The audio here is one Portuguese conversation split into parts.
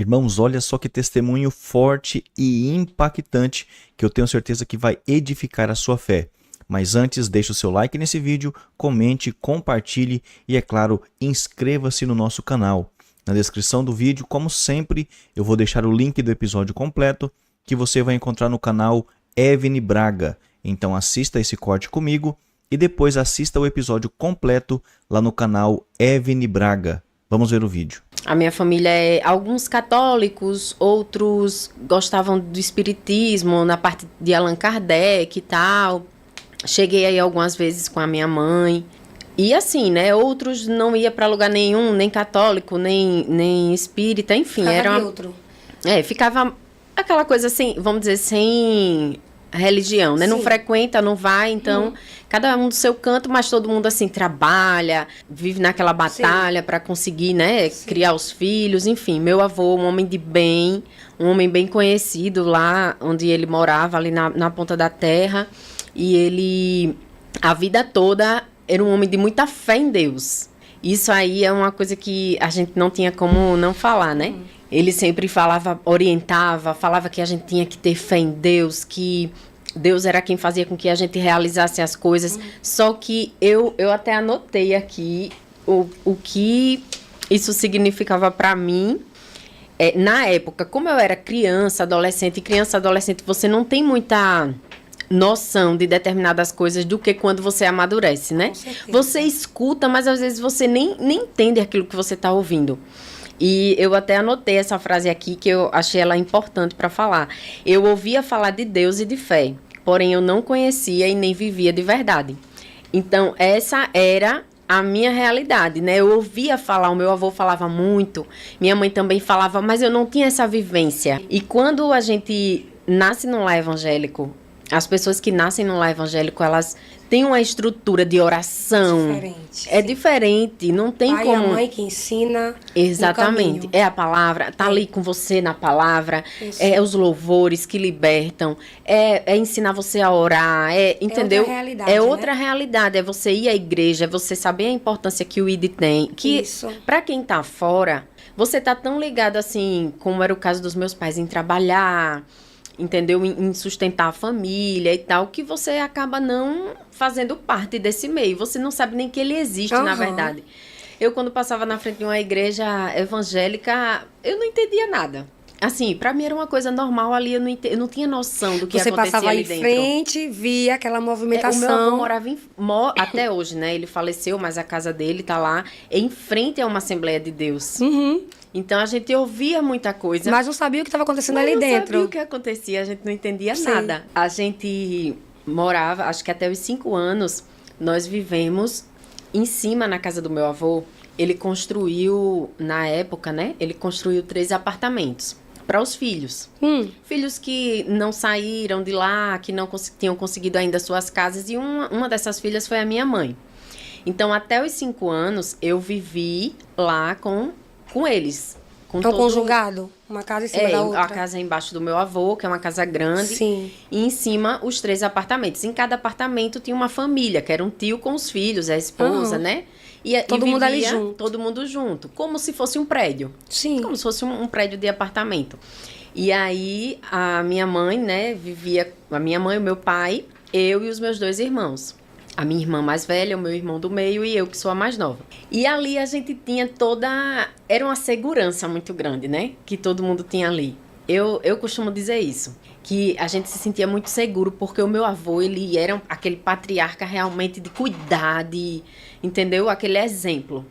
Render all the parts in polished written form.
Irmãos, olha só que testemunho forte e impactante que eu tenho certeza que vai edificar a sua fé. Mas antes, deixe o seu like nesse vídeo, comente, compartilhe e, é claro, inscreva-se no nosso canal. Na descrição do vídeo, como sempre, eu vou deixar o link do episódio completo que você vai encontrar no canal Evne Braga. Então assista esse corte comigo e depois assista o episódio completo lá no canal Evne Braga. Vamos ver o vídeo. A minha família é alguns católicos, outros gostavam do espiritismo, na parte de Allan Kardec e tal. Cheguei aí algumas vezes com a minha mãe. E assim, né? Outros não ia para lugar nenhum, nem católico, nem espírita, enfim. Ficava neutro. Ficava aquela coisa assim, vamos dizer, sem religião, né? Sim. Não frequenta, não vai, então cada um do seu canto, mas todo mundo assim trabalha, vive naquela batalha para conseguir, né, criar os filhos, enfim. Meu avô, um homem de bem, um homem bem conhecido lá onde ele morava, ali na ponta da terra, e ele a vida toda era um homem de muita fé em Deus. Isso aí é uma coisa que a gente não tinha como não falar, né? Ele sempre falava, orientava, falava que a gente tinha que ter fé em Deus, que Deus era quem fazia com que a gente realizasse as coisas. Só que eu até anotei aqui o que isso significava para mim. Na época, como eu era criança, adolescente, você não tem muita noção de determinadas coisas do que quando você amadurece, né? Você escuta, mas às vezes você nem entende aquilo que você está ouvindo. E eu até anotei essa frase aqui, que eu achei ela importante para falar. Eu ouvia falar de Deus e de fé, porém eu não conhecia e nem vivia de verdade. Então, essa era a minha realidade, né? Eu ouvia falar, o meu avô falava muito, minha mãe também falava, mas eu não tinha essa vivência. E quando a gente nasce num lar evangélico, as pessoas que nascem num lar evangélico, elas têm uma estrutura de oração. Diferente. É diferente, não tem Pai como... e a mãe que ensina. Exatamente. É a palavra, tá ali com você na palavra. Isso. É os louvores que libertam. É ensinar você a orar. Entendeu? outra realidade, É outra né? realidade. É você ir à igreja, é você saber a importância que o ID tem. Que, Isso. pra quem tá fora, você tá tão ligado assim, como era o caso dos meus pais, em trabalhar, entendeu? Em sustentar a família e tal, que você acaba não fazendo parte desse meio. Você não sabe nem que ele existe, na verdade. Eu, quando passava na frente de uma igreja evangélica, eu não entendia nada. Assim, pra mim era uma coisa normal ali, eu não tinha noção do que Você acontecia passava ali em dentro. frente, via aquela O meu avô movimentação. morava até hoje, né? Ele faleceu, mas a casa dele tá lá, em frente a uma Assembleia de Deus. Então, a gente ouvia muita coisa. Mas não sabia o que estava acontecendo Mas ali não dentro. sabia o que acontecia, a gente não entendia Sim. nada. A gente morava, acho que até os 5 anos, nós vivemos em cima na casa do meu avô. Ele construiu, na época, né? Ele construiu 3 apartamentos para os filhos. Filhos que não saíram de lá, que não tinham conseguido ainda suas casas. E uma dessas filhas foi a minha mãe. Então, até os 5 anos, eu vivi lá com eles. É um conjugado? Uma casa em cima da outra? A casa embaixo do meu avô, que é uma casa grande. Sim. E em cima, os 3 apartamentos. Em cada apartamento tinha uma família, que era um tio com os filhos, a esposa, né? Todo mundo ali junto. Todo mundo junto. Como se fosse um prédio. Sim. Como se fosse um prédio de apartamento. E aí, a minha mãe, né, vivia... A minha mãe, o meu pai, eu e os meus 2 irmãos. A minha irmã mais velha, o meu irmão do meio e eu, que sou a mais nova. E ali a gente tinha toda... Era uma segurança muito grande, né? Que todo mundo tinha ali. Eu costumo dizer isso. Que a gente se sentia muito seguro, porque o meu avô, ele era aquele patriarca realmente de cuidar, entendeu? Aquele exemplo.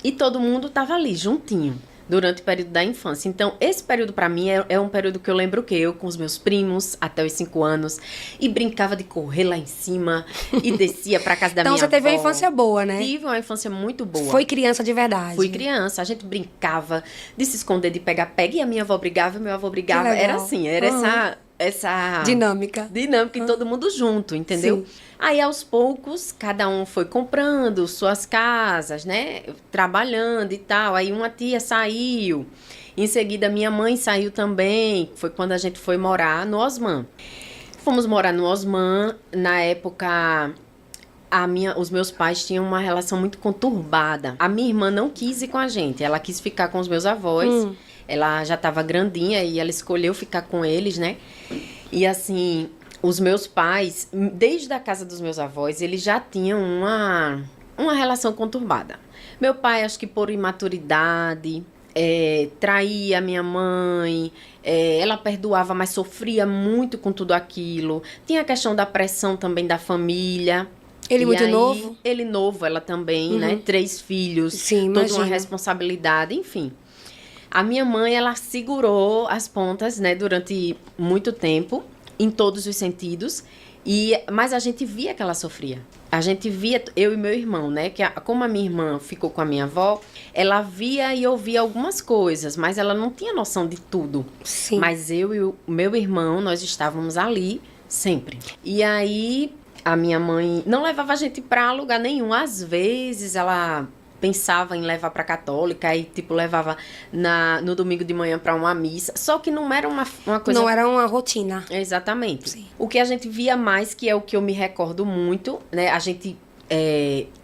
E todo mundo tava ali, juntinho, durante o período da infância. Então, esse período pra mim é um período que eu lembro que eu com os meus primos, até os 5 anos, e brincava de correr lá em cima, e descia pra casa da minha avó. Então, você teve uma infância boa, né? Tive uma infância muito boa. Foi criança de verdade. Fui criança, a gente brincava de se esconder, de pegar-pega, e a minha avó brigava, e meu avô brigava. Era assim, era essa dinâmica e todo mundo junto, entendeu? Sim. Aí, aos poucos, cada um foi comprando suas casas, né? Trabalhando e tal. Aí, uma tia saiu. Em seguida, minha mãe saiu também. Foi quando a gente foi morar no Osman. Fomos morar no Osman. Na época, os meus pais tinham uma relação muito conturbada. A minha irmã não quis ir com a gente. Ela quis ficar com os meus avós. ela já estava grandinha e ela escolheu ficar com eles, né? E assim, os meus pais, desde a casa dos meus avós, eles já tinham uma relação conturbada. Meu pai, acho que por imaturidade, traía minha mãe, ela perdoava, mas sofria muito com tudo aquilo. Tinha a questão da pressão também da família. Ele muito novo? Ele novo, ela também, né? 3 filhos, Sim, toda imagina. uma responsabilidade, enfim. A minha mãe, ela segurou as pontas, né, durante muito tempo, em todos os sentidos, mas a gente via que ela sofria. A gente via, eu e meu irmão, né, como a minha irmã ficou com a minha avó, ela via e ouvia algumas coisas, mas ela não tinha noção de tudo. Sim. Mas eu e o meu irmão, nós estávamos ali sempre. E aí, a minha mãe não levava a gente pra lugar nenhum. Às vezes, ela pensava em levar pra católica, aí, tipo, levava no domingo de manhã pra uma missa. Só que não era uma coisa... Não era uma rotina. Exatamente. Sim. O que a gente via mais, que é o que eu me recordo muito, né? A gente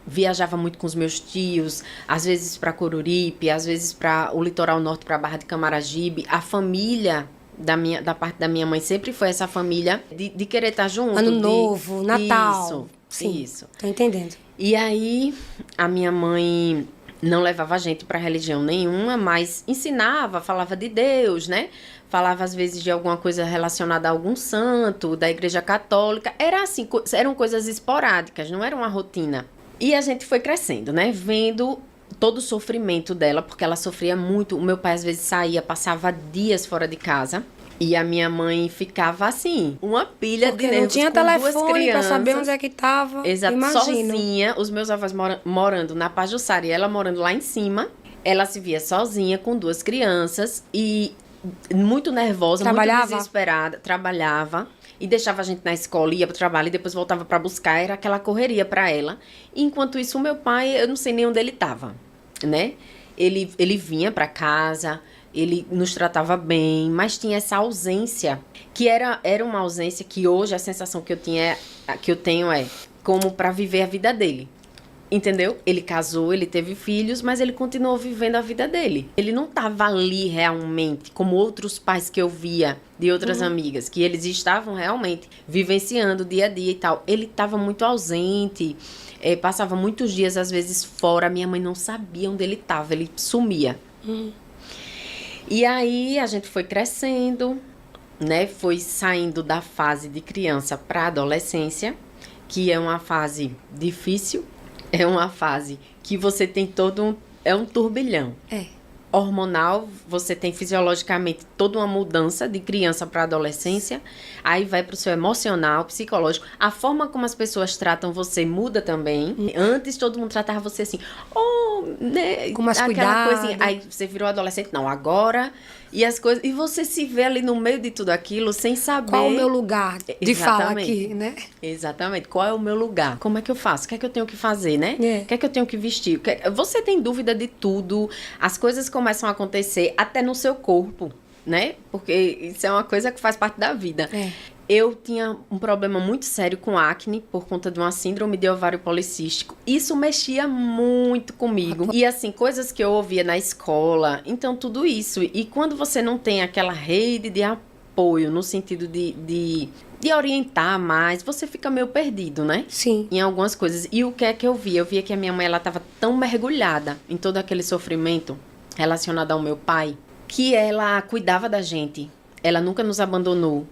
viajava muito com os meus tios, às vezes pra Coruripe, às vezes para o litoral norte, pra Barra de Camaragibe. A família da parte da minha mãe sempre foi essa família de querer estar junto. Ano Novo, Natal. Isso, Sim, isso. tô entendendo. E aí, a minha mãe não levava a gente para religião nenhuma, mas ensinava, falava de Deus, né? Falava, às vezes, de alguma coisa relacionada a algum santo, da Igreja Católica. Era assim, eram coisas esporádicas, não era uma rotina. E a gente foi crescendo, né? Vendo todo o sofrimento dela, porque ela sofria muito. O meu pai, às vezes, saía, passava dias fora de casa. E a minha mãe ficava assim, uma pilha Porque de nervos, não tinha com duas telefone pra crianças. saber onde é que tava. Exato, Imagino. sozinha, os meus avós morando na Pajuçara e ela morando lá em cima. Ela se via sozinha com 2 crianças e muito nervosa, Trabalhava? muito desesperada. Trabalhava e deixava a gente na escola, ia pro trabalho e depois voltava pra buscar. Era aquela correria pra ela. E enquanto isso, o meu pai, eu não sei nem onde ele tava, né? Ele vinha pra casa, ele nos tratava bem, mas tinha essa ausência, que era uma ausência que hoje a sensação que eu tenho é como para viver a vida dele. Entendeu? Ele casou, ele teve filhos, mas ele continuou vivendo a vida dele. Ele não estava ali realmente, como outros pais que eu via de outras amigas, que eles estavam realmente vivenciando o dia a dia e tal. Ele estava muito ausente, passava muitos dias, às vezes, fora. Minha mãe não sabia onde ele estava, ele sumia. E aí a gente foi crescendo, né? Foi saindo da fase de criança para adolescência, que é uma fase difícil, é uma fase que você tem é um turbilhão. Hormonal, você tem fisiologicamente toda uma mudança de criança para adolescência, aí vai para o seu emocional, psicológico. A forma como as pessoas tratam você muda também. Antes todo mundo tratava você assim, né? Com mais aquela cuidado. coisinha. Aí você virou adolescente, não, agora. E as coisas. E você se vê ali no meio de tudo aquilo sem saber. Qual o meu lugar de fala Exatamente. aqui, né? Exatamente. Qual é o meu lugar? Como é que eu faço? O que é que eu tenho que fazer, né? O que é que eu tenho que vestir? Você tem dúvida de tudo. As coisas começam a acontecer até no seu corpo, né? Porque isso é uma coisa que faz parte da vida. Eu tinha um problema muito sério com acne por conta de uma síndrome de ovário policístico. Isso mexia muito comigo. E assim, coisas que eu ouvia na escola. Então, tudo isso. E quando você não tem aquela rede de apoio, no sentido de orientar mais, você fica meio perdido, né? Sim. Em algumas coisas. E o que é que eu via? Eu via que a minha mãe, ela estava tão mergulhada em todo aquele sofrimento relacionado ao meu pai, que ela cuidava da gente. Ela nunca nos abandonou.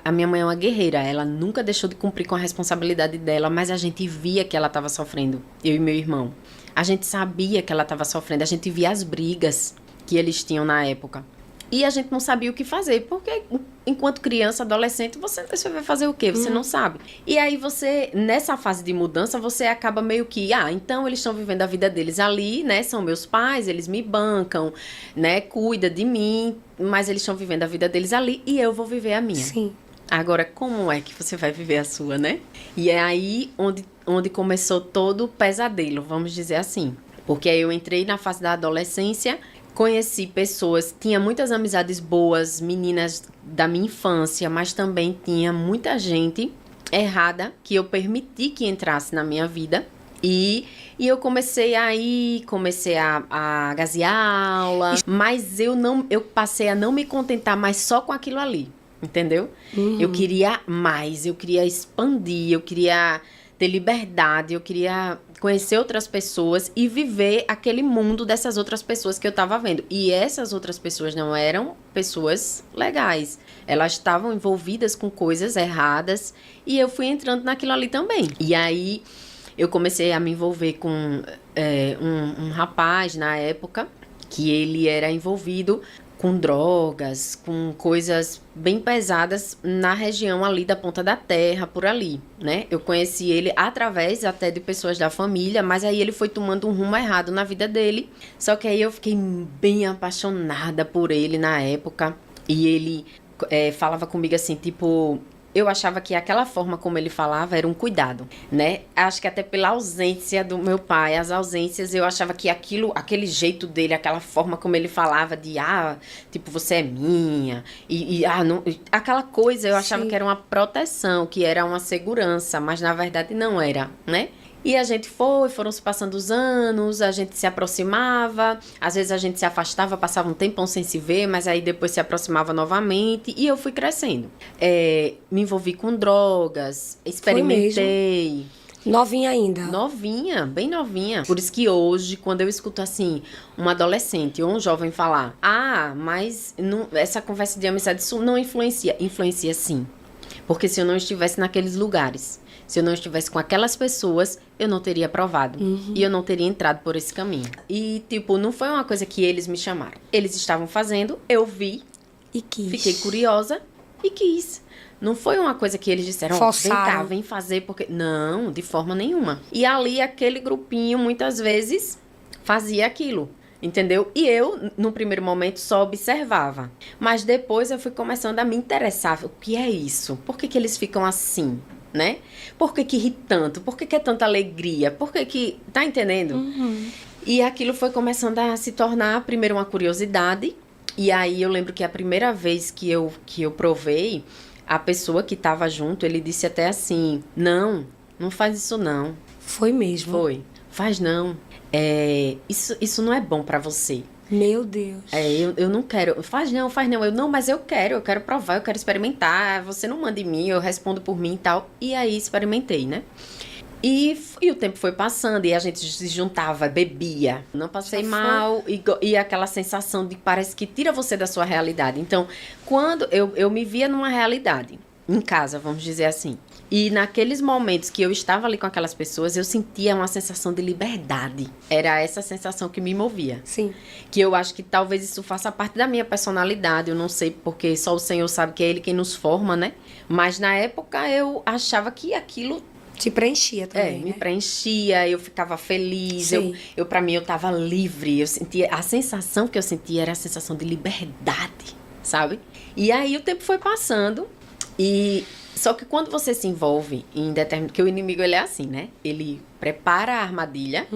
A minha mãe é uma guerreira. Ela nunca deixou de cumprir com a responsabilidade dela, mas a gente via que ela estava sofrendo. Eu e meu irmão. A gente sabia que ela estava sofrendo. A gente via as brigas que eles tinham na época. E a gente não sabia o que fazer, porque enquanto criança, adolescente, você vai fazer o quê? Você não sabe. E aí você, nessa fase de mudança, você acaba meio que, então eles estão vivendo a vida deles ali, né? São meus pais, eles me bancam, né? Cuida de mim, mas eles estão vivendo a vida deles ali e eu vou viver a minha. Sim. Agora, como é que você vai viver a sua, né? E é aí onde começou todo o pesadelo, vamos dizer assim. Porque aí eu entrei na fase da adolescência, conheci pessoas, tinha muitas amizades boas, meninas da minha infância, mas também tinha muita gente errada que eu permiti que entrasse na minha vida E eu comecei a gazear aula, mas eu passei a não me contentar mais só com aquilo ali, entendeu? Eu queria mais, eu queria expandir, eu queria ter liberdade, eu queria conhecer outras pessoas e viver aquele mundo dessas outras pessoas que eu estava vendo. E essas outras pessoas não eram pessoas legais. Elas estavam envolvidas com coisas erradas e eu fui entrando naquilo ali também. E aí eu comecei a me envolver com um rapaz na época que ele era envolvido com drogas, com coisas bem pesadas na região ali da Ponta da Terra, por ali, né? Eu conheci ele através até de pessoas da família, mas aí ele foi tomando um rumo errado na vida dele. Só que aí eu fiquei bem apaixonada por ele na época. E ele falava comigo assim, tipo... Eu achava que aquela forma como ele falava era um cuidado, né? Acho que até pela ausência do meu pai, as ausências, eu achava que aquele jeito dele, aquela forma como ele falava de, tipo, você é minha, não, aquela coisa, eu achava que era uma proteção, que era uma segurança, mas na verdade não era, né? E a gente foram se passando os anos, a gente se aproximava, às vezes a gente se afastava, passava um tempão sem se ver, mas aí depois se aproximava novamente e eu fui crescendo. Me envolvi com drogas, experimentei. Novinha ainda? Novinha, bem novinha. Por isso que hoje, quando eu escuto assim, um adolescente ou um jovem falar, mas não, essa conversa de amizade, isso não influencia. Influencia sim. Porque se eu não estivesse naqueles lugares, se eu não estivesse com aquelas pessoas, eu não teria provado. E eu não teria entrado por esse caminho. E, tipo, não foi uma coisa que eles me chamaram. Eles estavam fazendo, eu vi. E quis. Fiquei curiosa e quis. Não foi uma coisa que eles disseram, vem cá, vem fazer, porque... Não, de forma nenhuma. E ali, aquele grupinho, muitas vezes, fazia aquilo. Entendeu? E eu, no primeiro momento, só observava. Mas depois eu fui começando a me interessar. O que é isso? Por que eles ficam assim? Né? Por que ri tanto? Por que é tanta alegria? Por que... Tá entendendo? E aquilo foi começando a se tornar, primeiro, uma curiosidade. E aí, eu lembro que a primeira vez que eu provei, a pessoa que estava junto, ele disse até assim, não faz isso não. Foi mesmo? Foi. Faz não. Isso não é bom pra você. Meu Deus. Eu não quero. Faz não. Eu não, mas eu quero provar, eu quero experimentar. Você não manda em mim, eu respondo por mim e tal. E aí experimentei, né? E o tempo foi passando e a gente se juntava, bebia. Não passei mal e aquela sensação de parece que tira você da sua realidade. Então, quando eu me via numa realidade, em casa, vamos dizer assim. E naqueles momentos que eu estava ali com aquelas pessoas, eu sentia uma sensação de liberdade. Era essa sensação que me movia. Sim. Que eu acho que talvez isso faça parte da minha personalidade. Eu não sei, porque só o Senhor sabe que é Ele quem nos forma, né? Mas na época eu achava que aquilo... Te preenchia também, me preenchia, eu ficava feliz. Pra mim, eu estava livre. Eu sentia... A sensação que eu sentia era a sensação de liberdade, sabe? E aí o tempo foi passando e... Só que quando você se envolve em determinado... Porque o inimigo, ele é assim, né? Ele prepara a armadilha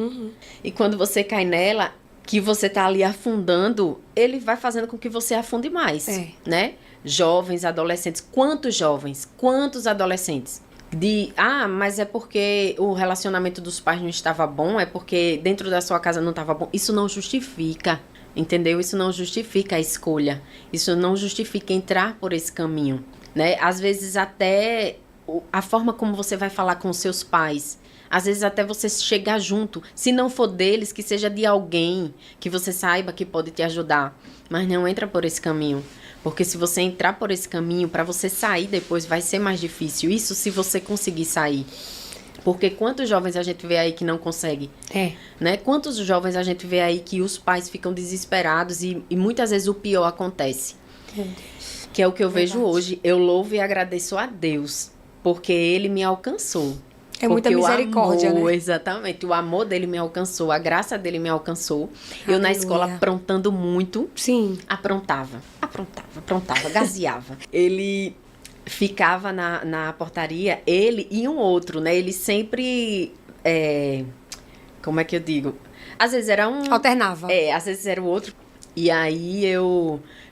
e quando você cai nela, que você tá ali afundando, ele vai fazendo com que você afunde mais, né? Jovens, adolescentes. Quantos adolescentes? Mas é porque o relacionamento dos pais não estava bom, é porque dentro da sua casa não estava bom. Isso não justifica, entendeu? Isso não justifica a escolha. Isso não justifica entrar por esse caminho. Né? Às vezes até a forma como você vai falar com os seus pais, às vezes até você chegar junto, se não for deles, que seja de alguém que você saiba que pode te ajudar, mas não entra por esse caminho, porque se você entrar por esse caminho, para você sair depois vai ser mais difícil, isso se você conseguir sair. Porque quantos jovens a gente vê aí que não consegue? Né? Quantos jovens a gente vê aí que os pais ficam desesperados e muitas vezes o pior acontece. Que é o que eu vejo hoje. Eu louvo e agradeço a Deus, porque Ele me alcançou. É muita misericórdia, né? Exatamente. O amor dele me alcançou, a graça dele me alcançou. Aleluia. Eu na escola aprontando muito. Sim. Aprontava, gazeava. Ele ficava na portaria, ele e um outro, né? Ele sempre... como é que eu digo? Às vezes era um... Alternava. Às vezes era o outro... E aí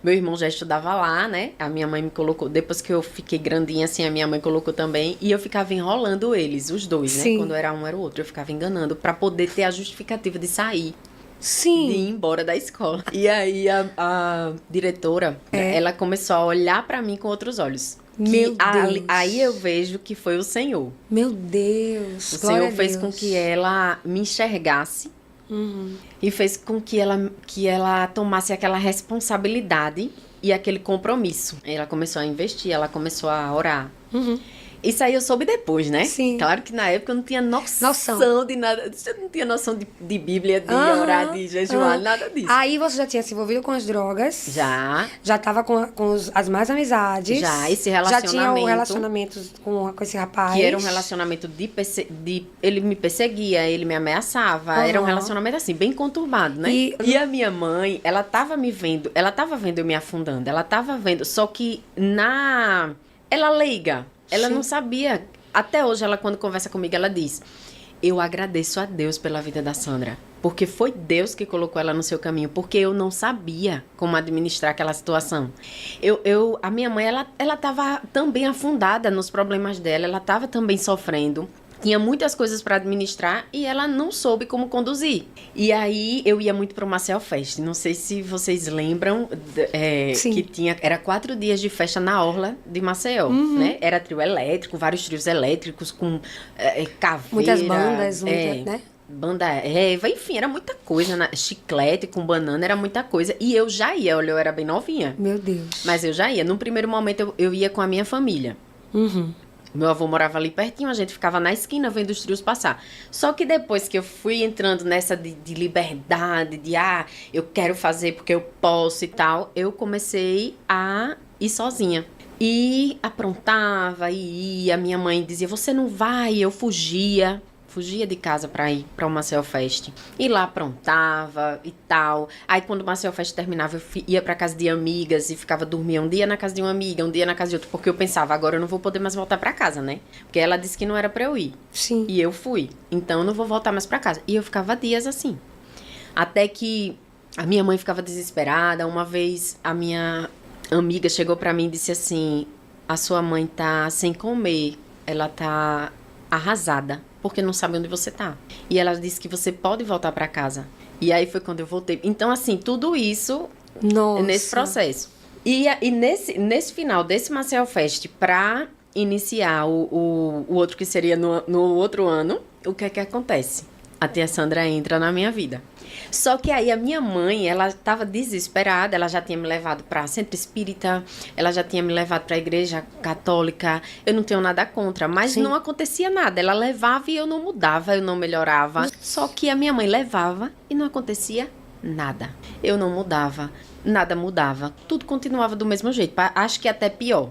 meu irmão já estudava lá, né? A minha mãe me colocou, depois que eu fiquei grandinha assim, a minha mãe colocou também, e eu ficava enrolando eles, os dois, Sim. né? Quando era um, era o outro, eu ficava enganando pra poder ter a justificativa de sair. Sim. De ir embora da escola. E aí a diretora, ela começou a olhar pra mim com outros olhos. Meu Deus. Aí eu vejo que foi o Senhor. Meu Deus. O Glória Senhor a fez Deus. com que ela me enxergasse. E fez com que ela tomasse aquela responsabilidade e aquele compromisso. Ela começou a investir, ela começou a orar. Isso aí eu soube depois, né? Sim. Claro que na época eu não tinha noção de nada. Eu não tinha noção de Bíblia, de orar, de jejuar, nada disso. Aí você já tinha se envolvido com as drogas. Já. Já tava com as más amizades. Já, esse Já relacionamento. tinha o relacionamento com esse rapaz. Que era um relacionamento ele me perseguia, ele me ameaçava. Era um relacionamento assim, bem conturbado, né? E a minha mãe, ela tava me vendo, ela tava vendo eu me afundando, ela tava vendo, só que ela leiga, ela não sabia. Até hoje, ela quando conversa comigo, ela diz: eu agradeço a Deus pela vida da Sandra, porque foi Deus que colocou ela no seu caminho, porque eu não sabia como administrar aquela situação. A minha mãe, ela tava também afundada nos problemas dela, ela tava também sofrendo. Tinha muitas coisas para administrar e ela não soube como conduzir. E aí eu ia muito pro Marcel Fest. Não sei se vocês lembram que era 4 dias de festa na orla de Maceió, né? Era trio elétrico, vários trios elétricos com caveira. Muitas bandas, né? Banda enfim, era muita coisa, né? Chiclete com banana, era muita coisa. E eu já ia, olha, eu era bem novinha. Meu Deus. Mas eu já ia. Num primeiro momento eu ia com a minha família. Meu avô morava ali pertinho, a gente ficava na esquina vendo os trios passar. Só que depois que eu fui entrando nessa de liberdade, eu quero fazer porque eu posso e tal, eu comecei a ir sozinha. E aprontava, e ia. Minha mãe dizia, você não vai? Eu fugia de casa pra ir pra o Marcel Fest. E lá aprontava e tal. Aí quando o Marcel Fest terminava, eu ia pra casa de amigas e ficava dormir um dia na casa de uma amiga, um dia na casa de outra, porque eu pensava, agora eu não vou poder mais voltar pra casa, né? Porque ela disse que não era pra eu ir. Sim. E eu fui. Então eu não vou voltar mais pra casa. E eu ficava dias assim. Até que a minha mãe ficava desesperada. Uma vez a minha amiga chegou pra mim e disse assim, a sua mãe tá sem comer, ela tá arrasada, porque não sabe onde você tá. E ela disse que você pode voltar pra casa. E aí foi quando eu voltei. Então, assim, tudo isso nesse processo. E nesse final desse Marcel Fest, pra iniciar o outro que seria no outro ano, o que é que acontece? A tia Sandra entra na minha vida. Só que aí a minha mãe, ela estava desesperada, ela já tinha me levado para centro espírita, ela já tinha me levado para a igreja católica. Eu não tenho nada contra, mas não acontecia nada. Ela levava e eu não mudava, eu não melhorava. Só que a minha mãe levava e não acontecia nada. Eu não mudava, nada mudava. Tudo continuava do mesmo jeito, acho que até pior.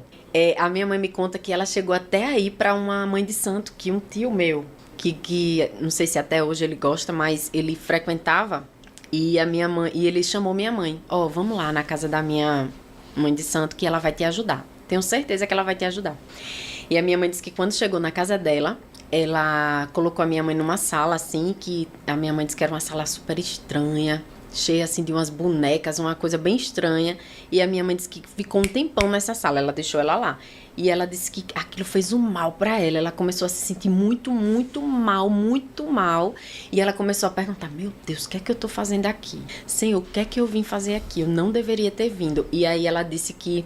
A minha mãe me conta que ela chegou até aí para uma mãe de santo, que um tio meu, que não sei se até hoje ele gosta, mas ele frequentava, e a minha mãe, e ele chamou minha mãe, vamos lá na casa da minha mãe de santo que ela vai te ajudar. Tenho certeza que ela vai te ajudar. E a minha mãe disse que quando chegou na casa dela, ela colocou a minha mãe numa sala assim, que a minha mãe disse que era uma sala super estranha, cheia assim de umas bonecas, uma coisa bem estranha. E a minha mãe disse que ficou um tempão nessa sala, ela deixou ela lá. E ela disse que aquilo fez um mal pra ela. Ela começou a se sentir muito, muito mal, muito mal. E ela começou a perguntar, meu Deus, o que é que eu tô fazendo aqui? Senhor, o que é que eu vim fazer aqui? Eu não deveria ter vindo. E aí ela disse que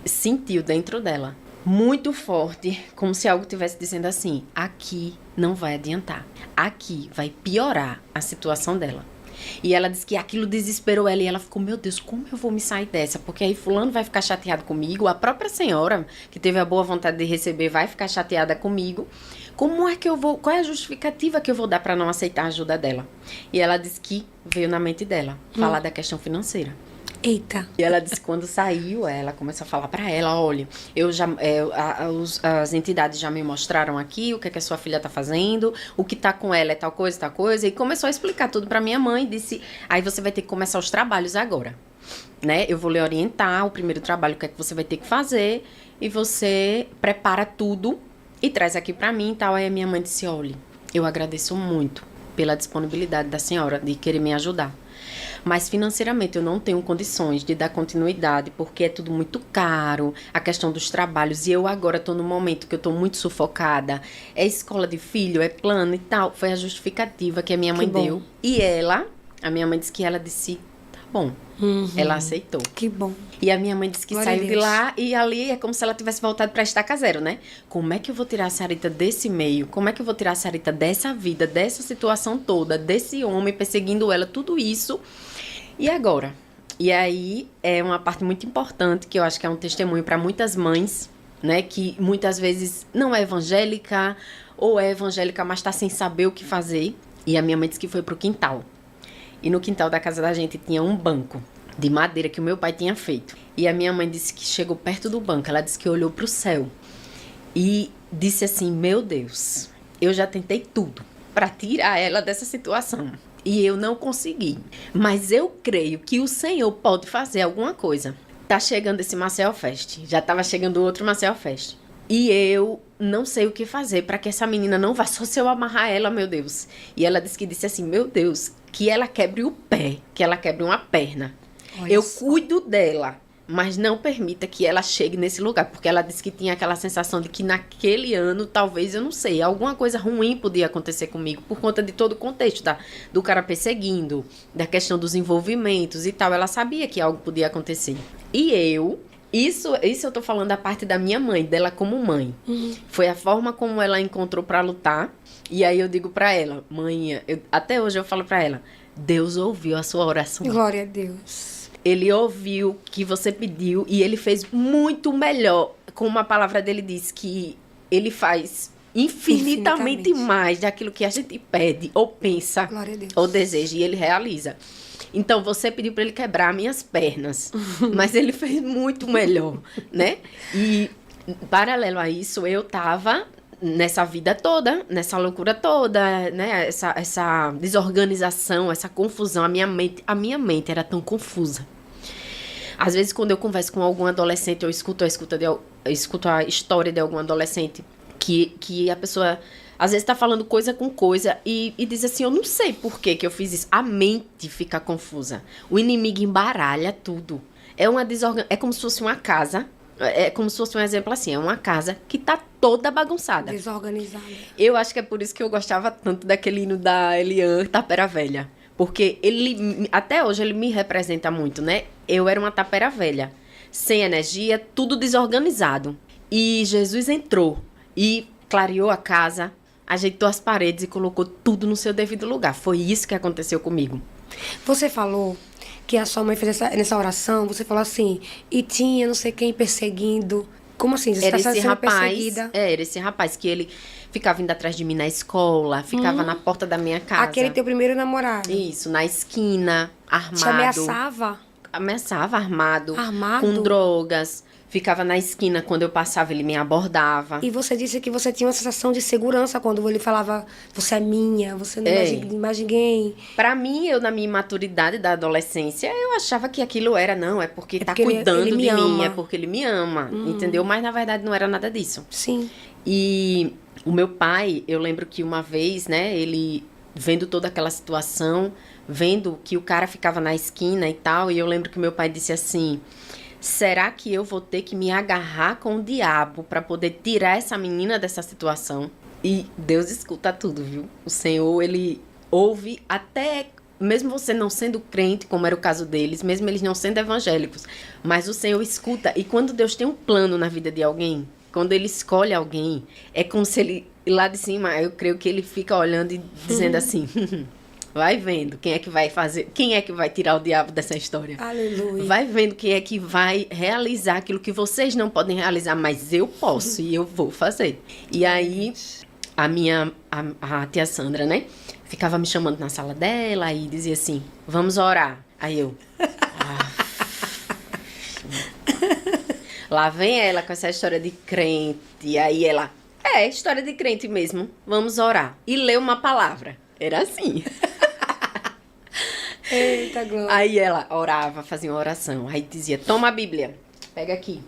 sentiu dentro dela, muito forte, como se algo estivesse dizendo assim, aqui não vai adiantar. Aqui vai piorar a situação dela. E ela disse que aquilo desesperou ela e ela ficou, meu Deus, como eu vou me sair dessa? Porque aí fulano vai ficar chateado comigo, a própria senhora, que teve a boa vontade de receber, vai ficar chateada comigo. Como é que eu vou, qual é a justificativa que eu vou dar para não aceitar a ajuda dela? E ela disse que veio na mente dela, falar da questão financeira. Eita. E ela disse que quando saiu, ela começou a falar pra ela, olha, as entidades já me mostraram aqui o que é que a sua filha tá fazendo, o que tá com ela é tal coisa, e começou a explicar tudo pra minha mãe, disse, aí você vai ter que começar os trabalhos agora, né? Eu vou lhe orientar, o primeiro trabalho, o que é que você vai ter que fazer, e você prepara tudo e traz aqui pra mim e tal. Aí a minha mãe disse, olha, eu agradeço muito pela disponibilidade da senhora de querer me ajudar. Mas financeiramente eu não tenho condições de dar continuidade, porque é tudo muito caro, a questão dos trabalhos. E eu agora estou num momento que eu estou muito sufocada. É escola de filho, é plano e tal. Foi a justificativa que a minha mãe deu. E a minha mãe disse que ela disse, tá bom. Ela aceitou. Que bom. E a minha mãe disse que Glória saiu de lá e ali é como se ela tivesse voltado para estaca zero, né? Como é que eu vou tirar a Sarita desse meio? Como é que eu vou tirar a Sarita dessa vida, dessa situação toda, desse homem perseguindo ela, tudo isso? E agora? E aí é uma parte muito importante que eu acho que é um testemunho para muitas mães, né? Que muitas vezes não é evangélica ou é evangélica, mas está sem saber o que fazer. E a minha mãe disse que foi pro quintal. E no quintal da casa da gente tinha um banco de madeira que o meu pai tinha feito. E a minha mãe disse que chegou perto do banco, ela disse que olhou pro céu e disse assim, meu Deus, eu já tentei tudo para tirar ela dessa situação e eu não consegui. Mas eu creio que o Senhor pode fazer alguma coisa. Tá chegando esse Maceió Fest, já tava chegando outro Maceió Fest. E eu não sei o que fazer para que essa menina não vá, só se eu amarrar ela, meu Deus. E ela disse assim, meu Deus, que ela quebre o pé, que ela quebre uma perna. Olha eu só. cuido dela, mas não permita que ela chegue nesse lugar. Porque ela disse que tinha aquela sensação de que naquele ano, talvez, eu não sei, alguma coisa ruim podia acontecer comigo. Por conta de todo o contexto do cara perseguindo, da questão dos envolvimentos e tal. Ela sabia que algo podia acontecer. E isso eu tô falando da parte da minha mãe, dela como mãe. Foi a forma como ela encontrou pra lutar. E aí eu digo pra ela, mãe, até hoje eu falo pra ela, Deus ouviu a sua oração. Glória a Deus. Ele ouviu o que você pediu e ele fez muito melhor. Como a palavra dele diz, que ele faz infinitamente mais daquilo que a gente pede ou pensa Glória a Deus. ou deseja. E ele realiza. Então, você pediu para ele quebrar minhas pernas, mas ele fez muito melhor, né? E, paralelo a isso, eu tava nessa vida toda, nessa loucura toda, né? Essa desorganização, essa confusão. A minha mente era tão confusa. Às vezes, quando eu converso com algum adolescente, eu escuto a história de algum adolescente que a pessoa... Às vezes tá falando coisa com coisa e diz assim, eu não sei por que eu fiz isso. A mente fica confusa. O inimigo embaralha tudo. É como se fosse uma casa. É como se fosse um exemplo assim. É uma casa que tá toda bagunçada. Desorganizada. Eu acho que é por isso que eu gostava tanto daquele hino da Eliane, Tapera Velha. Porque ele, até hoje, ele me representa muito, né? Eu era uma tapera velha. Sem energia, tudo desorganizado. E Jesus entrou e clareou a casa, ajeitou as paredes e colocou tudo no seu devido lugar. Foi isso que aconteceu comigo. Você falou que a sua mãe fez nessa oração, você falou assim, e tinha não sei quem perseguindo. Como assim? Você Era está esse sendo rapaz, perseguida? era esse rapaz que ele ficava indo atrás de mim na escola, ficava na porta da minha casa. Aquele teu primeiro namorado. Isso, na esquina, armado. Te ameaçava? Ameaçava, armado. Armado? Com drogas. Ficava na esquina, quando eu passava, ele me abordava. E você disse que você tinha uma sensação de segurança quando ele falava, você é minha, você não é mais ninguém. Pra mim, eu, na minha imaturidade da adolescência, eu achava que aquilo era, não, é porque tá porque cuidando ele me de mim, ama. é porque ele me ama, entendeu? Mas, na verdade, não era nada disso. Sim. E o meu pai, eu lembro que uma vez, né, ele vendo toda aquela situação, vendo que o cara ficava na esquina e tal, e eu lembro que meu pai disse assim, será que eu vou ter que me agarrar com o diabo para poder tirar essa menina dessa situação? E Deus escuta tudo, viu? O Senhor, ele ouve até, mesmo você não sendo crente, como era o caso deles, mesmo eles não sendo evangélicos, mas o Senhor escuta. E quando Deus tem um plano na vida de alguém, quando ele escolhe alguém, é como se ele, lá de cima, eu creio que ele fica olhando e dizendo assim, vai vendo quem é que vai fazer, quem é que vai tirar o diabo dessa história. Aleluia. Vai vendo quem é que vai realizar aquilo que vocês não podem realizar, mas eu posso e eu vou fazer. E aí, a tia Sandra, né, ficava me chamando na sala dela e dizia assim, vamos orar. Aí eu... Lá vem ela com essa história de crente. E aí ela, história de crente mesmo. Vamos orar. E lê uma palavra. Era assim. Eita, glória. Aí ela orava, fazia uma oração. Aí dizia, toma a Bíblia. Pega aqui.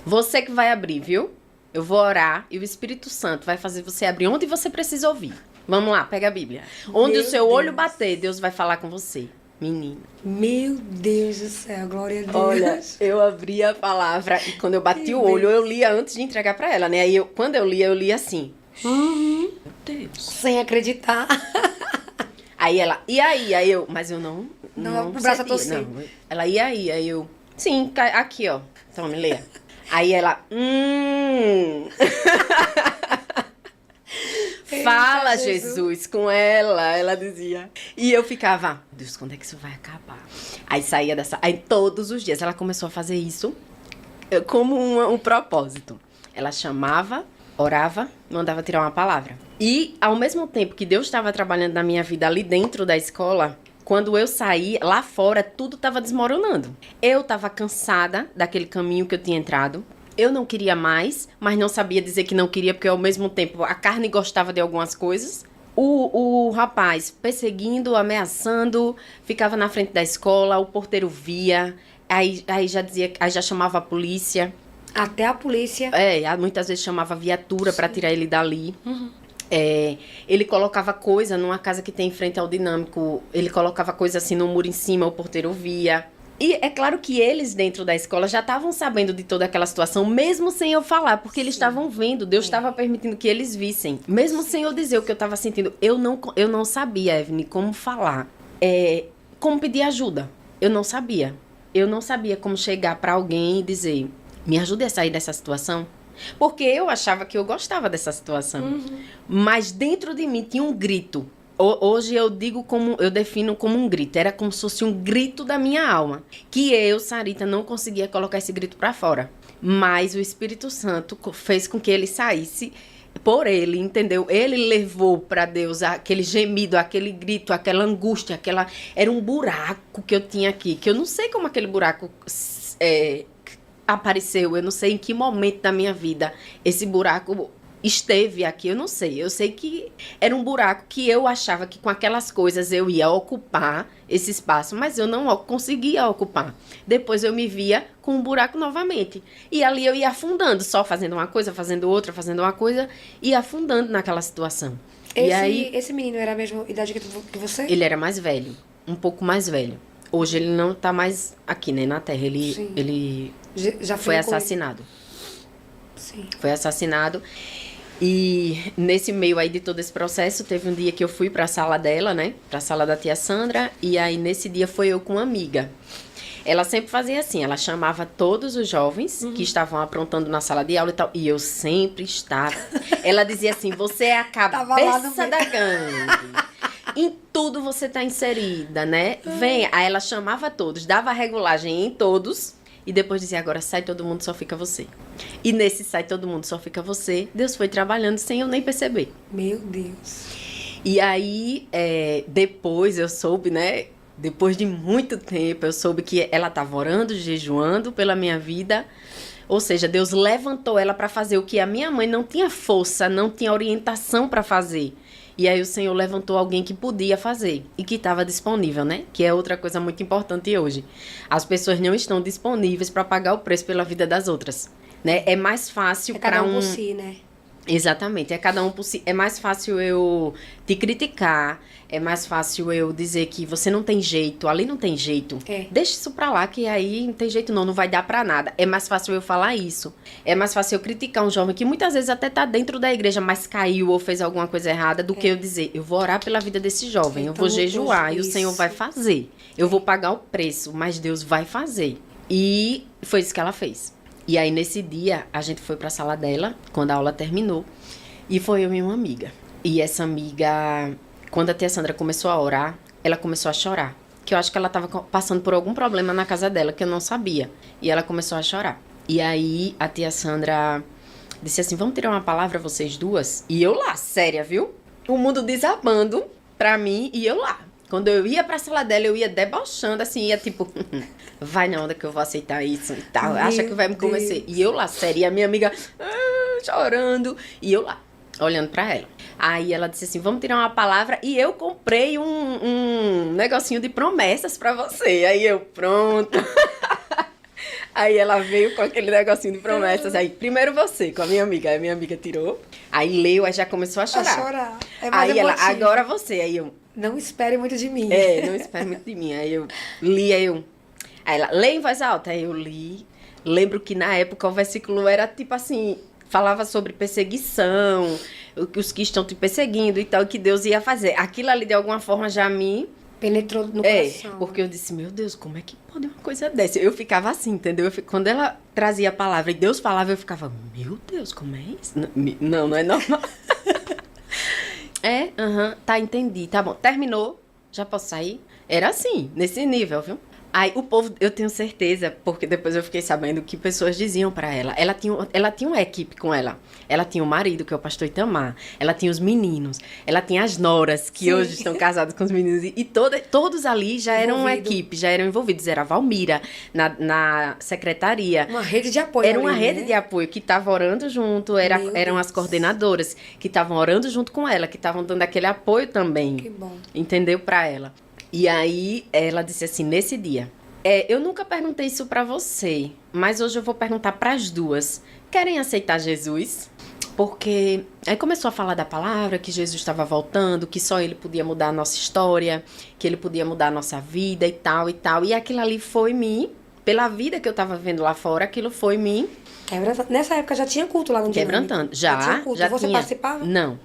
Você que vai abrir, viu? Eu vou orar e o Espírito Santo vai fazer você abrir onde você precisa ouvir. Vamos lá, pega a Bíblia. Onde o seu olho bater, Deus vai falar com você. Menina. Meu Deus do céu, glória a Deus. Olha, eu abri a palavra e quando eu bati o olho, eu lia antes de entregar pra ela, né? Aí quando eu li assim. Uhum. Meu Deus. Sem acreditar. Aí ela, e aí? Aí eu, mas eu não. Não, o braço a torcer. Não. Ela, e aí? Aí eu, sim, aqui, ó. Então, me leia. Aí ela, Fala, Eita, Jesus, com ela, ela dizia. E eu ficava, Deus, quando é que isso vai acabar? Aí saía dessa. Aí todos os dias ela começou a fazer isso como um propósito. Ela chamava, orava, mandava tirar uma palavra. E ao mesmo tempo que Deus estava trabalhando na minha vida ali dentro da escola, quando eu saí, lá fora, tudo estava desmoronando. Eu estava cansada daquele caminho que eu tinha entrado. Eu não queria mais, mas não sabia dizer que não queria, porque ao mesmo tempo a carne gostava de algumas coisas. O rapaz perseguindo, ameaçando, ficava na frente da escola, o porteiro via, aí já dizia, aí já chamava a polícia. Até a polícia. Muitas vezes chamava a viatura para tirar ele dali. Uhum. Ele colocava coisa numa casa que tem em frente ao Dinâmico, ele colocava coisa assim no muro em cima, o porteiro via. E é claro que eles dentro da escola já estavam sabendo de toda aquela situação, mesmo sem eu falar, porque eles estavam vendo, Deus estava permitindo que eles vissem. Mesmo sem eu dizer o que eu estava sentindo, eu não sabia, Evelyn, como falar, como pedir ajuda. Eu não sabia. Eu não sabia como chegar para alguém e dizer, me ajude a sair dessa situação. Porque eu achava que eu gostava dessa situação. Uhum. Mas dentro de mim tinha um grito. Hoje eu defino como um grito. Era como se fosse um grito da minha alma. Que eu, Sarita, não conseguia colocar esse grito para fora. Mas o Espírito Santo fez com que ele saísse por ele, entendeu? Ele levou para Deus aquele gemido, aquele grito, aquela angústia, era um buraco que eu tinha aqui. Que eu não sei como aquele buraco apareceu. Eu não sei em que momento da minha vida esse buraco esteve aqui, eu não sei. Eu sei que era um buraco que eu achava que com aquelas coisas eu ia ocupar esse espaço, mas eu não conseguia ocupar. Depois eu me via com um buraco novamente. E ali eu ia afundando, só fazendo uma coisa, fazendo outra, fazendo uma coisa, e afundando naquela situação. Esse menino era a mesma idade que você? Ele era mais velho, um pouco mais velho. Hoje ele não tá mais aqui, né, na Terra. Ele já foi assassinado. Sim. Foi assassinado. E nesse meio aí de todo esse processo, teve um dia que eu fui pra sala dela, né? Pra sala da tia Sandra. E aí, nesse dia, foi eu com uma amiga. Ela sempre fazia assim, ela chamava todos os jovens que estavam aprontando na sala de aula e tal. E eu sempre estava. Ela dizia assim, você é a cabeça da gangue. Em tudo você tá inserida, né? Venha. Aí ela chamava todos, dava a regulagem em todos. E depois dizia, agora sai todo mundo, só fica você. E nesse sai todo mundo, só fica você, Deus foi trabalhando sem eu nem perceber. Meu Deus. E aí, depois eu soube, né? Depois de muito tempo, eu soube que ela estava orando, jejuando pela minha vida. Ou seja, Deus levantou ela para fazer o que a minha mãe não tinha força, não tinha orientação para fazer. E aí o Senhor levantou alguém que podia fazer e que estava disponível, né? Que é outra coisa muito importante hoje. As pessoas não estão disponíveis para pagar o preço pela vida das outras, né? É mais fácil para cada um por si, né? Exatamente, é cada um por si. É mais fácil eu te criticar, é mais fácil eu dizer que você não tem jeito, ali não tem jeito. Deixa isso pra lá, que aí não tem jeito não vai dar pra nada. É mais fácil eu falar isso. É mais fácil eu criticar um jovem que muitas vezes até tá dentro da igreja, mas caiu ou fez alguma coisa errada, do que eu dizer, eu vou orar pela vida desse jovem, eu vou jejuar e o Senhor vai fazer. Eu vou pagar o preço, mas Deus vai fazer. E foi isso que ela fez. E aí, nesse dia, a gente foi pra sala dela, quando a aula terminou, e foi eu e uma amiga. E essa amiga, quando a tia Sandra começou a orar, ela começou a chorar. Que eu acho que ela tava passando por algum problema na casa dela, que eu não sabia. E ela começou a chorar. E aí, a tia Sandra disse assim, vamos tirar uma palavra, vocês duas? E eu lá, séria, viu? O mundo desabando pra mim, e eu lá. Quando eu ia pra sala dela, eu ia debochando, assim, ia tipo, vai na onda que eu vou aceitar isso e tal, acha que vai me convencer. E eu lá, sério, e a minha amiga chorando, e eu lá, olhando pra ela. Aí ela disse assim, vamos tirar uma palavra, e eu comprei um negocinho de promessas pra você. Aí eu, pronto. Aí ela veio com aquele negocinho de promessas, aí primeiro você, com a minha amiga tirou, aí leu, aí já começou a chorar. É mais aí ela, emotivo. agora você, aí eu... Não espere muito de mim. Não espere muito de mim. Aí eu li, aí ela, lê em voz alta. Aí eu li. Lembro que na época o versículo era tipo assim, falava sobre perseguição, os que estão te perseguindo e tal, que Deus ia fazer. Aquilo ali, de alguma forma, já me... Penetrou no coração. Porque eu disse, meu Deus, como é que pode uma coisa dessa? Eu ficava assim, entendeu? Quando ela trazia a palavra e Deus falava, eu ficava, meu Deus, como é isso? Não é normal. Tá, entendi. Tá bom, terminou, já posso sair? Era assim, nesse nível, viu? Aí o povo, eu tenho certeza, porque depois eu fiquei sabendo que pessoas diziam pra ela. Ela tinha uma equipe com ela. Ela tinha o marido, que é o pastor Itamar. Ela tinha os meninos. Ela tinha as noras, que hoje estão casadas com os meninos. E todos ali já eram uma equipe, já eram envolvidos. Era a Valmira, na secretaria. Uma rede de apoio. Era uma rede de apoio que estava orando junto. Eram as coordenadoras que estavam orando junto com ela, que estavam dando aquele apoio também. Que bom. Entendeu? Pra ela. E aí, ela disse assim, nesse dia, eu nunca perguntei isso pra você, mas hoje eu vou perguntar pras duas. Querem aceitar Jesus? Porque aí começou a falar da palavra, que Jesus estava voltando, que só ele podia mudar a nossa história, que ele podia mudar a nossa vida e tal e tal. E aquilo ali foi pela vida que eu tava vendo lá fora, aquilo foi Nessa época já tinha culto lá no Dinâmico? quebrantando. Já tinha culto. já Você tinha. participava? Não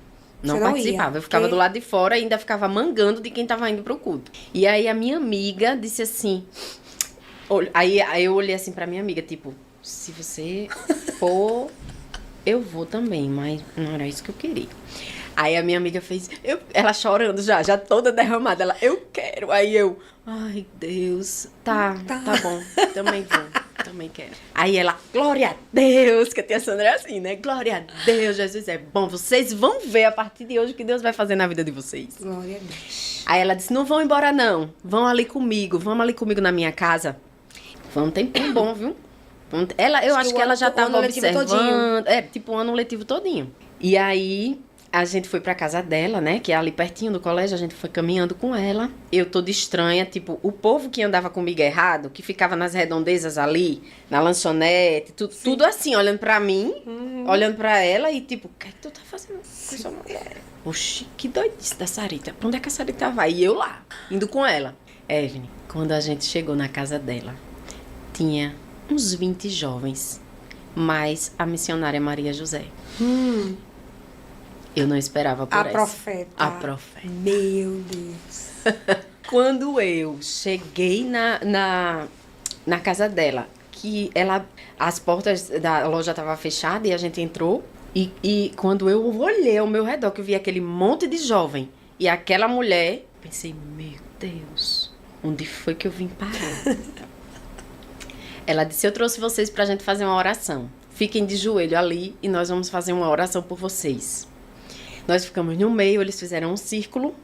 Você não participava, ia, eu ficava porque- do lado de fora e ainda ficava mangando de quem tava indo pro culto. E aí a minha amiga disse assim, aí eu olhei assim pra minha amiga, tipo, se você for, eu vou também, mas não era isso que eu queria. Aí a minha amiga fez, ela chorando já toda derramada, ela, eu quero. Aí eu, ai Deus, tá bom, também vou. Também quero. Aí ela, glória a Deus, que a tia Sandra é assim, né? Glória a Deus, Jesus é bom. Vocês vão ver a partir de hoje o que Deus vai fazer na vida de vocês. Glória a Deus. Aí ela disse, não vão embora não, vamos ali comigo na minha casa. Foi um tempinho bom, viu? Eu acho que ela já estava observando. Tipo um ano letivo todinho. E aí, a gente foi pra casa dela, né? Que é ali pertinho do colégio, a gente foi caminhando com ela. Eu toda estranha, tipo, o povo que andava comigo errado, que ficava nas redondezas ali, na lanchonete, tudo assim, olhando pra mim, olhando pra ela e tipo, o que é que tu tá fazendo com essa mulher? Oxi, que doidice da Sarita. Pra onde é que a Sarita vai? E eu lá, indo com ela. Evelyn, quando a gente chegou na casa dela, tinha uns 20 jovens, mais a missionária Maria José. Eu não esperava por A essa. profeta. A profeta. Meu Deus. Quando eu cheguei na casa dela, que as portas da loja estavam fechadas e a gente entrou, e quando eu olhei ao meu redor, que eu vi aquele monte de jovem e aquela mulher, pensei, meu Deus, onde foi que eu vim parar? Ela disse, eu trouxe vocês pra gente fazer uma oração. Fiquem de joelho ali e nós vamos fazer uma oração por vocês. Nós ficamos no meio, eles fizeram um círculo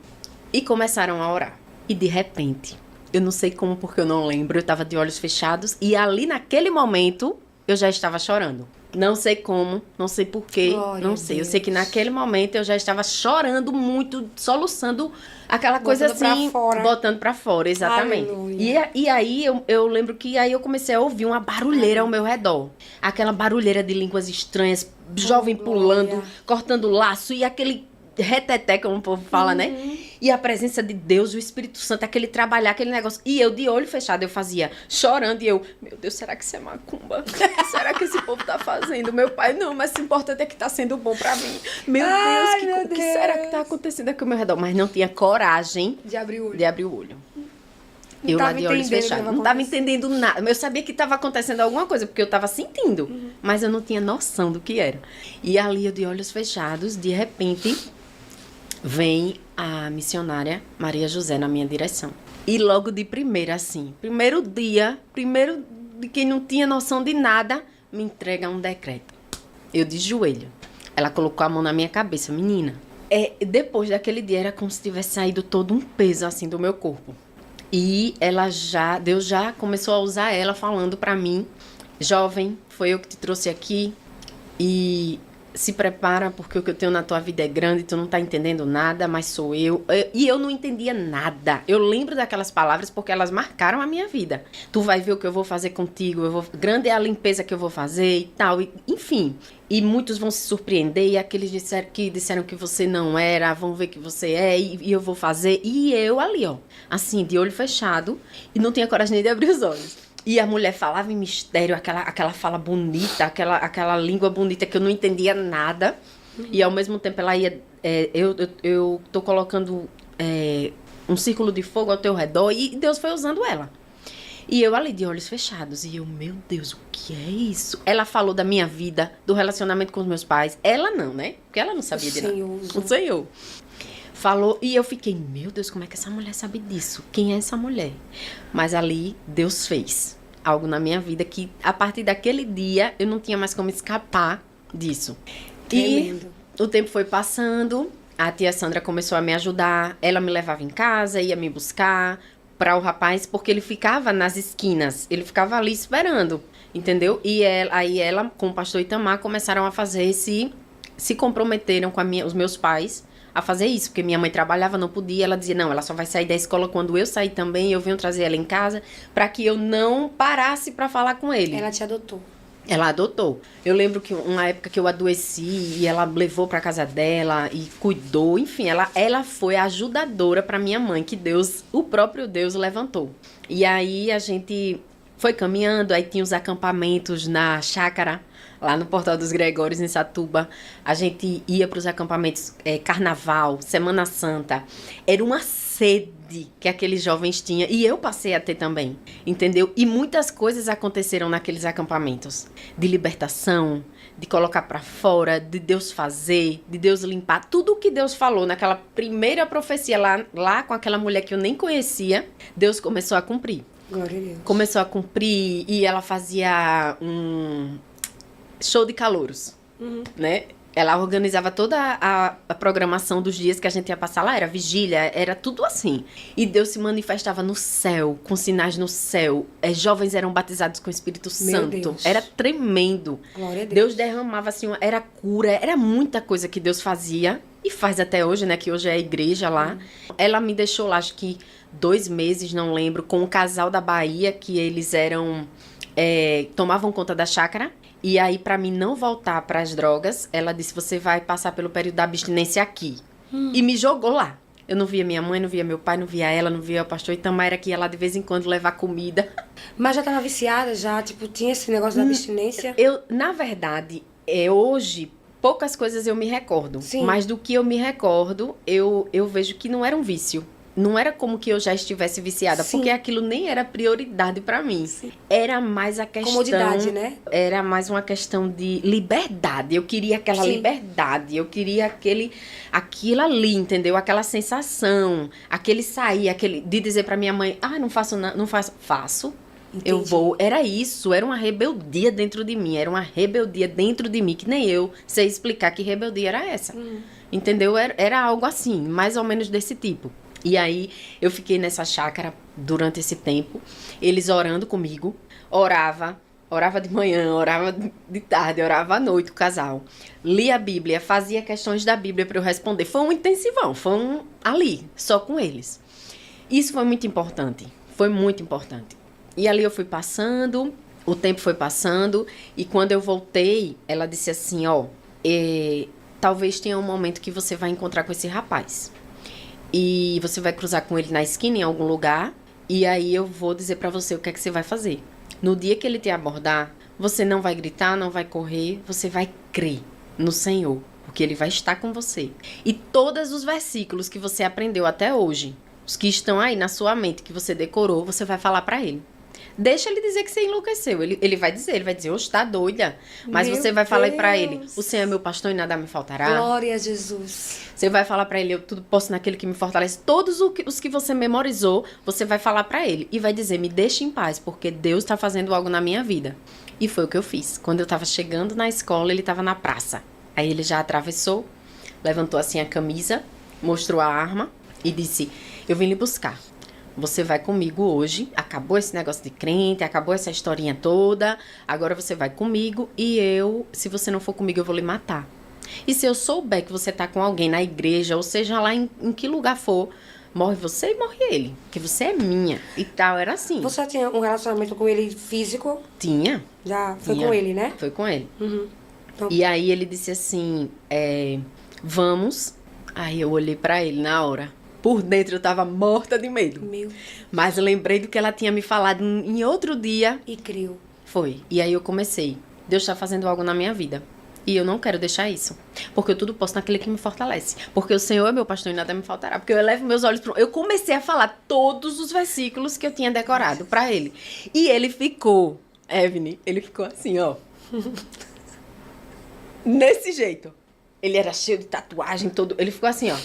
e começaram a orar. E de repente, eu não sei como, porque eu não lembro, eu estava de olhos fechados e ali naquele momento eu já estava chorando. Não sei como, não sei porquê, Glória não a sei. Eu Deus. sei que naquele momento eu já estava chorando muito, soluçando aquela coisa Botando pra assim, fora. botando pra fora, exatamente. Aleluia. E aí eu lembro que aí eu comecei a ouvir uma barulheira ao meu redor. Aquela barulheira de línguas estranhas, jovem glória. pulando, cortando laço e aquele reteté, como o povo fala, né? E a presença de Deus, o Espírito Santo, aquele trabalhar, aquele negócio. E eu, de olho fechado, eu fazia chorando. E eu, meu Deus, será que isso é macumba? Será que esse povo tá fazendo? Meu pai, não, mas o importante é que tá sendo bom pra mim. Meu Deus, que será que tá acontecendo aqui ao meu redor? Mas não tinha coragem De abrir o olho. de abrir o olho. Não Eu lá tava de olhos entendendo o que fechados. tava Não tava acontecendo. entendendo nada. Eu sabia que tava acontecendo alguma coisa, porque eu tava sentindo. Mas eu não tinha noção do que era. E ali, eu de olhos fechados, de repente, vem a missionária Maria José na minha direção. E logo de primeira, assim, primeiro de quem não tinha noção de nada, me entrega um decreto. Eu de joelho. Ela colocou a mão na minha cabeça, menina. Depois daquele dia, era como se tivesse saído todo um peso, assim, do meu corpo. E Deus já começou a usar ela falando pra mim, jovem, foi eu que te trouxe aqui. E se prepara porque o que eu tenho na tua vida é grande, tu não tá entendendo nada, mas sou eu. E eu não entendia nada. Eu lembro daquelas palavras porque elas marcaram a minha vida. Tu vai ver o que eu vou fazer contigo, grande é a limpeza que eu vou fazer e tal, enfim. E muitos vão se surpreender e aqueles disseram que você não era, vão ver que você é e eu vou fazer. E eu ali, ó, assim, de olho fechado e não tinha coragem nem de abrir os olhos. E a mulher falava em mistério, aquela fala bonita, aquela língua bonita que eu não entendia nada. E ao mesmo tempo ela ia... eu tô colocando um círculo de fogo ao teu redor e Deus foi usando ela. E eu ali de olhos fechados. E eu, meu Deus, o que é isso? Ela falou da minha vida, do relacionamento com os meus pais. Ela não, né? Porque ela não sabia de nada. O Senhor. Falou, e eu fiquei, meu Deus, como é que essa mulher sabe disso? Quem é essa mulher? Mas ali, Deus fez algo na minha vida que, a partir daquele dia, eu não tinha mais como escapar disso. Tremendo. E o tempo foi passando, a tia Sandra começou a me ajudar, ela me levava em casa, ia me buscar para o rapaz, porque ele ficava nas esquinas, ele ficava ali esperando, entendeu? E aí ela, com o pastor Itamar, começaram a fazer se comprometeram com os meus pais, a fazer isso, porque minha mãe trabalhava, não podia, ela dizia, não, ela só vai sair da escola quando eu sair também, eu venho trazer ela em casa, para que eu não parasse para falar com ele. Ela te adotou. Ela adotou. Eu lembro que uma época que eu adoeci e ela levou para casa dela e cuidou, enfim, ela foi a ajudadora para minha mãe, que Deus, o próprio Deus levantou. E aí a gente foi caminhando, aí tinha os acampamentos na chácara, lá no Portal dos Gregórios, em Satuba. A gente ia para os acampamentos, Carnaval, Semana Santa. Era uma sede que aqueles jovens tinham. E eu passei a ter também, entendeu? E muitas coisas aconteceram naqueles acampamentos. De libertação, de colocar para fora, de Deus fazer, de Deus limpar. Tudo o que Deus falou naquela primeira profecia lá com aquela mulher que eu nem conhecia, Deus começou a cumprir. Glória a Deus. Começou a cumprir e ela fazia show de calouros, né? Ela organizava toda a programação dos dias que a gente ia passar lá, era vigília, era tudo assim. E Deus se manifestava no céu, com sinais no céu. Jovens eram batizados com o Espírito Santo. Deus. Era tremendo. Glória a Deus. Deus derramava assim, era cura, era muita coisa que Deus fazia. E faz até hoje, né? Que hoje é a igreja lá. Ela me deixou lá, acho que 2 meses, não lembro, com um casal da Bahia, que eles tomavam conta da chácara. E aí, pra mim não voltar pras drogas, ela disse, você vai passar pelo período da abstinência aqui. E me jogou lá. Eu não via minha mãe, não via meu pai, não via ela, não via o pastor Itamar, era que ia lá de vez em quando levar comida. Mas já tava viciada, já, tipo, tinha esse negócio da abstinência? Na verdade, hoje, poucas coisas eu me recordo. Sim. Mas do que eu me recordo, eu vejo que não era um vício. Não era como que eu já estivesse viciada, Sim. porque aquilo nem era prioridade pra mim. Sim. Era mais a questão... Comodidade, né? Era mais uma questão de liberdade. Eu queria aquela Sim. liberdade. Eu queria aquilo ali, entendeu? Aquela sensação. Aquele sair, de dizer pra minha mãe, não faço, não faço. Faço. Entendi. Eu vou. Era isso. Era uma rebeldia dentro de mim. Era uma rebeldia dentro de mim, que nem eu sei explicar que rebeldia era essa. Entendeu? Era algo assim, mais ou menos desse tipo. E aí, eu fiquei nessa chácara durante esse tempo, eles orando comigo, orava de manhã, orava de tarde, orava à noite, o casal. Lia a Bíblia, fazia questões da Bíblia para eu responder. Foi um intensivão, ali, só com eles. Isso foi muito importante, E ali eu fui passando, o tempo foi passando, e quando eu voltei, ela disse assim, talvez tenha um momento que você vai encontrar com esse rapaz. E você vai cruzar com ele na esquina, em algum lugar. E aí eu vou dizer pra você o que é que você vai fazer. No dia que ele te abordar, você não vai gritar, não vai correr. Você vai crer no Senhor. Porque ele vai estar com você. E todos os versículos que você aprendeu até hoje, os que estão aí na sua mente, que você decorou, você vai falar pra ele. Deixa ele dizer que você enlouqueceu. Ele vai dizer, hoje tá doida. Mas Meu você vai falar pra ele, Deus. o Senhor é meu pastor e nada me faltará. Glória a Jesus. Você vai falar pra ele, eu tudo posso naquele que me fortalece. Todos os que você memorizou, você vai falar pra ele. E vai dizer, me deixe em paz, porque Deus tá fazendo algo na minha vida. E foi o que eu fiz. Quando eu tava chegando na escola, ele tava na praça. Aí ele já atravessou, levantou assim a camisa, mostrou a arma e disse, eu vim lhe buscar. Você vai comigo hoje, acabou esse negócio de crente, acabou essa historinha toda, agora você vai comigo e se você não for comigo, eu vou lhe matar. E se eu souber que você tá com alguém na igreja, ou seja lá em que lugar for, morre você e morre ele. Porque você é minha. E tal, era assim. Você tinha um relacionamento com ele físico? Tinha. Já foi Tinha. com ele, né? Foi com ele. Uhum. Então, E aí ele disse assim, vamos. Aí eu olhei pra ele na hora. Por dentro eu tava morta de medo. meu... Mas eu lembrei do que ela tinha me falado em outro dia. E criou. Foi. E aí eu comecei. Deus está fazendo algo na minha vida. E eu não quero deixar isso. Porque eu tudo posso naquele que me fortalece. Porque o Senhor é meu pastor e nada me faltará. Porque eu elevo meus olhos para... Eu comecei a falar todos os versículos que eu tinha decorado para ele. E ele ficou... Evne, ele ficou assim, ó. Nesse jeito. Ele era cheio de tatuagem, todo... Ele ficou assim, ó.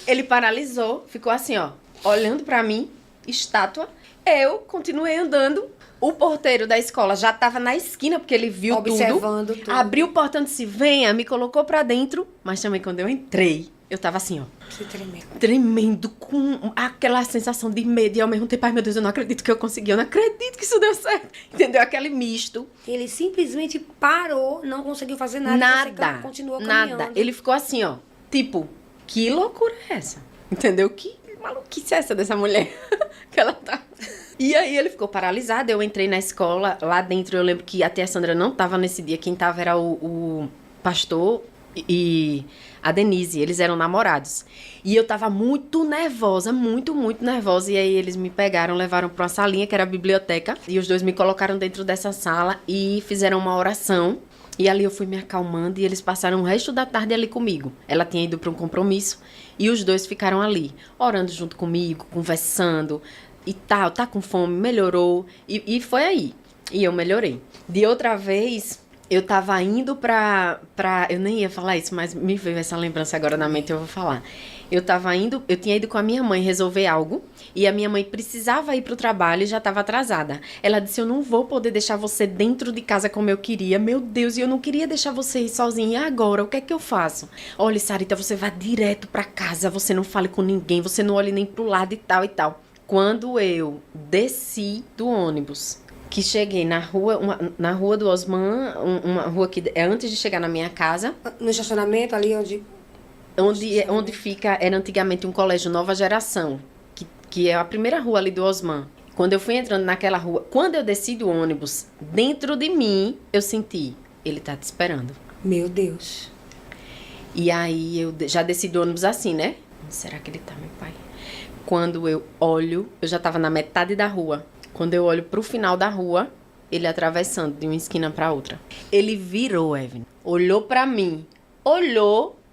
Ele paralisou, ficou assim, ó. Olhando para mim, estátua. Eu continuei andando. O porteiro da escola já estava na esquina, porque ele viu Observando tudo. Abriu o portão e disse, venha, me colocou pra dentro. Mas também quando eu entrei, eu tava assim, ó. Que tremendo. Tremendo, com aquela sensação de medo. E ao mesmo tempo, ai meu Deus, eu não acredito que eu consegui. Eu não acredito que isso deu certo. Entendeu? Aquele misto. Ele simplesmente parou, não conseguiu fazer nada. Você continuou caminhando. Nada. Ele ficou assim, ó. Tipo, que loucura é essa? Entendeu? Que maluquice é essa dessa mulher? Que ela tá... E aí ele ficou paralisado, eu entrei na escola, lá dentro eu lembro que até a Sandra não tava nesse dia, quem tava era o pastor e a Denise, eles eram namorados. E eu tava muito nervosa, muito nervosa, e aí eles me pegaram, levaram pra uma salinha que era a biblioteca, e os dois me colocaram dentro dessa sala e fizeram uma oração. E ali eu fui me acalmando e eles passaram o resto da tarde ali comigo. Ela tinha ido para um compromisso e os dois ficaram ali, orando junto comigo, conversando e tal, tá com fome, melhorou. E foi aí. E eu melhorei. De outra vez, eu tava indo pra... Eu nem ia falar isso, mas me veio essa lembrança agora na mente, eu vou falar. Eu tinha ido com a minha mãe resolver algo e a minha mãe precisava ir pro trabalho e já estava atrasada. Ela disse, eu não vou poder deixar você dentro de casa como eu queria. Meu Deus, e eu não queria deixar você ir sozinha. E agora, o que é que eu faço? Olha, Sarita, você vai direto pra casa, você não fale com ninguém, você não olhe nem pro lado e tal e tal. Quando eu desci do ônibus, que cheguei na rua do Osman, uma rua que é antes de chegar na minha casa. No estacionamento ali Onde fica, era antigamente um colégio Nova Geração, que é a primeira rua ali do Osman. Quando eu fui entrando naquela rua, quando eu desci do ônibus, dentro de mim, eu senti, ele tá te esperando. Meu Deus. E aí, eu já desci do ônibus assim, né? Será que ele tá, meu pai? Quando eu olho, eu já tava na metade da rua. Quando eu olho pro final da rua, ele atravessando de uma esquina pra outra. Ele virou, Evelyn, olhou pra mim,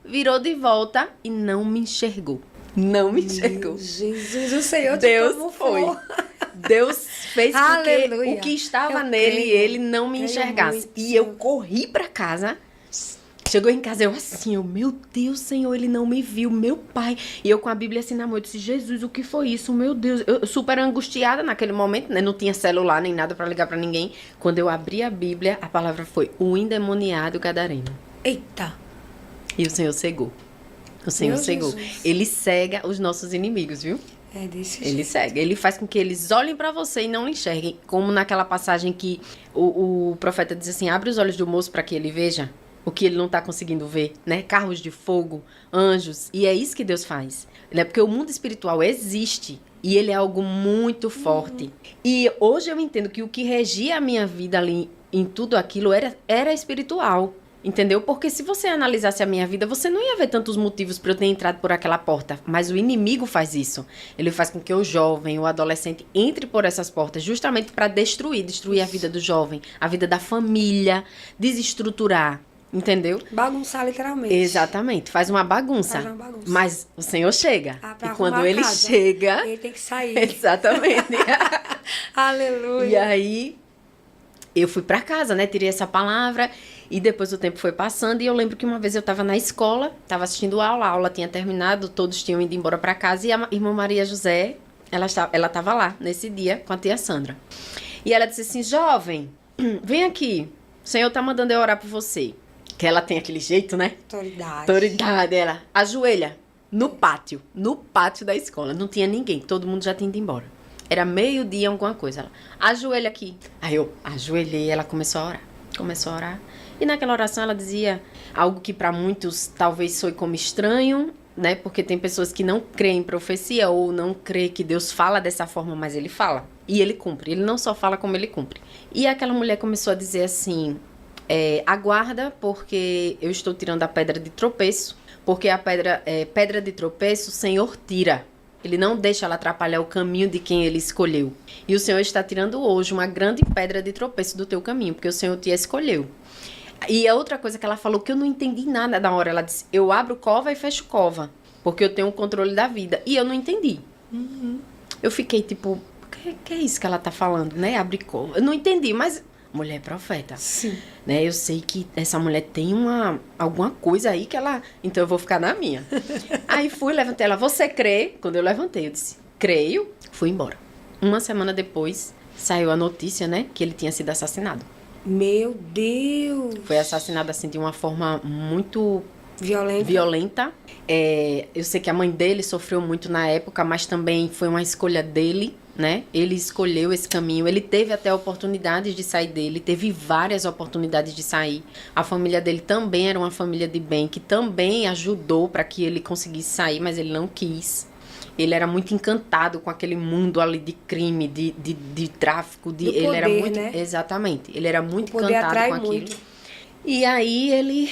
virou de volta e não me enxergou. Não me enxergou. Jesus, o Senhor Deus foi. Deus fez com que o que estava Eu nele, creio. ele não me Creio enxergasse. muito, E Senhor. eu corri pra casa. Chegou em casa, eu assim, meu Deus, Senhor, ele não me viu, meu pai. E eu com a Bíblia assim na mão, eu disse, Jesus, o que foi isso, meu Deus? Eu super angustiada naquele momento, né? Não tinha celular nem nada pra ligar pra ninguém. Quando eu abri a Bíblia, a palavra foi o endemoniado gadareno. Eita. E o Senhor cegou. O Senhor Meu cegou. Jesus. Ele cega os nossos inimigos, viu? É desse Ele jeito. cega. Ele faz com que eles olhem pra você e não enxerguem. Como naquela passagem que o profeta diz assim, abre os olhos do moço pra que ele veja o que ele não tá conseguindo ver, né? Carros de fogo, anjos. E é isso que Deus faz. Né? Porque o mundo espiritual existe. E ele é algo muito forte. E hoje eu entendo que o que regia a minha vida ali em tudo aquilo era espiritual. Entendeu? Porque se você analisasse a minha vida, você não ia ver tantos motivos para eu ter entrado por aquela porta. Mas o inimigo faz isso. Ele faz com que o jovem, o adolescente, entre por essas portas justamente para destruir a vida do jovem, a vida da família, desestruturar. Entendeu? Bagunçar literalmente. Exatamente. Faz uma bagunça. Faz uma bagunça. Mas o Senhor chega. Pra E quando arrumar a ele casa, chega... ele tem que sair. Exatamente. Aleluia. E aí, eu fui pra casa, né? Tirei essa palavra e depois o tempo foi passando e eu lembro que uma vez eu tava na escola, tava assistindo a aula tinha terminado, todos tinham ido embora pra casa e a irmã Maria José, ela tava lá nesse dia com a tia Sandra. E ela disse assim, jovem, vem aqui, o Senhor tá mandando eu orar por você. Que ela tem aquele jeito, né? Autoridade, ela ajoelha no pátio da escola, não tinha ninguém, todo mundo já tinha ido embora. Era meio-dia, alguma coisa. Ela, ajoelha aqui. Aí eu ajoelhei, ela começou a orar. E naquela oração ela dizia algo que para muitos talvez soe como estranho, né? Porque tem pessoas que não creem em profecia ou não creem que Deus fala dessa forma, mas ele fala. E ele cumpre. Ele não só fala como ele cumpre. E aquela mulher começou a dizer assim, aguarda, porque eu estou tirando a pedra de tropeço, porque a pedra de tropeço o Senhor tira. Ele não deixa ela atrapalhar o caminho de quem ele escolheu. E o Senhor está tirando hoje uma grande pedra de tropeço do teu caminho, porque o Senhor te escolheu. E a outra coisa que ela falou que eu não entendi nada na hora, ela disse, eu abro cova e fecho cova, porque eu tenho o controle da vida. E eu não entendi. Eu fiquei tipo, o que é isso que ela tá falando, né? Abre cova. Eu não entendi, mas mulher profeta. Sim. Né? Eu sei que essa mulher tem alguma coisa aí que ela... Então eu vou ficar na minha. Aí fui, levantei ela, você crê? Quando eu levantei, eu disse, creio. Fui embora. Uma semana depois, saiu a notícia, né? Que ele tinha sido assassinado. Meu Deus. Foi assassinado assim de uma forma muito Violenta. Eu sei que a mãe dele sofreu muito na época, mas também foi uma escolha dele, né? Ele escolheu esse caminho. Ele teve até oportunidades de sair dele, teve várias oportunidades de sair. A família dele também era uma família de bem, que também ajudou para que ele conseguisse sair, mas ele não quis. Ele era muito encantado com aquele mundo ali de crime, de tráfico. Do poder, ele era muito, né? Exatamente. Ele era muito O poder encantado atrai com aquilo. muito. E aí ele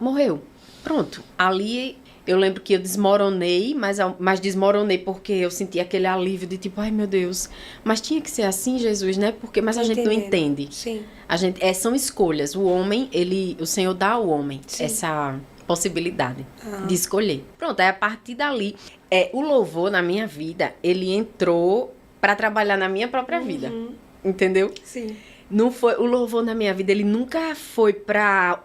morreu. Pronto. Ali eu lembro que eu desmoronei, mas desmoronei porque eu senti aquele alívio de tipo, ai meu Deus, mas tinha que ser assim, Jesus, né? Mas a gente não entende. Sim. São escolhas. O homem, o Senhor dá ao homem Sim. essa possibilidade de escolher. Pronto, aí a partir dali, o louvor na minha vida, ele entrou para trabalhar na minha própria vida. Entendeu? Sim. Não foi, o louvor na minha vida, ele nunca foi para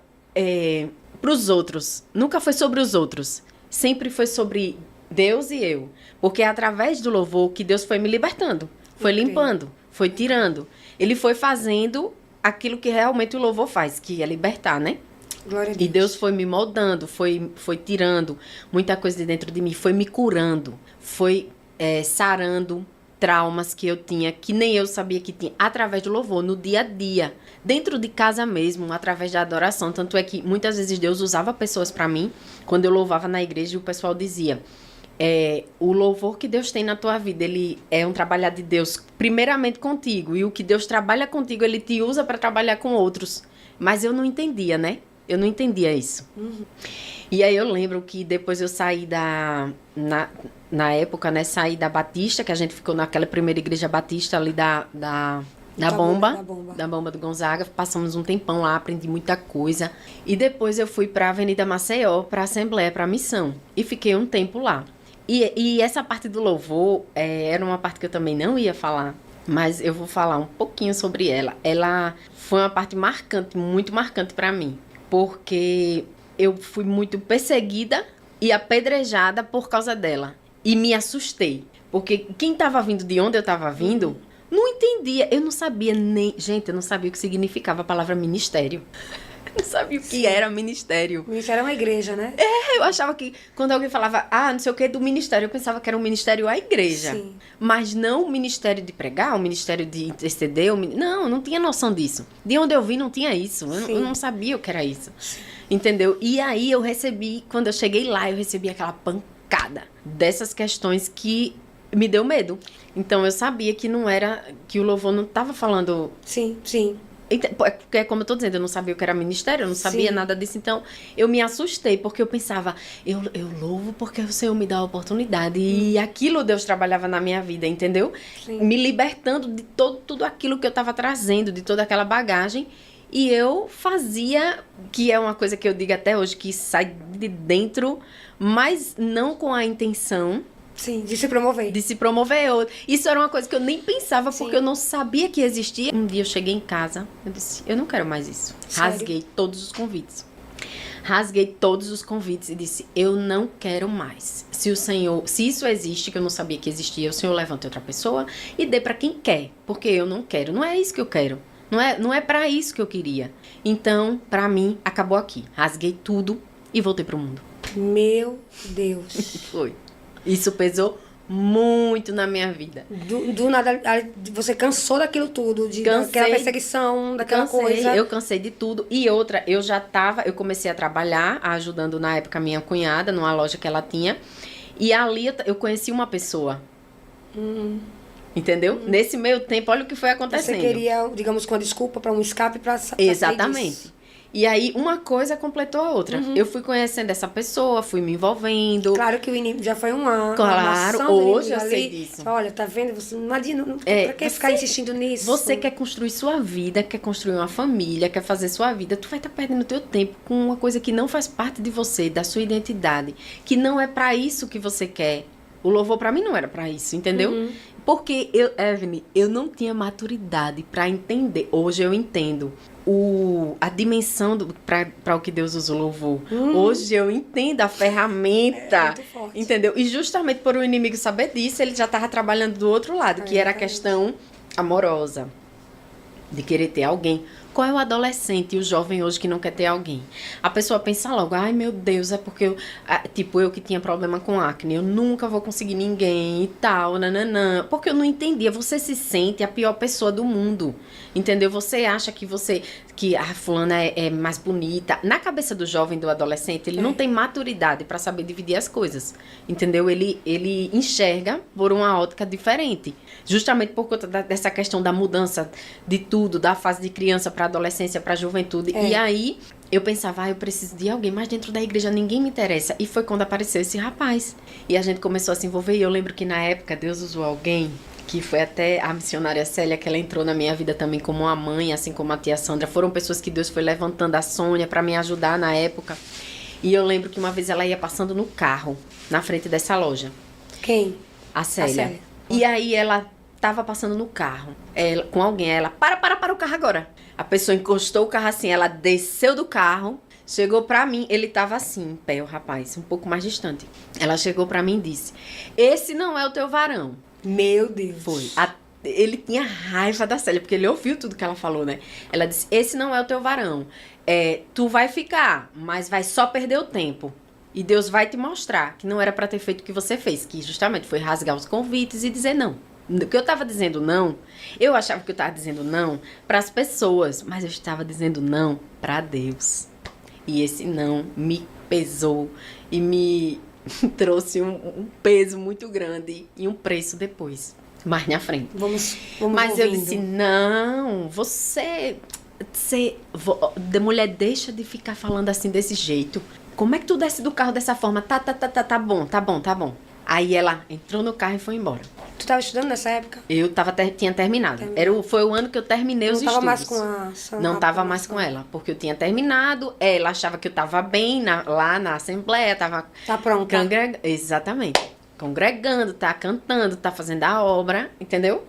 os outros. Nunca foi sobre os outros. Sempre foi sobre Deus e eu. Porque é através do louvor que Deus foi me libertando. Foi limpando, foi tirando. Ele foi fazendo aquilo que realmente o louvor faz, que é libertar, né? Glória a Deus. E Deus foi me moldando, foi tirando muita coisa de dentro de mim, foi me curando, foi sarando traumas que eu tinha, que nem eu sabia que tinha, através do louvor, no dia a dia, dentro de casa mesmo, através da adoração. Tanto é que muitas vezes Deus usava pessoas para mim, quando eu louvava na igreja, o pessoal dizia, o louvor que Deus tem na tua vida, ele é um trabalhar de Deus primeiramente contigo, e o que Deus trabalha contigo, ele te usa para trabalhar com outros. Mas eu não entendia, né? Eu não entendia isso. E aí eu lembro que depois eu saí na época, né, saí da Batista, que a gente ficou naquela primeira igreja batista ali da Bomba do Gonzaga. Passamos um tempão lá, aprendi muita coisa. E depois eu fui para a Avenida Maceió, para a Assembleia, para a Missão. E fiquei um tempo lá. E essa parte do louvor era uma parte que eu também não ia falar, mas eu vou falar um pouquinho sobre ela. Ela foi uma parte marcante, muito marcante para mim, porque eu fui muito perseguida e apedrejada por causa dela. E me assustei, porque quem estava vindo de onde eu estava vindo não entendia. Eu não sabia Gente, eu não sabia o que significava a palavra ministério. Eu não sabia o que era ministério. Ministério é uma igreja, né? Eu achava que quando alguém falava, não sei o que, do ministério, eu pensava que era um ministério à igreja. Sim. Mas não o ministério de pregar, o ministério de interceder. Não tinha noção disso. De onde eu vim não tinha isso. Eu não sabia o que era isso. Sim. Entendeu? E aí eu recebi, quando eu cheguei lá, eu recebi aquela pancada dessas questões que me deu medo. Então eu sabia que não era, que o louvor não estava falando... Sim. Porque, como eu tô dizendo, eu não sabia o que era ministério, eu não sabia nada disso. Então, eu me assustei, porque eu pensava, eu louvo porque o Senhor me dá a oportunidade. E aquilo Deus trabalhava na minha vida, entendeu? Sim. Me libertando de tudo aquilo que eu estava trazendo, de toda aquela bagagem. E eu fazia, que é uma coisa que eu digo até hoje, que sai de dentro, mas não com a intenção... Sim, de se promover. De se promover. Isso era uma coisa que eu nem pensava, porque eu não sabia que existia. Um dia eu cheguei em casa, eu disse, eu não quero mais isso. Sério? Rasguei todos os convites. Rasguei todos os convites e disse, eu não quero mais. Se isso existe, que eu não sabia que existia, o Senhor levante outra pessoa e dê para quem quer, porque eu não quero. Não é isso que eu quero. Não é para isso que eu queria. Então, para mim, acabou aqui. Rasguei tudo e voltei pro mundo. Meu Deus. Foi. Isso pesou muito na minha vida. Do nada, você cansou daquilo tudo, daquela perseguição, daquela Cansei, coisa. eu cansei de tudo. E outra, eu comecei a trabalhar, ajudando na época a minha cunhada, numa loja que ela tinha. E ali eu conheci uma pessoa. Entendeu? Nesse meio tempo, olha o que foi acontecendo. Você queria, digamos, com a desculpa para um escape para Exatamente. E aí, uma coisa completou a outra. Eu fui conhecendo essa pessoa, fui me envolvendo. Claro que o inimigo já foi uma Claro, ação do hoje inimigo eu sei ali. disso. Olha, tá vendo? Você não adianta, pra que ficar insistindo nisso? Você quer construir sua vida, quer construir uma família, quer fazer sua vida, tu vai estar perdendo teu tempo com uma coisa que não faz parte de você, da sua identidade, que não é pra isso que você quer. O louvor pra mim não era pra isso, entendeu? Porque Evelyn, eu não tinha maturidade pra entender. Hoje eu entendo a dimensão para o que Deus usa o louvor. Hoje eu entendo a ferramenta, muito forte. entendeu? E justamente por o inimigo saber disso, ele já estava trabalhando do outro lado, que era a questão amorosa, de querer ter alguém. Qual é o adolescente e o jovem hoje que não quer ter alguém? A pessoa pensa logo, ai meu Deus, é porque eu que tinha problema com acne, eu nunca vou conseguir ninguém e tal, nananã. Porque eu não entendia, você se sente a pior pessoa do mundo, entendeu? Você acha que a fulana é mais bonita. Na cabeça do jovem, do adolescente, ele não tem maturidade para saber dividir as coisas, entendeu? Ele enxerga por uma ótica diferente, justamente por conta dessa questão da mudança de tudo, da fase de criança para adolescência, para juventude. E aí eu pensava, eu preciso de alguém, mas dentro da igreja ninguém me interessa. E foi quando apareceu esse rapaz. E a gente começou a se envolver. E eu lembro que na época Deus usou alguém, que foi até a missionária Célia, que ela entrou na minha vida também como uma mãe, assim como a tia Sandra. Foram pessoas que Deus foi levantando, a Sônia, para me ajudar na época. E eu lembro que uma vez ela ia passando no carro, na frente dessa loja. Quem? A Célia. E aí ela tava passando no carro, com alguém, ela, para o carro agora. A pessoa encostou o carro assim, ela desceu do carro, chegou pra mim, ele tava assim, em pé, o rapaz, um pouco mais distante. Ela chegou pra mim e disse, esse não é o teu varão. Meu Deus. Foi. Ele tinha raiva da Célia, porque ele ouviu tudo que ela falou, né? Ela disse, esse não é o teu varão. Tu vai ficar, mas vai só perder o tempo. E Deus vai te mostrar que não era pra ter feito o que você fez, que justamente foi rasgar os convites e dizer não. O que eu estava dizendo não, eu achava que eu estava dizendo não para as pessoas, mas eu estava dizendo não para Deus. E esse não me pesou e me trouxe um peso muito grande e um preço depois, mais na frente. Vamos mas ouvindo. eu disse, não, mulher, deixa de ficar falando assim desse jeito. Como é que tu desce do carro dessa forma? Tá bom. Aí ela entrou no carro e foi embora. Tu estava estudando nessa época? Eu tinha terminado. Foi o ano que eu terminei os estudos. Não estava mais com a Sandra? Não estava mais com ela, porque eu tinha terminado. Ela achava que eu estava bem lá na Assembleia, estava... Tá pronta. Exatamente. Congregando, tá cantando, tá fazendo a obra, entendeu?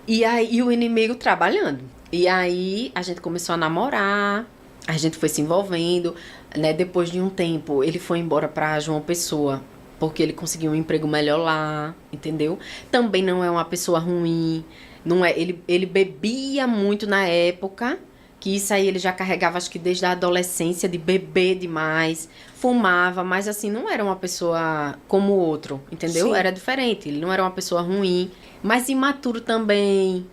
E aí o inimigo trabalhando. E aí a gente começou a namorar, a gente foi se envolvendo, né? Depois de um tempo, ele foi embora pra João Pessoa, porque ele conseguiu um emprego melhor lá, entendeu? Também não é uma pessoa ruim, não é, ele bebia muito na época, que isso aí ele já carregava, acho que desde a adolescência, de beber demais, fumava, mas assim, não era uma pessoa como o outro, entendeu? Sim. Era diferente, ele não era uma pessoa ruim, mas imaturo também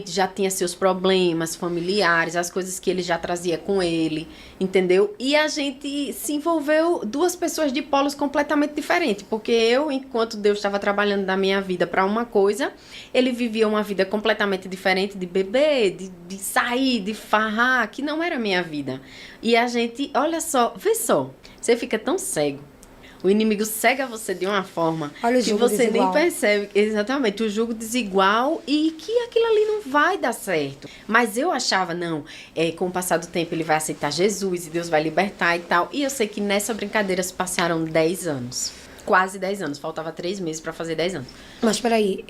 já tinha seus problemas familiares, as coisas que ele já trazia com ele, entendeu? E a gente se envolveu, duas pessoas de polos completamente diferentes, porque eu, enquanto Deus estava trabalhando na minha vida para uma coisa, ele vivia uma vida completamente diferente de beber, de sair, de farrar, que não era a minha vida. E a gente, olha só, vê só, você fica tão cego. O inimigo cega você de uma forma Olha o que jugo você desigual. nem percebe. Exatamente, o jugo desigual e que aquilo ali não vai dar certo. Mas eu achava, não, com o passar do tempo ele vai aceitar Jesus e Deus vai libertar e tal. E eu sei que nessa brincadeira se passaram 10 anos. Quase 10 anos. Faltava 3 meses para fazer 10 anos. Mas peraí,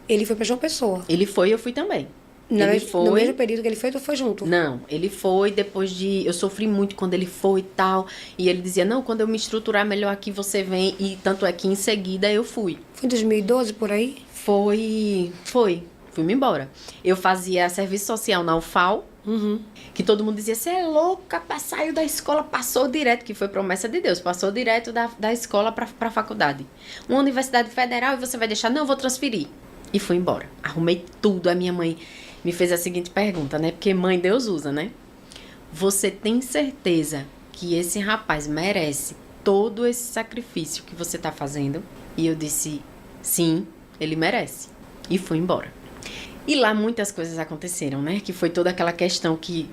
ele foi pra João Pessoa. Ele foi, eu fui também. No mesmo período que ele foi, tu foi junto? Não, ele foi depois de... Eu sofri muito quando ele foi e tal. E ele dizia, não, quando eu me estruturar melhor aqui, você vem. E tanto é que em seguida eu fui. Foi em 2012, por aí? Fui-me embora. Eu fazia serviço social na UFAL, Que todo mundo dizia, você é louca, saiu da escola, passou direto, que foi promessa de Deus, passou direto da escola para a faculdade. Uma universidade federal e você vai deixar? Não, eu vou transferir. E fui embora. Arrumei tudo. A minha mãe me fez a seguinte pergunta, né? Porque mãe Deus usa, né? Você tem certeza que esse rapaz merece todo esse sacrifício que você tá fazendo? E eu disse, sim, ele merece. E fui embora. E lá muitas coisas aconteceram, né? Que foi toda aquela questão que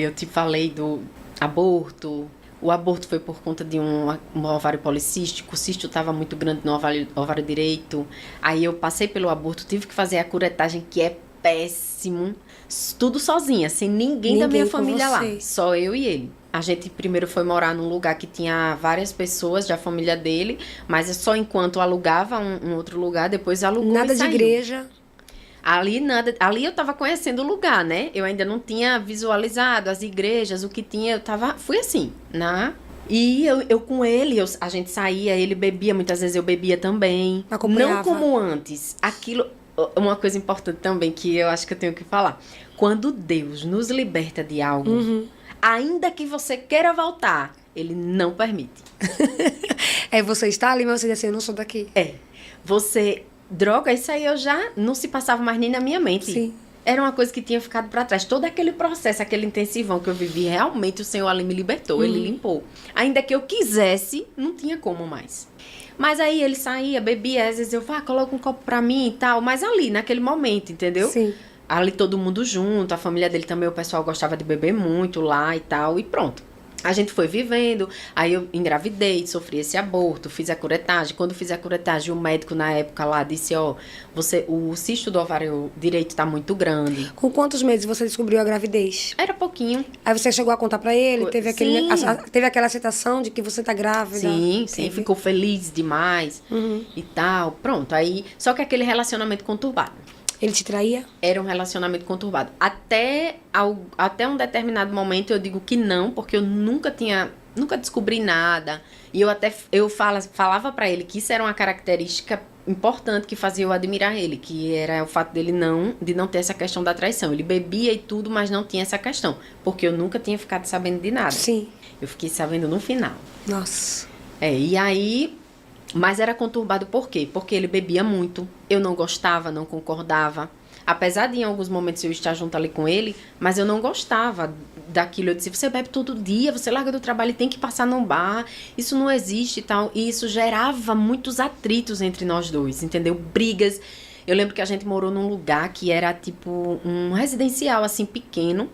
eu te falei do aborto. O aborto foi por conta de um ovário policístico. O cisto estava muito grande no ovário direito. Aí eu passei pelo aborto, tive que fazer a curetagem, que é péssimo. Tudo sozinha, sem ninguém da minha família lá. Só eu e ele. A gente primeiro foi morar num lugar que tinha várias pessoas da família dele, mas é só enquanto alugava um outro lugar, depois alugou Nada e de saiu. igreja. Ali eu tava conhecendo o lugar, né? Eu ainda não tinha visualizado as igrejas, o que tinha, fui assim, né? E eu com ele, a gente saía, ele bebia, muitas vezes eu bebia também. Acompanhava. Não como antes. Aquilo, uma coisa importante também que eu acho que eu tenho que falar. Quando Deus nos liberta de algo, ainda que você queira voltar, ele não permite. Você está ali, mas você diz assim, eu não sou daqui. Droga, isso aí eu já não se passava mais nem na minha mente. Sim. Era uma coisa que tinha ficado pra trás. Todo aquele processo, aquele intensivão que eu vivi, realmente o Senhor ali me libertou, ele limpou. Ainda que eu quisesse, não tinha como mais. Mas aí ele saía, bebia, às vezes eu coloca um copo pra mim e tal, mas ali, naquele momento, entendeu? Sim. Ali todo mundo junto, a família dele também, o pessoal gostava de beber muito lá e tal, e pronto. A gente foi vivendo, aí eu engravidei, sofri esse aborto, fiz a curetagem. Quando fiz a curetagem, o médico na época lá disse, o cisto do ovário direito tá muito grande. Com quantos meses você descobriu a gravidez? Era pouquinho. Aí você chegou a contar pra ele? Teve, Sim. teve aquela aceitação de que você tá grávida? Sim, Teve. ficou feliz demais e tal. Pronto, aí, só que aquele relacionamento conturbado. Ele te traía? Era um relacionamento conturbado. Até um determinado momento eu digo que não, porque eu nunca descobri nada. E eu falava pra ele que isso era uma característica importante que fazia eu admirar ele, que era o fato de não ter essa questão da traição. Ele bebia e tudo, mas não tinha essa questão, porque eu nunca tinha ficado sabendo de nada. Sim. Eu fiquei sabendo no final. Nossa. E aí... Mas era conturbado por quê? Porque ele bebia muito, eu não gostava, não concordava. Apesar de em alguns momentos eu estar junto ali com ele, mas eu não gostava daquilo. Eu disse, você bebe todo dia, você larga do trabalho e tem que passar num bar, isso não existe e tal. E isso gerava muitos atritos entre nós dois, entendeu? Brigas. Eu lembro que a gente morou num lugar que era tipo um residencial assim pequeno.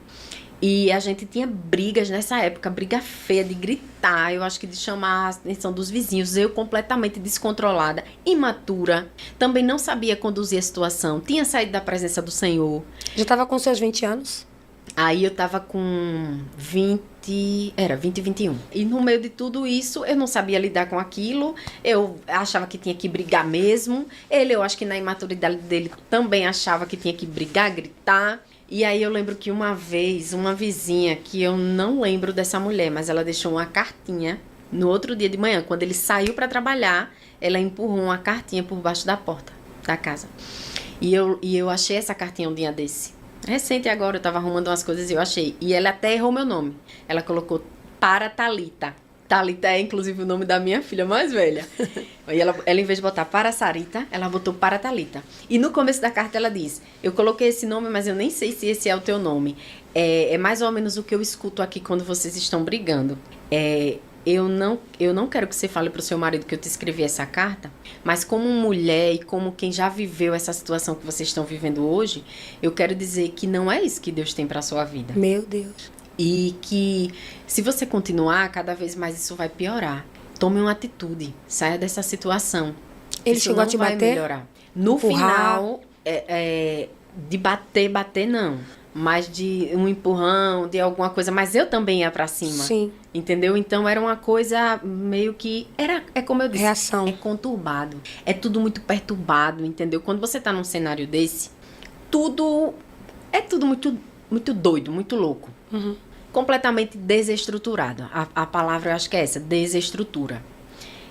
E a gente tinha brigas nessa época, briga feia de gritar, eu acho que de chamar a atenção dos vizinhos, eu completamente descontrolada, imatura, também não sabia conduzir a situação, tinha saído da presença do Senhor. Já estava com seus 20 anos? Aí eu tava com 20 e 21. E no meio de tudo isso, eu não sabia lidar com aquilo, eu achava que tinha que brigar mesmo, eu acho que na imaturidade dele também achava que tinha que brigar, gritar. E aí eu lembro que uma vez, uma vizinha, que eu não lembro dessa mulher, mas ela deixou uma cartinha no outro dia de manhã, quando ele saiu para trabalhar, ela empurrou uma cartinha por baixo da porta da casa. E eu achei essa cartinha um dia desse. Recente agora, eu tava arrumando umas coisas e eu achei. E ela até errou meu nome. Ela colocou para Thalita. Thalita é, inclusive, o nome da minha filha mais velha. E ela, em vez de botar para Sarita, ela botou para Thalita. E no começo da carta ela diz, eu coloquei esse nome, mas eu nem sei se esse é o teu nome. É mais ou menos o que eu escuto aqui quando vocês estão brigando. Eu não quero que você fale pro seu marido que eu te escrevi essa carta, mas como mulher e como quem já viveu essa situação que vocês estão vivendo hoje, eu quero dizer que não é isso que Deus tem pra sua vida. Meu Deus. E que se você continuar, cada vez mais isso vai piorar. Tome uma atitude, saia dessa situação. Ele Isso chegou a não te vai bater? melhorar. No Empurrar? final, de bater não. Mas de um empurrão, de alguma coisa. Mas eu também ia pra cima. Sim. Entendeu? Então era uma coisa meio que... É como eu disse. Reação. É conturbado. É tudo muito perturbado, entendeu? Quando você tá num cenário desse, é tudo muito, muito doido, muito louco. Uhum. Completamente desestruturado. A palavra eu acho que é essa, desestrutura.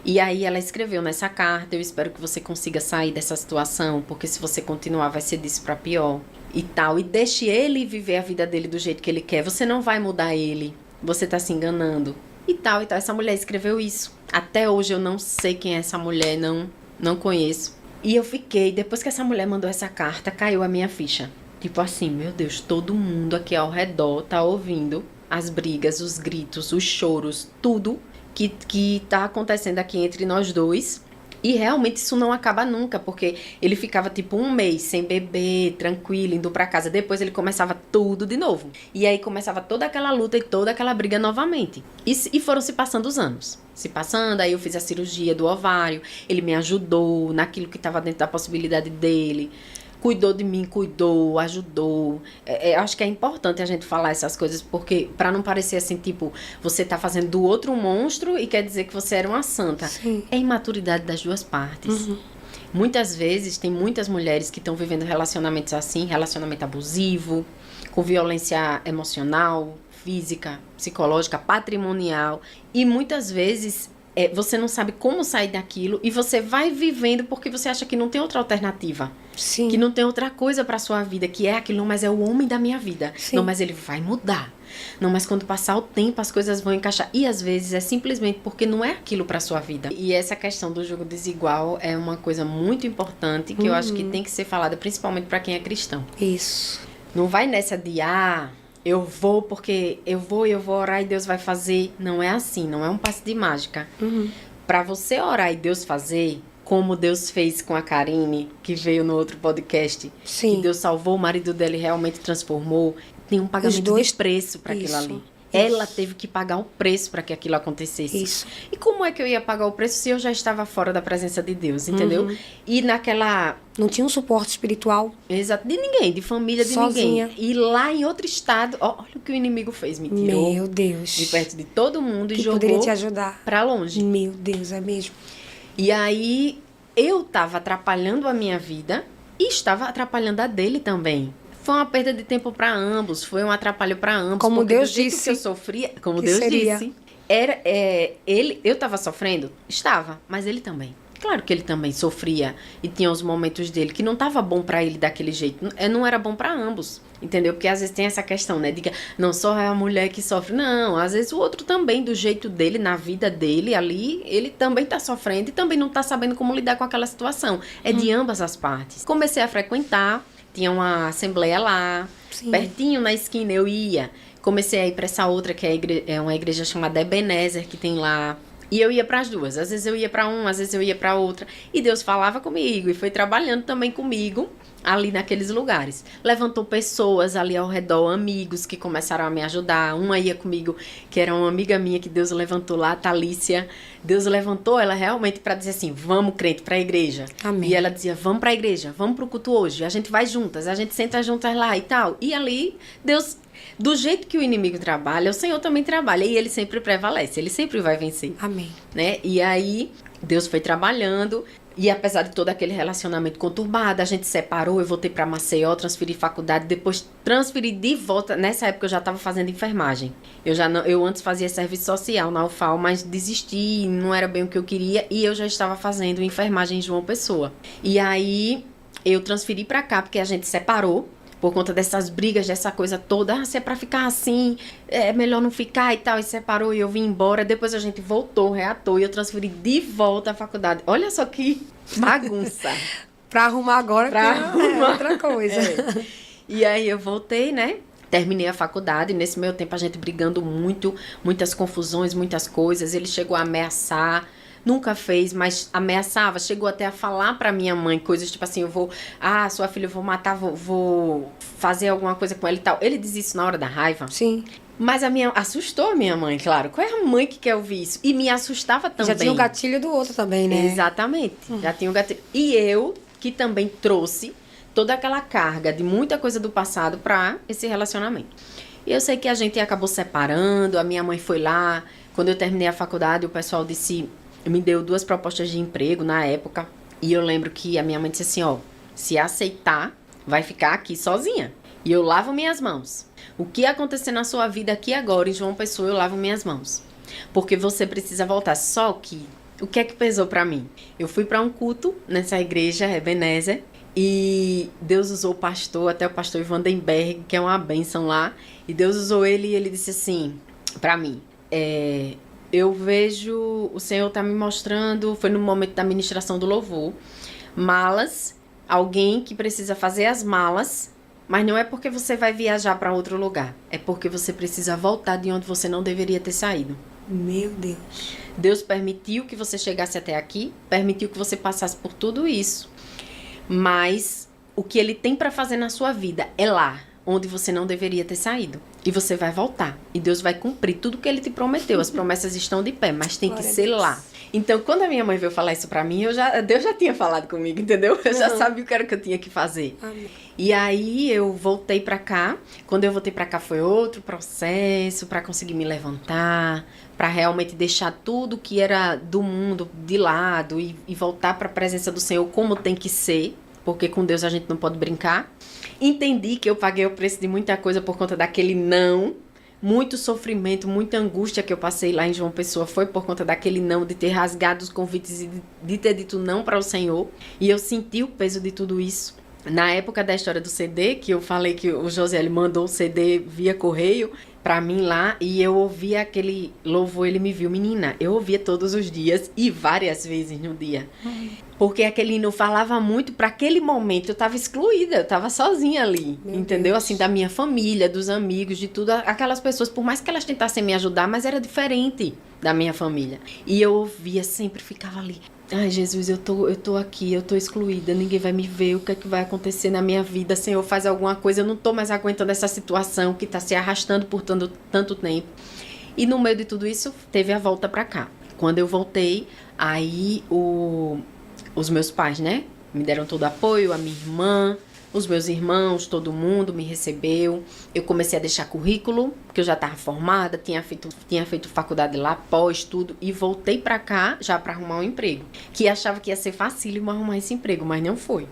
E aí ela escreveu nessa carta, eu espero que você consiga sair dessa situação, porque se você continuar vai ser disso pra pior. e tal, e deixe ele viver a vida dele do jeito que ele quer. Você não vai mudar ele, você tá se enganando. E tal, e tal. Essa mulher escreveu isso. Até hoje eu não sei quem é essa mulher, não conheço. E eu fiquei, depois que essa mulher mandou essa carta, caiu a minha ficha. Tipo assim, meu Deus, todo mundo aqui ao redor tá ouvindo as brigas, os gritos, os choros, tudo que tá acontecendo aqui entre nós dois. E realmente isso não acaba nunca, porque ele ficava tipo 1 mês sem beber, tranquilo, indo pra casa. Depois ele começava tudo de novo. E aí começava toda aquela luta e toda aquela briga novamente. E foram se passando os anos. Se passando, aí eu fiz a cirurgia do ovário. Ele me ajudou naquilo que estava dentro da possibilidade dele. Cuidou de mim, cuidou, ajudou. Acho que é importante a gente falar essas coisas, porque para não parecer assim, tipo, você tá fazendo do outro um monstro e quer dizer que você era uma santa. Sim. É imaturidade das duas partes. Muitas vezes, tem muitas mulheres que estão vivendo relacionamentos assim, relacionamento abusivo, com violência emocional, física, psicológica, patrimonial. E muitas vezes você não sabe como sair daquilo e você vai vivendo porque você acha que não tem outra alternativa. Sim. Que não tem outra coisa pra sua vida, que é aquilo, não, mas é o homem da minha vida. Sim. Não, mas ele vai mudar. Não, mas quando passar o tempo, as coisas vão encaixar. E às vezes é simplesmente porque não é aquilo pra sua vida. E essa questão do julgo desigual é uma coisa muito importante que eu acho que tem que ser falada, principalmente pra quem é cristão. Isso. Não vai nessa de, eu vou porque eu vou orar e Deus vai fazer. Não é assim, não é um passe de mágica. Pra você orar e Deus fazer, como Deus fez com a Karine, que veio no outro podcast, Sim. que Deus salvou o marido dela e realmente transformou, tem um pagamento de preço para aquilo ali. Ela teve que pagar um preço para que aquilo acontecesse. Isso. E como é que eu ia pagar o preço se eu já estava fora da presença de Deus, entendeu? E naquela... Não tinha um suporte espiritual. Exato, de ninguém, de família, de Sozinha. ninguém. E lá em outro estado, olha o que o inimigo fez, me tirou Meu Deus. de perto de todo mundo e Que jogou poderia te ajudar. pra longe. Meu Deus, é mesmo. E aí, eu tava atrapalhando a minha vida e estava atrapalhando a dele também. Foi uma perda de tempo para ambos, foi um atrapalho para ambos. Como porque Deus do jeito disse que eu sofria, como que Deus seria. disse, eu estava sofrendo? Estava, mas ele também. Claro que ele também sofria e tinha os momentos dele que não estava bom para ele daquele jeito. Não era bom para ambos, entendeu? Porque às vezes tem essa questão, né? De que não só é a mulher que sofre, não. Às vezes o outro também, do jeito dele, na vida dele ali, ele também tá sofrendo e também não tá sabendo como lidar com aquela situação. É de ambas as partes. Comecei a frequentar, tinha uma assembleia lá, Sim. pertinho na esquina eu ia. Comecei a ir para essa outra, que é uma igreja chamada Ebenezer, que tem lá. E eu ia para as duas. Às vezes eu ia para uma, às vezes eu ia para outra. E Deus falava comigo e foi trabalhando também comigo ali naqueles lugares. Levantou pessoas ali ao redor, amigos que começaram a me ajudar. Uma ia comigo, que era uma amiga minha que Deus levantou lá, a Thalícia. Deus levantou ela realmente para dizer assim, vamos, crente, para a igreja. Amém. E ela dizia, vamos para a igreja, vamos para o culto hoje. A gente vai juntas, a gente senta juntas lá e tal. E ali, Deus... Do jeito que o inimigo trabalha, o Senhor também trabalha. E ele sempre prevalece, ele sempre vai vencer. Amém. Né? E aí, Deus foi trabalhando. E apesar de todo aquele relacionamento conturbado, a gente separou, eu voltei para Maceió, transferi faculdade, depois transferi de volta. Nessa época eu já estava fazendo enfermagem. Eu antes fazia serviço social na UFAL, mas desisti, não era bem o que eu queria. E eu já estava fazendo enfermagem em João Pessoa. E aí, eu transferi para cá, porque a gente separou. Por conta dessas brigas, dessa coisa toda. Se é pra ficar assim, é melhor não ficar e tal. E separou e eu vim embora. Depois a gente voltou, reatou. E eu transferi de volta à faculdade. Olha só que bagunça. Pra arrumar agora, Pra arrumar. é outra coisa. E aí eu voltei, né? Terminei a faculdade. Nesse meio tempo a gente brigando muito. Muitas confusões, muitas coisas. Ele chegou a ameaçar. Nunca fez, mas ameaçava, chegou até a falar pra minha mãe coisas tipo assim, sua filha eu vou matar, vou fazer alguma coisa com ela e tal. Ele diz isso na hora da raiva. Sim. Mas assustou a minha mãe, claro. Qual é a mãe que quer ouvir isso? E me assustava também. Já tinha o gatilho do outro também, né? Exatamente, já tinha o gatilho. E eu, que também trouxe toda aquela carga de muita coisa do passado pra esse relacionamento. E eu sei que a gente acabou separando, a minha mãe foi lá. Quando eu terminei a faculdade, o pessoal me deu 2 propostas de emprego na época. E eu lembro que a minha mãe disse assim, se aceitar, vai ficar aqui sozinha. E eu lavo minhas mãos. O que acontecer na sua vida aqui agora, em João Pessoa, eu lavo minhas mãos. Porque você precisa voltar. Só que, o que é que pesou pra mim? Eu fui pra um culto nessa igreja, Ebenezer, E Deus usou o pastor, até o pastor Vandenberg, que é uma bênção lá. E Deus usou ele e ele disse assim pra mim, eu vejo, o Senhor tá me mostrando, foi no momento da ministração do louvor, malas, alguém que precisa fazer as malas, mas não é porque você vai viajar para outro lugar, é porque você precisa voltar de onde você não deveria ter saído. Meu Deus. Deus permitiu que você chegasse até aqui, permitiu que você passasse por tudo isso, mas o que Ele tem para fazer na sua vida é lá, onde você não deveria ter saído. E você vai voltar. E Deus vai cumprir tudo que Ele te prometeu. As promessas estão de pé, mas tem que ser lá. Então, quando a minha mãe veio falar isso pra mim, Deus já tinha falado comigo, entendeu? Eu já sabia o que era que eu tinha que fazer. Amém. E aí, eu voltei pra cá. Quando eu voltei pra cá, foi outro processo pra conseguir me levantar, pra realmente deixar tudo que era do mundo de lado e voltar pra presença do Senhor como tem que ser. Porque com Deus a gente não pode brincar. Entendi que eu paguei o preço de muita coisa por conta daquele não. Muito sofrimento, muita angústia que eu passei lá em João Pessoa foi por conta daquele não, de ter rasgado os convites e de ter dito não para o Senhor. E eu senti o peso de tudo isso. Na época da história do CD, que eu falei que o José ele mandou o CD via correio pra mim lá, e eu ouvia aquele louvor, ele me viu, menina, eu ouvia todos os dias e várias vezes no dia. Porque aquele hino falava muito, para aquele momento eu tava excluída, eu tava sozinha ali, Meu entendeu? Deus. Assim, da minha família, dos amigos, de tudo, aquelas pessoas, por mais que elas tentassem me ajudar, mas era diferente da minha família. E eu ouvia, sempre ficava ali. Ai, Jesus, eu tô aqui, eu tô excluída, ninguém vai me ver, o que é que vai acontecer na minha vida? Senhor, faz alguma coisa, eu não tô mais aguentando essa situação que tá se arrastando por tanto tempo. E no meio de tudo isso, teve a volta pra cá. Quando eu voltei, aí os meus pais, né, me deram todo apoio, a minha irmã, os meus irmãos, todo mundo me recebeu. Eu comecei a deixar currículo, porque eu já estava formada, tinha feito faculdade lá, pós, tudo, e voltei pra cá já para arrumar um emprego. Que achava que ia ser facílimo arrumar esse emprego, mas não foi.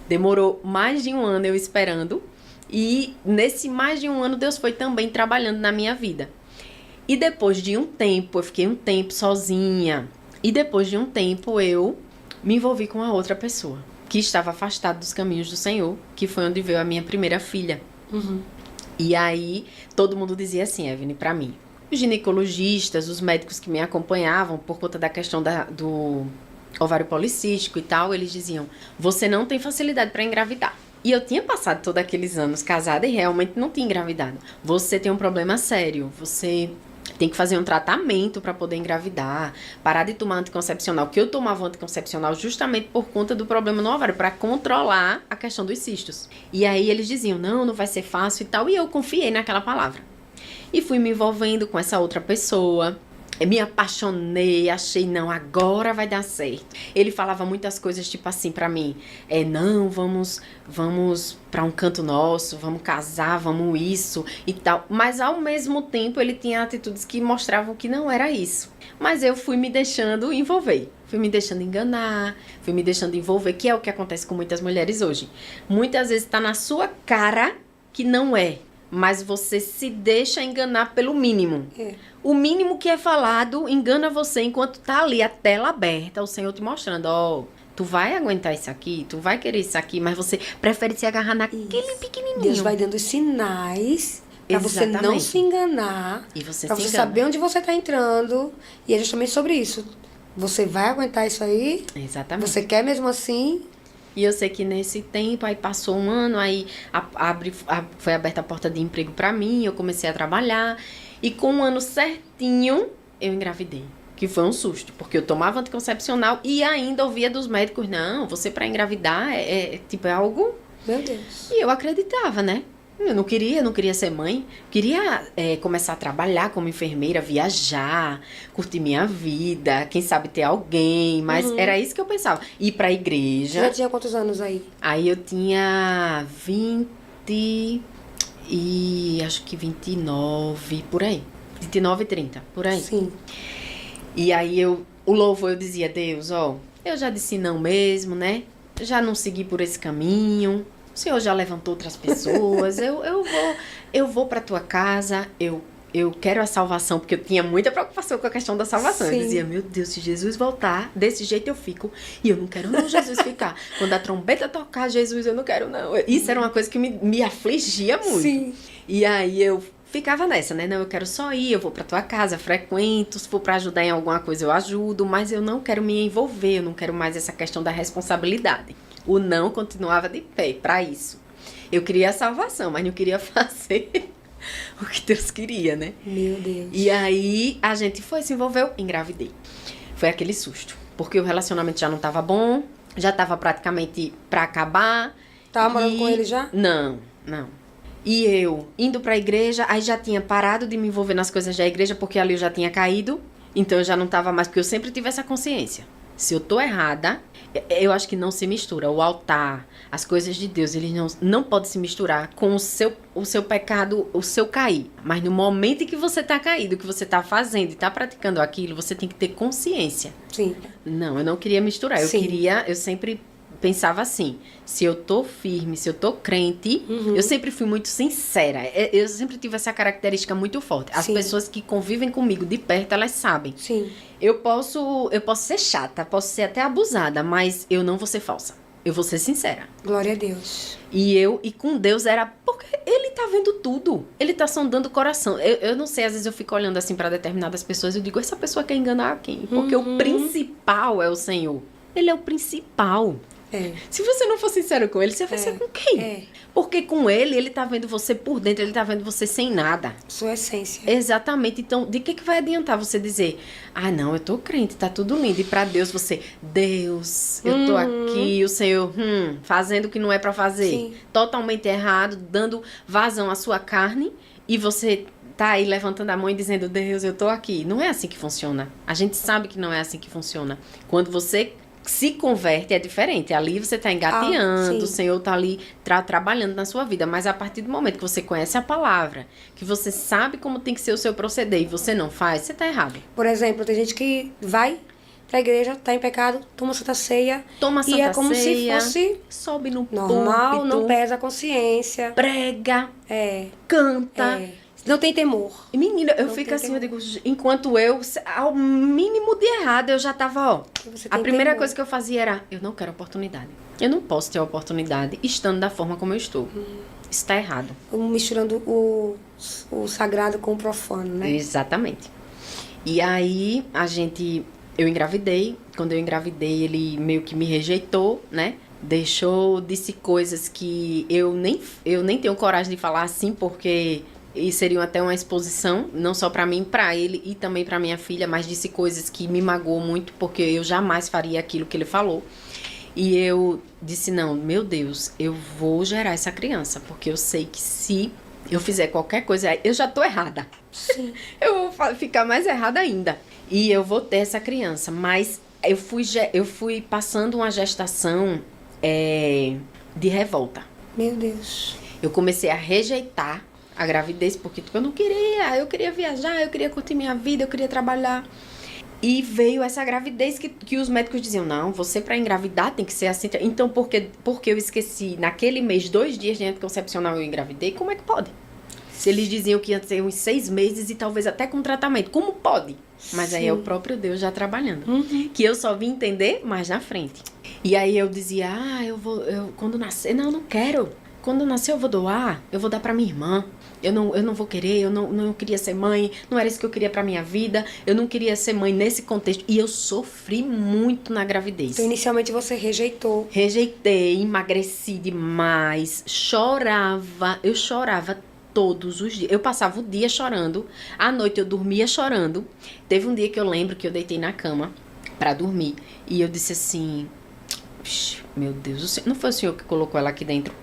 Demorou mais de um ano eu esperando, e nesse mais de um ano Deus foi também trabalhando na minha vida. E depois de um tempo, eu fiquei um tempo sozinha, e depois de um tempo eu me envolvi com a outra pessoa, que estava afastado dos caminhos do Senhor, que foi onde veio a minha primeira filha. E aí, todo mundo dizia assim, Evelyn, pra mim, os ginecologistas, os médicos que me acompanhavam, por conta da questão do ovário policístico e tal, eles diziam, você não tem facilidade para engravidar. E eu tinha passado todos aqueles anos casada e realmente não tinha engravidado. Você tem um problema sério, você tem que fazer um tratamento para poder engravidar, parar de tomar anticoncepcional, que eu tomava anticoncepcional justamente por conta do problema no ovário, para controlar a questão dos cistos. E aí eles diziam, não vai ser fácil e tal, e eu confiei naquela palavra. E fui me envolvendo com essa outra pessoa, me apaixonei, achei, não, agora vai dar certo. Ele falava muitas coisas, tipo assim, pra mim, não, vamos pra um canto nosso, vamos casar, vamos isso e tal. Mas, ao mesmo tempo, ele tinha atitudes que mostravam que não era isso. Mas eu fui me deixando envolver, fui me deixando enganar, fui me deixando envolver, que é o que acontece com muitas mulheres hoje. Muitas vezes tá na sua cara que não é, mas você se deixa enganar pelo mínimo. O mínimo que é falado engana você enquanto tá ali a tela aberta, o Senhor te mostrando, tu vai aguentar isso aqui, tu vai querer isso aqui, mas você prefere se agarrar naquele pequenininho. Deus vai dando os sinais pra você não se enganar, e você pra se você engana. saber onde você tá entrando. E é justamente sobre isso. Você vai aguentar isso aí? Exatamente. Você quer mesmo assim? E eu sei que nesse tempo, aí passou um ano, aí foi aberta a porta de emprego pra mim, eu comecei a trabalhar. E com um ano certinho, eu engravidei. Que foi um susto, porque eu tomava anticoncepcional e ainda ouvia dos médicos, não, você pra engravidar é algo... Meu Deus. E eu acreditava, né? Eu não queria ser mãe. Queria começar a trabalhar como enfermeira, viajar, curtir minha vida, quem sabe ter alguém. Mas era isso que eu pensava. Ir pra igreja. Você já tinha quantos anos aí? Aí eu tinha 20 e acho que 29, por aí. 29 e 30, por aí. Sim. E aí o louvor eu dizia, Deus, eu já disse não mesmo, né? Já não segui por esse caminho. O Senhor já levantou outras pessoas. Eu vou pra tua casa, eu eu quero a salvação, porque eu tinha muita preocupação com a questão da salvação. Sim. Eu dizia, meu Deus, se Jesus voltar, desse jeito eu fico. E eu não quero não Jesus ficar. Quando a trombeta tocar, Jesus, eu não quero não. Isso era uma coisa que me afligia muito. Sim. E aí eu ficava nessa, né? Não, eu quero só ir, eu vou pra tua casa, frequento, se for pra ajudar em alguma coisa eu ajudo, mas eu não quero me envolver, eu não quero mais essa questão da responsabilidade. O não continuava de pé pra isso. Eu queria a salvação, mas não queria fazer o que Deus queria, né? Meu Deus. E aí a gente se envolveu, engravidei. Foi aquele susto, porque o relacionamento já não tava bom, já tava praticamente pra acabar. Tava morando com ele já? Não. E eu indo pra igreja, aí já tinha parado de me envolver nas coisas da igreja, porque ali eu já tinha caído. Então eu já não tava mais, porque eu sempre tive essa consciência. Se eu tô errada, eu acho que não se mistura. O altar, as coisas de Deus, eles não podem se misturar com o seu pecado, o seu cair. Mas no momento em que você tá caído, que você tá fazendo e tá praticando aquilo, você tem que ter consciência. Sim. Não, eu não queria misturar. Sim. Eu sempre pensava assim, se eu tô firme, se eu tô crente, eu sempre fui muito sincera. Eu sempre tive essa característica muito forte. As Sim. pessoas que convivem comigo de perto, elas sabem. Sim. Eu posso ser chata, posso ser até abusada, mas eu não vou ser falsa. Eu vou ser sincera. Glória a Deus. E com Deus era porque ele tá vendo tudo. Ele tá sondando o coração. Eu não sei, às vezes eu fico olhando assim pra determinadas pessoas e eu digo, essa pessoa quer enganar quem? Porque o principal é o Senhor. Ele é o principal. É. Se você não for sincero com ele, você vai ser com quem? É. Porque com ele tá vendo você por dentro, ele tá vendo você sem nada. Sua essência. Exatamente. Então, de que vai adiantar você dizer, ah, não, eu tô crente, tá tudo lindo. E pra Deus você, Deus, eu tô aqui, o Senhor, fazendo o que não é pra fazer. Sim. Totalmente errado, dando vazão à sua carne. E você tá aí levantando a mão e dizendo, Deus, eu tô aqui. Não é assim que funciona. A gente sabe que não é assim que funciona. Quando você se converte, é diferente. Ali você tá engateando, o Senhor tá ali trabalhando na sua vida. Mas a partir do momento que você conhece a palavra, que você sabe como tem que ser o seu proceder e você não faz, você tá errado. Por exemplo, tem gente que vai pra igreja, tá em pecado, toma Santa Ceia. Toma Santa e é como Ceia, se fosse sobe no normal, púlpito, não pesa a consciência. prega, É. canta. É. Não tem temor. E, menina, eu Não fico tem assim, eu temor. digo, enquanto eu, ao mínimo de errado, eu já tava, ó. Você A tem primeira temor. coisa que eu fazia era, eu não quero oportunidade. Eu não posso ter oportunidade estando da forma como eu estou. Isso tá errado. Misturando o sagrado com o profano, né? Exatamente. E aí, eu engravidei. Quando eu engravidei, ele meio que me rejeitou, né? Disse coisas que eu nem tenho coragem de falar assim, porque e seriam até uma exposição, não só pra mim, pra ele e também pra minha filha, mas disse coisas que me magoou muito, porque eu jamais faria aquilo que ele falou. E eu disse, não, meu Deus, eu vou gerar essa criança, porque eu sei que se eu fizer qualquer coisa, eu já tô errada. Sim. Eu vou ficar mais errada ainda. E eu vou ter essa criança, mas eu fui passando uma gestação de revolta. Meu Deus. Eu comecei a rejeitar a gravidez, porque tipo, eu queria viajar, eu queria curtir minha vida, eu queria trabalhar. E veio essa gravidez que os médicos diziam, não, você para engravidar tem que ser assim. Então, porque eu esqueci, naquele mês, 2 dias de anticoncepcional eu engravidei, como é que pode? Se eles diziam que ia ser uns 6 meses e talvez até com tratamento, como pode? Mas aí é o próprio Deus já trabalhando. Que eu só vim entender mais na frente. E aí eu dizia, quando nascer, não quero. Quando nascer eu vou doar, eu vou dar pra minha irmã. Eu não vou querer, eu não queria ser mãe, não era isso que eu queria pra minha vida. Eu não queria ser mãe nesse contexto. E eu sofri muito na gravidez. Então, inicialmente você rejeitou. Rejeitei, emagreci demais, eu chorava todos os dias. Eu passava o dia chorando, à noite eu dormia chorando. Teve um dia que eu lembro que eu deitei na cama pra dormir e eu disse assim, meu Deus, não foi o Senhor que colocou ela aqui dentro?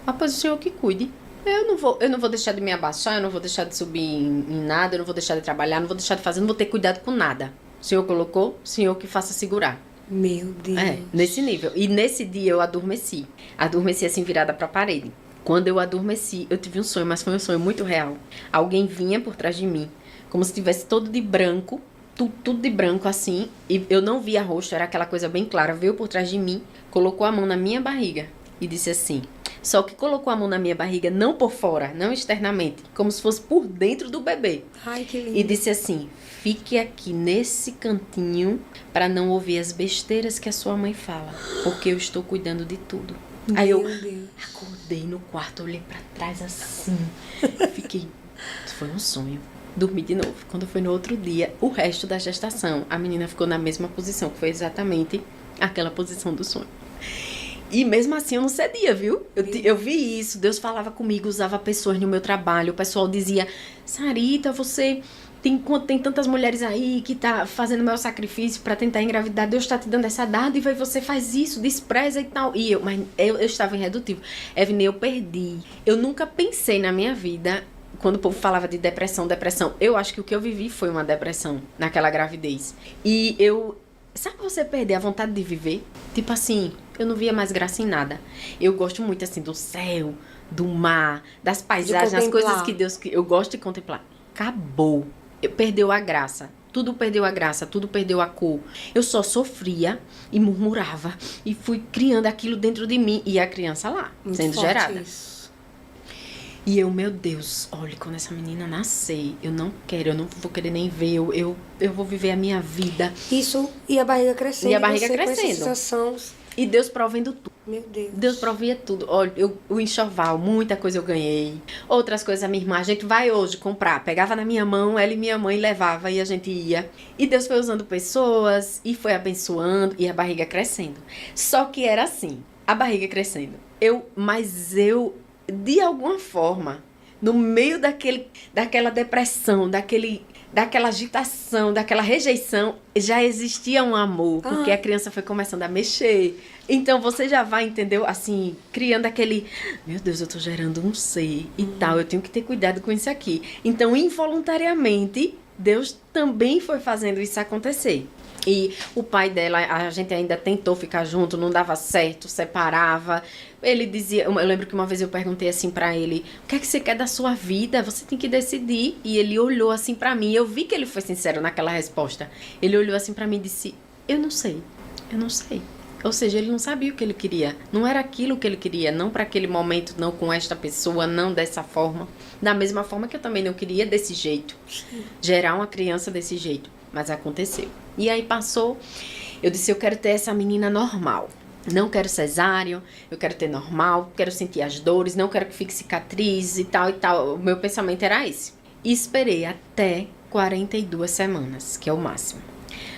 Ah, pois o Senhor que cuide. Eu não vou deixar de me abaixar, eu não vou deixar de subir em nada, eu não vou deixar de trabalhar, não vou deixar de fazer, não vou ter cuidado com nada. O Senhor colocou, o Senhor que faça segurar. Meu Deus. Nesse nível. E nesse dia eu adormeci. Adormeci assim, virada pra parede. Quando eu adormeci, eu tive um sonho, mas foi um sonho muito real. Alguém vinha por trás de mim, como se estivesse todo de branco, tudo de branco assim, e eu não via rosto, era aquela coisa bem clara, veio por trás de mim, colocou a mão na minha barriga e disse assim, só que colocou a mão na minha barriga, não por fora, não externamente, como se fosse por dentro do bebê. Ai, que lindo. E disse assim, fique aqui nesse cantinho para não ouvir as besteiras que a sua mãe fala, porque eu estou cuidando de tudo. Aí eu acordei no quarto, olhei pra trás assim, fiquei, foi um sonho. Dormi de novo. Quando foi no outro dia, o resto da gestação, a menina ficou na mesma posição, que foi exatamente aquela posição do sonho. E mesmo assim eu não cedia, viu? Eu vi isso, Deus falava comigo, usava pessoas no meu trabalho, o pessoal dizia, Sarita, você... Tem tantas mulheres aí que tá fazendo o meu sacrifício para tentar engravidar, Deus tá te dando essa dádiva e você faz isso, despreza e tal. Mas eu estava irredutível. Evelyn, eu perdi. Eu nunca pensei na minha vida, quando o povo falava de depressão, eu acho que o que eu vivi foi uma depressão naquela gravidez. E sabe você perder a vontade de viver? Tipo assim, eu não via mais graça em nada. Eu gosto muito assim do céu, do mar, das paisagens, das coisas que eu gosto de contemplar. Acabou. Perdeu a graça. Tudo perdeu a graça, tudo perdeu a cor. Eu só sofria e murmurava. E fui criando aquilo dentro de mim. E a criança lá, muito sendo gerada. Isso. E eu, meu Deus, olha, quando essa menina nascer, eu não vou querer nem ver. Eu vou viver a minha vida. Isso, e a barriga crescendo. E a barriga crescendo. E Deus provendo tudo. Meu Deus. Deus provia tudo. Olha, o enxoval, muita coisa eu ganhei. Outras coisas a minha irmã, a gente vai hoje comprar. Pegava na minha mão, ela e minha mãe levava e a gente ia. E Deus foi usando pessoas e foi abençoando e a barriga crescendo. Só que era assim, a barriga crescendo. Mas eu, de alguma forma, no meio daquela depressão, daquela agitação, daquela rejeição, já existia um amor, porque a criança foi começando a mexer. Então, você já vai, entendeu? Assim, criando aquele... Meu Deus, eu tô gerando um ser e tal, eu tenho que ter cuidado com isso aqui. Então, involuntariamente, Deus também foi fazendo isso acontecer. E o pai dela, a gente ainda tentou ficar junto, não dava certo, separava. Ele dizia, eu lembro que uma vez eu perguntei assim pra ele, o que é que você quer da sua vida? Você tem que decidir. E ele olhou assim pra mim, eu vi que ele foi sincero naquela resposta. Ele olhou assim pra mim e disse, eu não sei. Ou seja, ele não sabia o que ele queria. Não era aquilo que ele queria, não para aquele momento, não com esta pessoa, não dessa forma. Da mesma forma que eu também não queria desse jeito. Gerar uma criança desse jeito. Mas aconteceu. E aí passou, eu disse, eu quero ter essa menina normal. Não quero cesáreo, eu quero ter normal, quero sentir as dores, não quero que fique cicatriz e tal e tal. O meu pensamento era esse. E esperei até 42 semanas, que é o máximo.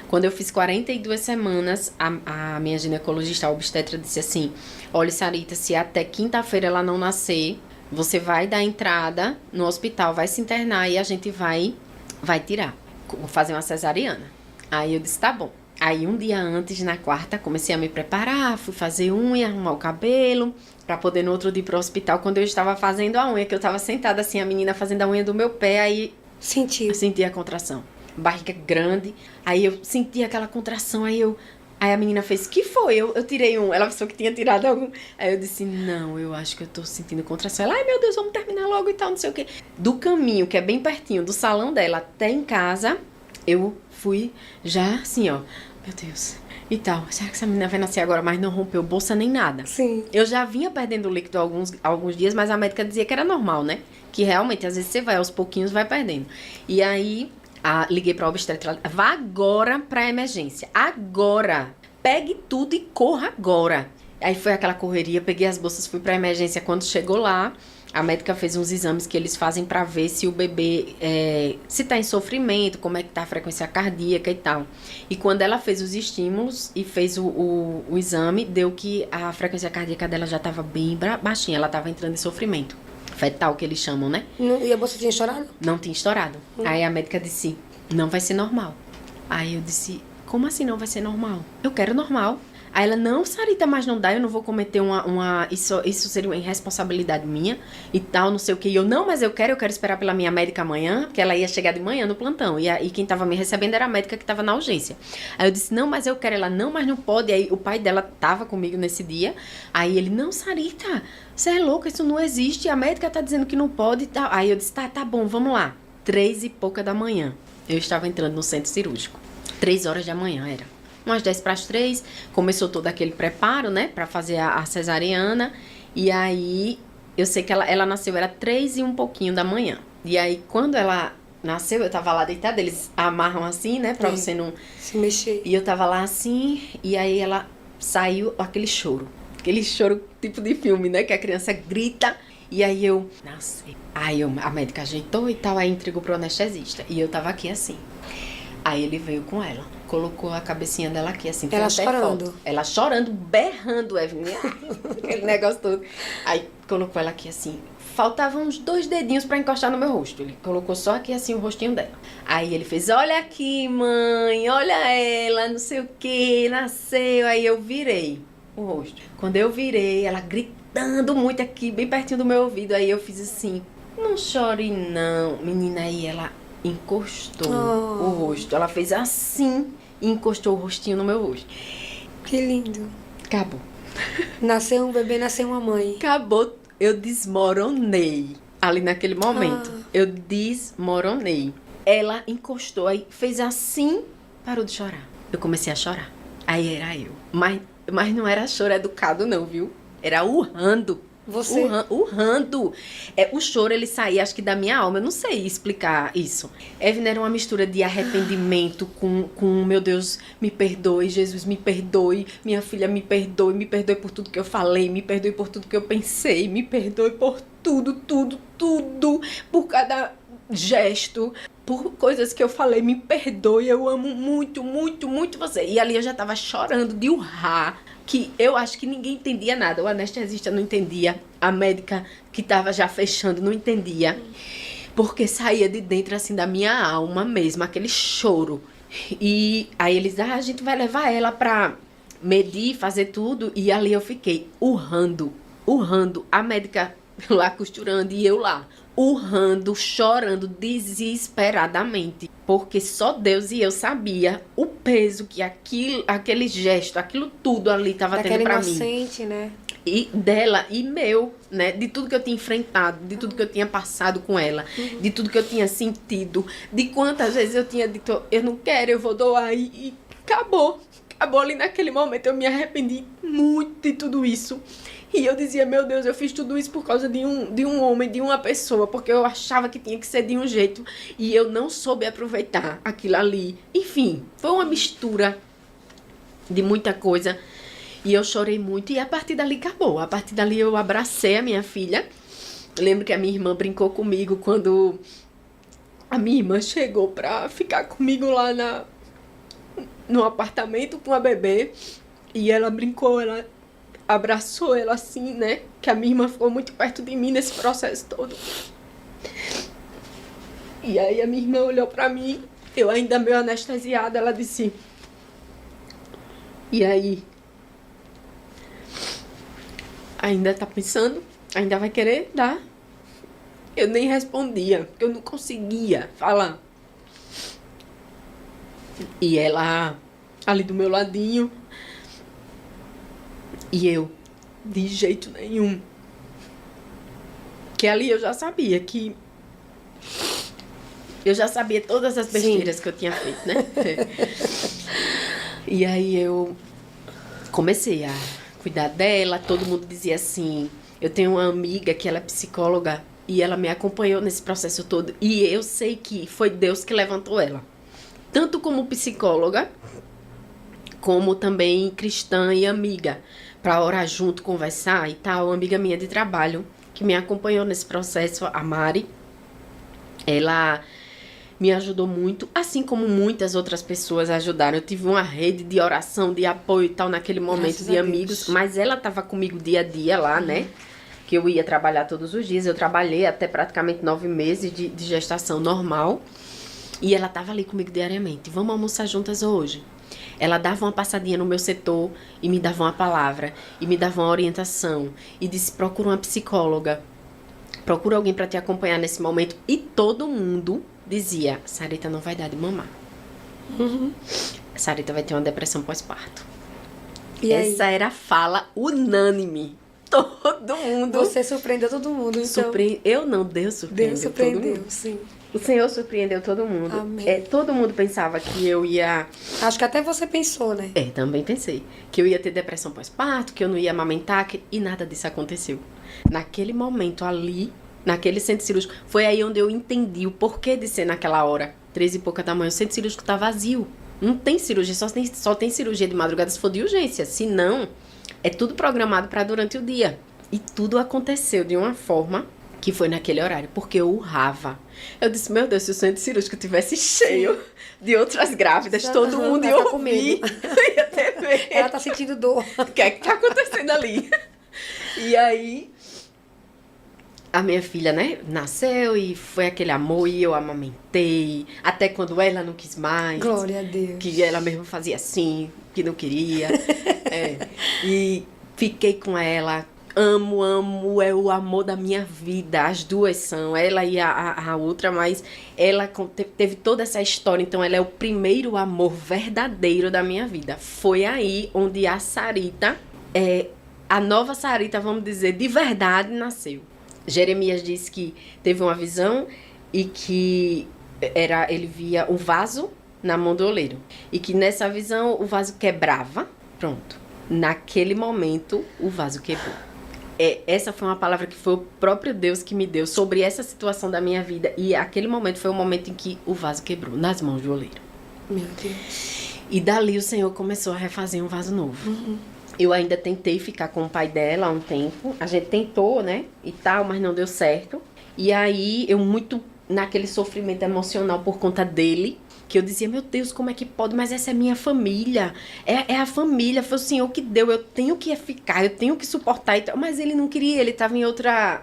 Quando eu fiz 42 semanas, a minha ginecologista, a obstetra, disse assim, olha, Sarita, se até quinta-feira ela não nascer, você vai dar entrada no hospital, vai se internar e a gente vai tirar. Vou fazer uma cesariana. Aí eu disse, tá bom. Aí um dia antes, na quarta, comecei a me preparar, fui fazer unha, arrumar o cabelo, pra poder no outro dia ir pro hospital. Quando eu estava fazendo a unha, que eu tava sentada assim, a menina fazendo a unha do meu pé, aí... Eu senti a contração. Barriga grande, aí eu senti aquela contração, aí a menina fez, que foi? Eu tirei ela pensou que tinha tirado algum, aí eu disse, não, eu acho que eu tô sentindo contração, ela, ai meu Deus, vamos terminar logo e tal, não sei o que, do caminho, que é bem pertinho, do salão dela até em casa, eu fui já assim, ó, meu Deus, e tal, será que essa menina vai nascer agora, mas não rompeu bolsa nem nada? Sim. Eu já vinha perdendo líquido alguns dias, mas a médica dizia que era normal, né, que realmente, às vezes você vai aos pouquinhos, vai perdendo, e aí... liguei pra obstetra, vá agora pra emergência, agora, pegue tudo e corra agora. Aí foi aquela correria, peguei as bolsas, fui pra emergência. Quando chegou lá, a médica fez uns exames que eles fazem pra ver se o bebê, se tá em sofrimento, como é que tá a frequência cardíaca e tal. E quando ela fez os estímulos e fez o exame, deu que a frequência cardíaca dela já tava bem baixinha, ela tava entrando em sofrimento. Fetal, que eles chamam, né? E a bolsa tinha estourado? Não tinha estourado. Aí a médica disse, não vai ser normal. Aí eu disse, como assim não vai ser normal? Eu quero normal. Aí ela, não, Sarita, mas não dá, eu não vou cometer isso seria uma irresponsabilidade minha e tal, não sei o que. E eu, não, mas eu quero esperar pela minha médica amanhã, porque ela ia chegar de manhã no plantão. E quem tava me recebendo era a médica que tava na urgência. Aí eu disse, não, mas eu quero. Ela, não, mas não pode. Aí o pai dela tava comigo nesse dia. Aí ele, não, Sarita, você é louca, isso não existe. A médica tá dizendo que não pode e tal. Aí eu disse, tá bom, vamos lá. 3 e pouca da manhã. Eu estava entrando no centro cirúrgico. 3 horas da manhã era. umas 10 para as 3, começou todo aquele preparo, né, para fazer a cesariana. E aí, eu sei que ela nasceu, era 3 e um pouquinho da manhã. E aí, quando ela nasceu, eu tava lá deitada, eles amarram assim, né, pra você não se mexer. E eu tava lá assim, e aí ela saiu, aquele choro tipo de filme, né, que a criança grita. E aí eu nasci. Aí a médica ajeitou e tal, aí entregou pro anestesista. E eu tava aqui assim. Aí ele veio com ela, colocou a cabecinha dela aqui assim. Ela chorando. Foto. Ela chorando, berrando, Evelyn. Aquele negócio todo. Aí colocou ela aqui assim. Faltavam uns 2 dedinhos pra encostar no meu rosto. Ele colocou só aqui assim o rostinho dela. Aí ele fez, olha aqui, mãe, olha ela, não sei o que, nasceu. Aí eu virei o rosto. Quando eu virei, ela gritando muito aqui, bem pertinho do meu ouvido. Aí eu fiz assim, não chore não. Menina, aí ela encostou o rosto. Ela fez assim e encostou o rostinho no meu rosto. Que lindo. Acabou. Nasceu um bebê, nasceu uma mãe. Acabou. Eu desmoronei ali naquele momento. Eu desmoronei. Ela encostou aí, fez assim, parou de chorar. Eu comecei a chorar. Aí era eu. Mas não era choro educado não, viu? Era urrando. Você? Urrando. O choro, ele saía, acho que da minha alma. Eu não sei explicar isso. Evelyn, era uma mistura de arrependimento com meu Deus, me perdoe, Jesus, me perdoe, minha filha, me perdoe por tudo que eu falei, me perdoe por tudo que eu pensei, me perdoe por tudo, por cada gesto, por coisas que eu falei, me perdoe, eu amo muito, muito, muito você. E ali eu já tava chorando de urrar, que eu acho que ninguém entendia nada. O anestesista não entendia, a médica que tava já fechando não entendia, porque saía de dentro assim da minha alma mesmo, aquele choro. E aí eles, a gente vai levar ela pra medir, fazer tudo, e ali eu fiquei urrando, a médica lá costurando e eu lá, urrando, chorando desesperadamente, porque só Deus e eu sabia o peso que aquele gesto, aquilo tudo ali tava tendo pra mim. Daquele inocente, né? E dela e meu, né? De tudo que eu tinha enfrentado, de tudo que eu tinha passado com ela, de tudo que eu tinha sentido, de quantas vezes eu tinha dito, eu não quero, eu vou doar, e acabou. Acabou ali naquele momento, eu me arrependi muito de tudo isso. E eu dizia, meu Deus, eu fiz tudo isso por causa de um homem, de uma pessoa, porque eu achava que tinha que ser de um jeito e eu não soube aproveitar aquilo ali. Enfim, foi uma mistura de muita coisa e eu chorei muito e a partir dali acabou. A partir dali eu abracei a minha filha. Lembro que a minha irmã brincou comigo quando a minha irmã chegou pra ficar comigo lá no apartamento com a bebê e ela brincou, ela abraçou ela assim, né? Que a minha irmã ficou muito perto de mim nesse processo todo. E aí a minha irmã olhou pra mim, eu ainda meio anestesiada, ela disse, e aí? Ainda tá pensando? Ainda vai querer dar? Eu nem respondia, porque eu não conseguia falar. E ela ali do meu ladinho. E eu, de jeito nenhum. Que ali eu já sabia que... Eu já sabia todas as besteiras que eu tinha feito, né? E aí eu comecei a cuidar dela. Todo mundo dizia assim... Eu tenho uma amiga que ela é psicóloga e ela me acompanhou nesse processo todo. E eu sei que foi Deus que levantou ela. Tanto como psicóloga, como também cristã e amiga. Pra orar junto, conversar e tal. Uma amiga minha de trabalho que me acompanhou nesse processo, a Mari. Ela me ajudou muito, assim como muitas outras pessoas ajudaram. Eu tive uma rede de oração, de apoio e tal, naquele momento, de amigos. Mas ela estava comigo dia a dia lá, né? Que eu ia trabalhar todos os dias. Eu trabalhei até praticamente 9 meses de gestação normal. E ela estava ali comigo diariamente. Vamos almoçar juntas hoje? Ela dava uma passadinha no meu setor e me dava uma palavra. E me dava uma orientação. E disse, procura uma psicóloga. Procura alguém para te acompanhar nesse momento. E todo mundo dizia, Sarita não vai dar de mamar. Sarita vai ter uma depressão pós-parto. Essa era a fala unânime. Todo mundo. Você surpreendeu todo mundo, então. Eu não, Deus surpreendeu. Deus surpreendeu, todo mundo. sim. O Senhor surpreendeu todo mundo. Amém. Todo mundo pensava que eu ia... Acho que até você pensou, né? Também pensei. Que eu ia ter depressão pós-parto, que eu não ia amamentar, e nada disso aconteceu. Naquele momento ali, naquele centro cirúrgico, foi aí onde eu entendi o porquê de ser naquela hora. 13 e pouca da manhã, o centro cirúrgico tá vazio. Não tem cirurgia, só tem cirurgia de madrugada se for de urgência. Se não, é tudo programado para durante o dia. E tudo aconteceu de uma forma que foi naquele horário, porque eu urrava. Eu disse, meu Deus, se o centro cirúrgico tivesse cheio de outras grávidas, todo mundo ia ouvir. Ia ter medo. Ela tá sentindo dor. O que é que tá acontecendo ali? E aí, a minha filha, né, nasceu e foi aquele amor e eu amamentei. Até quando ela não quis mais. Glória a Deus. Que ela mesmo fazia assim, que não queria. E fiquei com ela. Amo, é o amor da minha vida. As duas são, ela e a outra, mas ela teve toda essa história, então ela é o primeiro amor verdadeiro da minha vida. Foi aí onde a Sarita, a nova Sarita, vamos dizer, de verdade, nasceu. Jeremias disse que teve uma visão e que ele via um vaso na mão do oleiro. E que nessa visão o vaso quebrava. Pronto. Naquele momento, o vaso quebrou. Essa foi uma palavra que foi o próprio Deus que me deu sobre essa situação da minha vida. E aquele momento foi o momento em que o vaso quebrou, nas mãos do oleiro. Meu Deus. E dali o Senhor começou a refazer um vaso novo. Eu ainda tentei ficar com o pai dela há um tempo. A gente tentou, né? E tal, mas não deu certo. E aí, eu muito naquele sofrimento emocional por conta dele, que eu dizia, meu Deus, como é que pode? Mas essa é minha família. É a família, foi o Senhor que deu. Eu tenho que ficar, eu tenho que suportar. E tal. Mas ele não queria, ele estava em outra...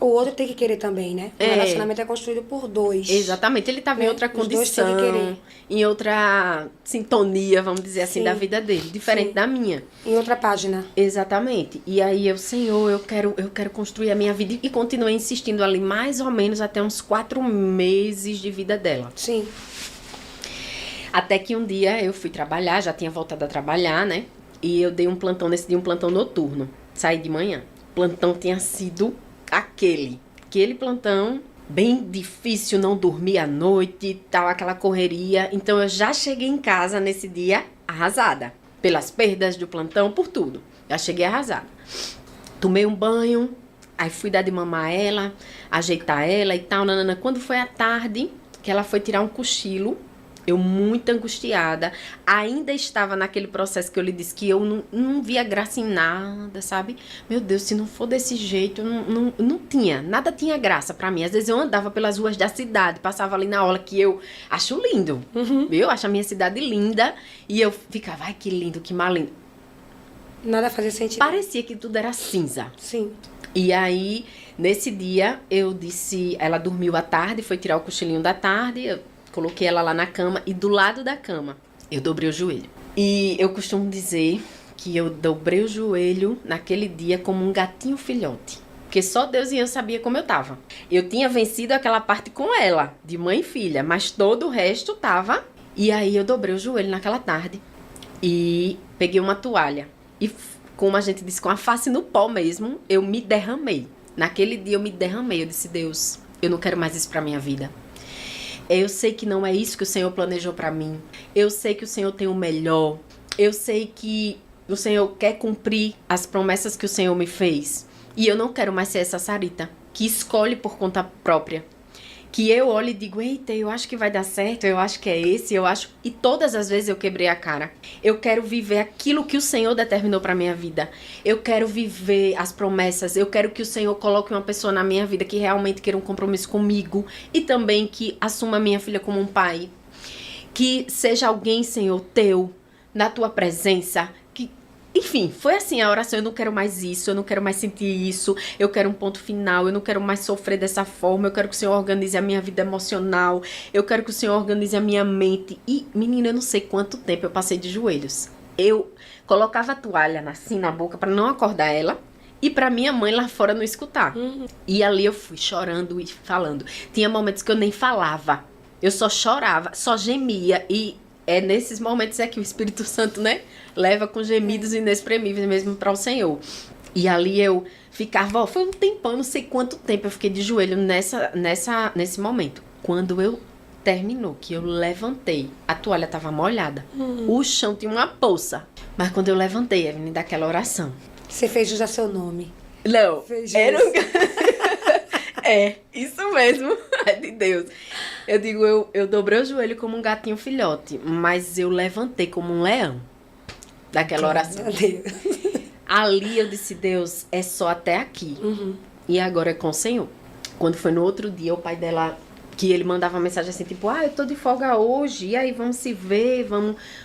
O outro tem que querer também, né? O relacionamento é construído por dois. Exatamente, ele estava em outra Os dois têm condição, que querer. em outra sintonia, vamos dizer assim, Sim. da vida dele, diferente Sim. da minha. Em outra página. Exatamente. E aí eu, Senhor, eu quero construir a minha vida. E continuei insistindo ali mais ou menos até uns 4 meses de vida dela. Sim. Até que um dia eu fui trabalhar, já tinha voltado a trabalhar, né? E eu dei um plantão, nesse dia um plantão noturno. Saí de manhã. O plantão tinha sido aquele plantão bem difícil, não dormir à noite e tal, aquela correria. Então eu já cheguei em casa nesse dia arrasada. Pelas perdas do plantão, por tudo. Já cheguei arrasada. Tomei um banho, aí fui dar de mamar ela, ajeitar ela e tal, nanana. Quando foi à tarde, que ela foi tirar um cochilo, eu muito angustiada, ainda estava naquele processo que eu lhe disse que eu não via graça em nada, sabe? Meu Deus, se não for desse jeito, não tinha, nada tinha graça pra mim. Às vezes eu andava pelas ruas da cidade, passava ali na orla, que eu acho lindo, eu acho a minha cidade linda, e eu ficava, ai que lindo, que mal lindo. Nada fazia sentido. Parecia que tudo era cinza. Sim. E aí, nesse dia, eu disse, ela dormiu à tarde, foi tirar o cochilinho da tarde, eu coloquei ela lá na cama e do lado da cama eu dobrei o joelho. E eu costumo dizer que eu dobrei o joelho naquele dia como um gatinho filhote. Porque só Deus e eu sabia como eu tava. Eu tinha vencido aquela parte com ela, de mãe e filha, mas todo o resto tava. E aí eu dobrei o joelho naquela tarde e peguei uma toalha. E como a gente disse, com a face no pó mesmo, eu me derramei. Naquele dia eu me derramei. Eu disse, Deus, eu não quero mais isso pra minha vida. Eu sei que não é isso que o Senhor planejou pra mim. Eu sei que o Senhor tem o melhor. Eu sei que o Senhor quer cumprir as promessas que o Senhor me fez. E eu não quero mais ser essa Sarita que escolhe por conta própria. Que eu olho e digo, eita, eu acho que vai dar certo, eu acho que é esse, eu acho... E todas as vezes eu quebrei a cara. Eu quero viver aquilo que o Senhor determinou pra minha vida. Eu quero viver as promessas. Eu quero que o Senhor coloque uma pessoa na minha vida que realmente queira um compromisso comigo. E também que assuma minha filha como um pai. Que seja alguém, Senhor, teu, na tua presença. Enfim, foi assim a oração, eu não quero mais isso, eu não quero mais sentir isso, eu quero um ponto final, eu não quero mais sofrer dessa forma, eu quero que o Senhor organize a minha vida emocional, eu quero que o Senhor organize a minha mente. E, menina, eu não sei quanto tempo eu passei de joelhos. Eu colocava a toalha assim na boca para não acordar ela e para minha mãe lá fora não escutar. E ali eu fui chorando e falando. Tinha momentos que eu nem falava, eu só chorava, só gemia e... É nesses momentos que o Espírito Santo, né, leva com gemidos inexprimíveis mesmo para o Senhor. E ali eu ficava, foi um tempão, não sei quanto tempo eu fiquei de joelho nesse momento. Quando eu terminou, que eu levantei, a toalha estava molhada. O chão tinha uma poça. Mas quando eu levantei, Evelyn, daquela oração. Você fez jus a seu nome. Não, Fez era jus. É, isso mesmo, é de Deus. Eu digo, eu dobrei o joelho como um gatinho filhote, mas eu levantei como um leão daquela oração. Meu Deus. Ali eu disse, Deus, é só até aqui. E agora é com o Senhor. Quando foi no outro dia, o pai dela, que ele mandava uma mensagem assim, tipo, eu tô de folga hoje, e aí vamos se ver,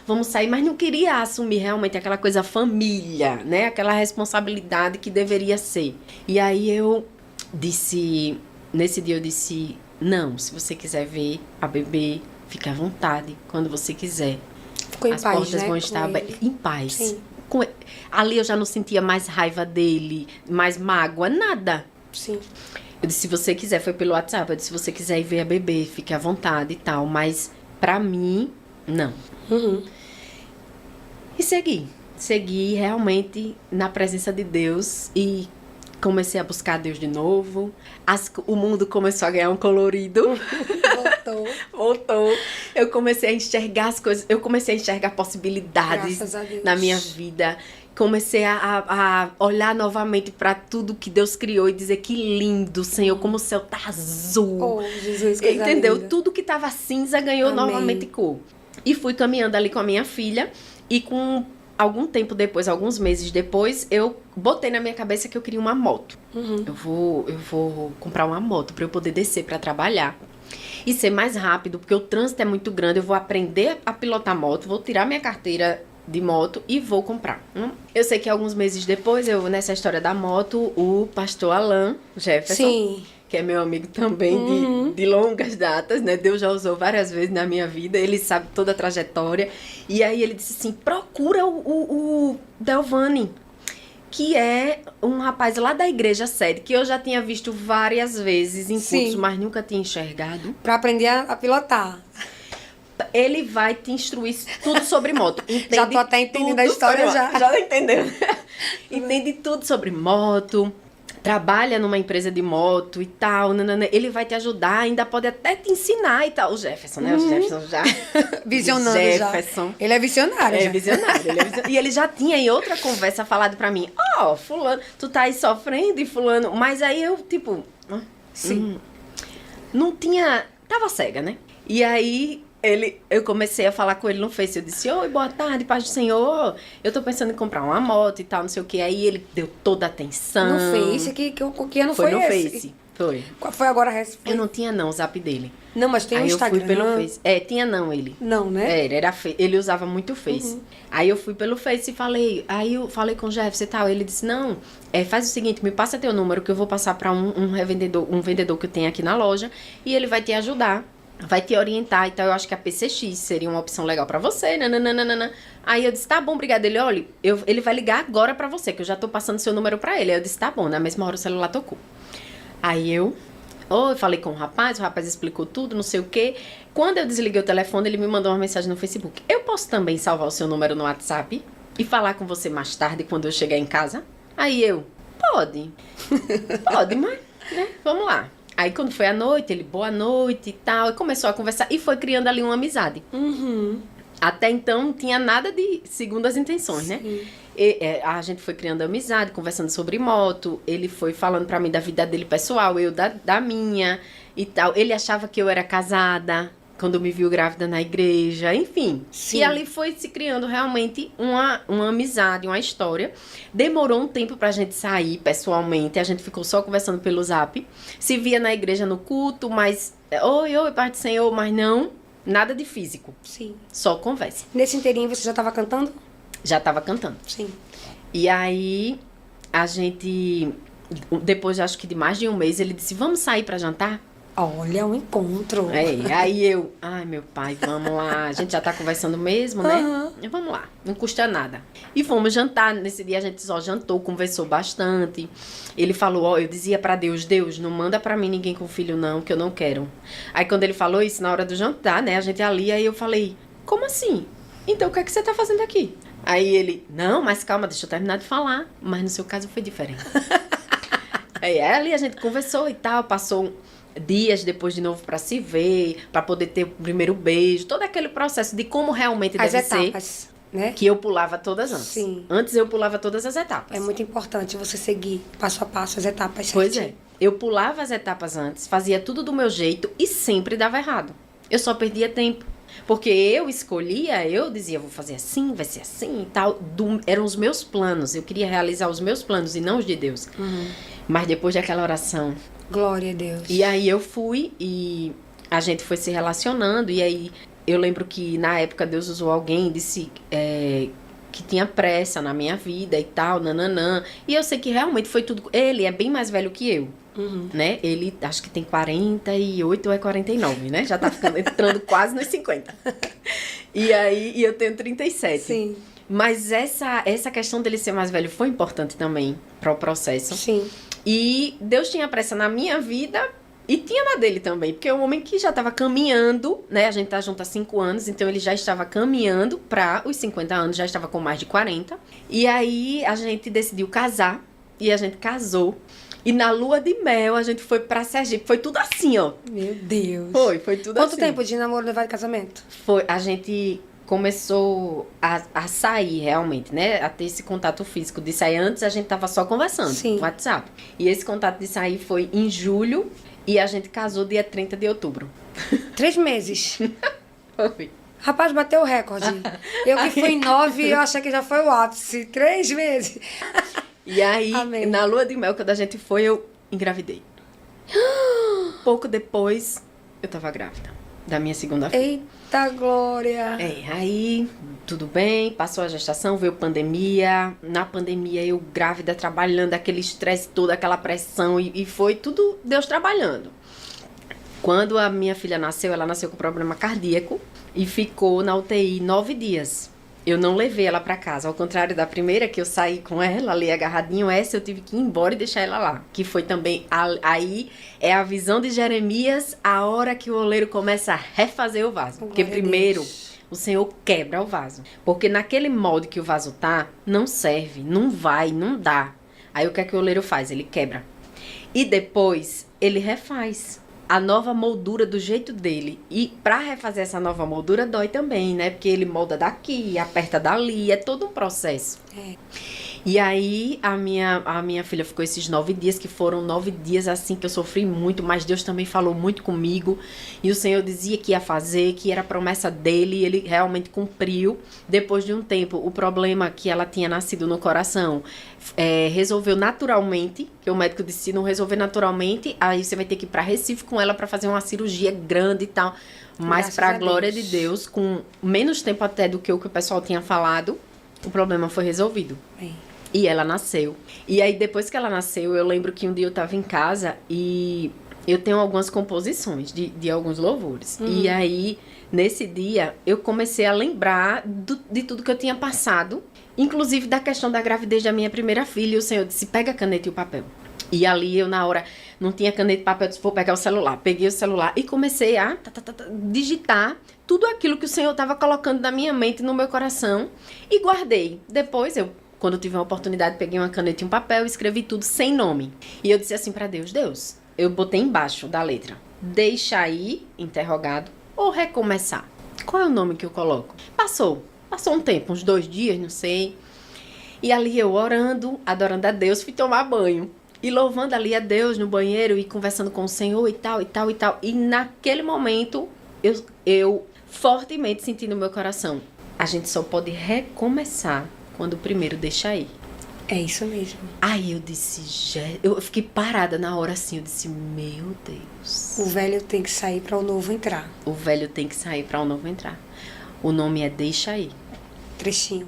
vamos sair. Mas não queria assumir realmente aquela coisa família, né? Aquela responsabilidade que deveria ser. E aí eu disse, nesse dia eu disse, não, se você quiser ver a bebê, fique à vontade, quando você quiser. Ficou em As paz, portas né? vão com estar ele. em paz. Sim. Ali eu já não sentia mais raiva dele, mais mágoa, nada. Sim. Eu disse, se você quiser, foi pelo WhatsApp, eu disse, se você quiser ir ver a bebê, fique à vontade e tal, mas pra mim, não. E segui realmente na presença de Deus e comecei a buscar Deus de novo. O mundo começou a ganhar um colorido. Voltou. Eu comecei a enxergar as coisas, eu comecei a enxergar possibilidades Graças a Deus. na minha vida. Comecei a olhar novamente para tudo que Deus criou e dizer que lindo, Senhor, como o céu tá azul. Oh, Jesus, coisa Entendeu? linda. Tudo que tava cinza ganhou Amém. novamente cor. E fui caminhando ali com a minha filha e com algum tempo depois, alguns meses depois, eu botei na minha cabeça que eu queria uma moto. Eu vou comprar uma moto para eu poder descer para trabalhar. E ser mais rápido, porque o trânsito é muito grande. Eu vou aprender a pilotar moto, vou tirar minha carteira de moto e vou comprar. Eu sei que alguns meses depois, nessa história da moto, o pastor Alan Jefferson, Sim. que é meu amigo também de longas datas, né? Deus já usou várias vezes na minha vida, ele sabe toda a trajetória. E aí ele disse assim, procura o Delvani, que é um rapaz lá da igreja sede, que eu já tinha visto várias vezes em Sim. cursos, mas nunca tinha enxergado. Pra aprender a pilotar. Ele vai te instruir tudo sobre moto. Já tô até entendendo a história sobre já. moto. Já tá entendendo. Entende tudo sobre moto. Trabalha numa empresa de moto e tal. Nanana. Ele vai te ajudar, ainda pode até te ensinar e tal. O Jefferson, né? O Jefferson já. Visionando Jefferson. já. Ele é visionário É já. visionário, E ele já tinha em outra conversa falado pra mim, fulano, tu tá aí sofrendo e fulano. Mas aí eu, tipo, Sim. não tinha, tava cega, né? E aí eu comecei a falar com ele no Face, eu disse, oi, boa tarde, paz do Senhor, eu tô pensando em comprar uma moto e tal, não sei o que. Aí ele deu toda a atenção. No Face, que ano foi no esse? Face, foi. Qual foi agora? Eu não tinha não o zap dele. Não, mas tem um Aí Instagram. eu fui pelo Face. Tinha não ele. Não, né? Ele usava muito o Face. Aí eu fui pelo Face e falei, aí eu falei com o Jefferson e tal, ele disse, não, faz o seguinte, me passa teu número que eu vou passar para um vendedor que eu tenho aqui na loja e ele vai te ajudar, vai te orientar, então eu acho que a PCX seria uma opção legal para você, nananana. Aí eu disse, tá bom, obrigada. Ele, olha, ele vai ligar agora para você, que eu já tô passando seu número para ele. Aí eu disse, tá bom, na mesma hora o celular tocou. Aí eu falei com o rapaz explicou tudo, não sei o quê. Quando eu desliguei o telefone, ele me mandou uma mensagem no Facebook. Eu posso também salvar o seu número no WhatsApp e falar com você mais tarde, quando eu chegar em casa? Aí pode, mas, né, vamos lá. Aí quando foi à noite, ele, boa noite e tal, e começou a conversar e foi criando ali uma amizade. Até então não tinha nada de segundas intenções, né? A gente foi criando amizade, conversando sobre moto. Ele foi falando pra mim da vida dele pessoal, eu da minha e tal. Ele achava que eu era casada quando me viu grávida na igreja, enfim. Sim. E ali foi se criando realmente uma amizade, uma história. Demorou um tempo pra gente sair pessoalmente, a gente ficou só conversando pelo Zap. Se via na igreja no culto, mas oi, Pai do Senhor, mas não, nada de físico. Sim. Só conversa. Nesse inteirinho você já tava cantando? Já tava cantando. Sim. E aí, a gente, depois acho que de mais de um mês, ele disse, vamos sair pra jantar? Olha, um encontro. Aí ai meu pai, vamos lá, a gente já tá conversando mesmo, né? Vamos lá, não custa nada. E fomos jantar, nesse dia a gente só jantou, conversou bastante. Ele falou, eu dizia pra Deus, não manda pra mim ninguém com filho não, que eu não quero. Aí quando ele falou isso, na hora do jantar, né, a gente ali, aí eu falei, como assim? Então o que é que você tá fazendo aqui? Aí ele, não, mas calma, deixa eu terminar de falar. Mas no seu caso foi diferente. Aí ali a gente conversou e tal, passou dias depois de novo para se ver, para poder ter o primeiro beijo, todo aquele processo de como realmente As deve etapas, ser, né? que eu pulava todas antes. Sim. Antes eu pulava todas as etapas. É muito importante você seguir passo a passo as etapas Pois é. certinho. Eu pulava as etapas antes, fazia tudo do meu jeito e sempre dava errado. Eu só perdia tempo. Porque eu escolhia, eu dizia, vou fazer assim, vai ser assim e tal. Eram os meus planos. Eu queria realizar os meus planos e não os de Deus. Mas depois daquela oração. Glória a Deus. E aí eu fui e a gente foi se relacionando. E aí eu lembro que na época Deus usou alguém, disse que tinha pressa na minha vida e tal, nananã. E eu sei que realmente foi tudo. Ele é bem mais velho que eu. Né? Ele acho que tem 48 ou é 49, né? Já tá entrando quase nos 50. E eu tenho 37. Sim. Mas essa questão dele ser mais velho foi importante também para o processo. Sim. E Deus tinha pressa na minha vida e tinha na dele também. Porque é um homem que já estava caminhando, né? A gente tá junto há 5 anos, então ele já estava caminhando para os 50 anos, já estava com mais de 40. E aí a gente decidiu casar e a gente casou. E na lua de mel, a gente foi pra Sergipe. Foi tudo assim, ó. Meu Deus. Foi tudo assim. Quanto tempo de namoro levado de casamento? A gente começou a sair realmente, né? A ter esse contato físico. De sair antes, a gente tava só conversando. Sim. No WhatsApp. E esse contato de sair foi em julho. E a gente casou dia 30 de outubro. 3 meses. Foi. Rapaz, bateu o recorde. Eu que fui em 9, eu achei que já foi o ápice. 3 meses. E aí, Amém. na lua de mel, quando a gente foi, eu engravidei. Pouco depois, eu tava grávida da minha segunda filha. Eita, Glória. Aí, tudo bem, passou a gestação, veio pandemia. Na pandemia, eu grávida, trabalhando, aquele estresse todo, aquela pressão, e foi tudo Deus trabalhando. Quando a minha filha nasceu, ela nasceu com problema cardíaco e ficou na UTI 9 dias. Eu não levei ela pra casa, ao contrário da primeira, que eu saí com ela ali agarradinho, essa eu tive que ir embora e deixar ela lá. Que foi também, aí é a visão de Jeremias, a hora que o oleiro começa a refazer o vaso. Porque Glória a primeiro, Deus. o Senhor quebra o vaso. Porque naquele molde que o vaso tá, não serve, não vai, não dá. Aí o que é que o oleiro faz? Ele quebra. E depois, ele refaz a nova moldura do jeito dele. E pra refazer essa nova moldura dói também, né? Porque ele molda daqui, aperta dali, é todo um processo. E aí a minha filha ficou esses 9 dias, que foram 9 dias assim que eu sofri muito, mas Deus também falou muito comigo. E o Senhor dizia que ia fazer, que era promessa dele, e ele realmente cumpriu. Depois de um tempo, o problema que ela tinha nascido no coração resolveu naturalmente, que o médico disse, se não resolver naturalmente, aí você vai ter que ir pra Recife com ela pra fazer uma cirurgia grande e tal. Mas Graças pra a glória Deus. de Deus, com menos tempo até do que o pessoal tinha falado, o problema foi resolvido. Amém. E ela nasceu. E aí, depois que ela nasceu, eu lembro que um dia eu tava em casa e eu tenho algumas composições de alguns louvores. E aí, nesse dia, eu comecei a lembrar de tudo que eu tinha passado, inclusive da questão da gravidez da minha primeira filha. E o Senhor disse, pega a caneta e o papel. E ali, eu na hora, não tinha caneta e papel, eu disse, vou pegar o celular. Peguei o celular e comecei a digitar tudo aquilo que o Senhor estava colocando na minha mente e no meu coração. E guardei. Depois, quando eu tive uma oportunidade, peguei uma caneta e um papel e escrevi tudo sem nome. E eu disse assim pra Deus, Deus, eu botei embaixo da letra, deixa aí, interrogado, ou recomeçar. Qual é o nome que eu coloco? Passou um tempo, uns 2 dias, não sei. E ali eu orando, adorando a Deus, fui tomar banho. E louvando ali a Deus no banheiro e conversando com o Senhor e tal, e tal, e tal. E naquele momento, eu fortemente senti no meu coração, a gente só pode recomeçar quando o primeiro deixa ir. É isso mesmo. Aí eu disse, eu fiquei parada na hora assim, eu disse, meu Deus. O velho tem que sair para o novo entrar. O velho tem que sair para o novo entrar. O nome é Deixa Ir. Trechinho.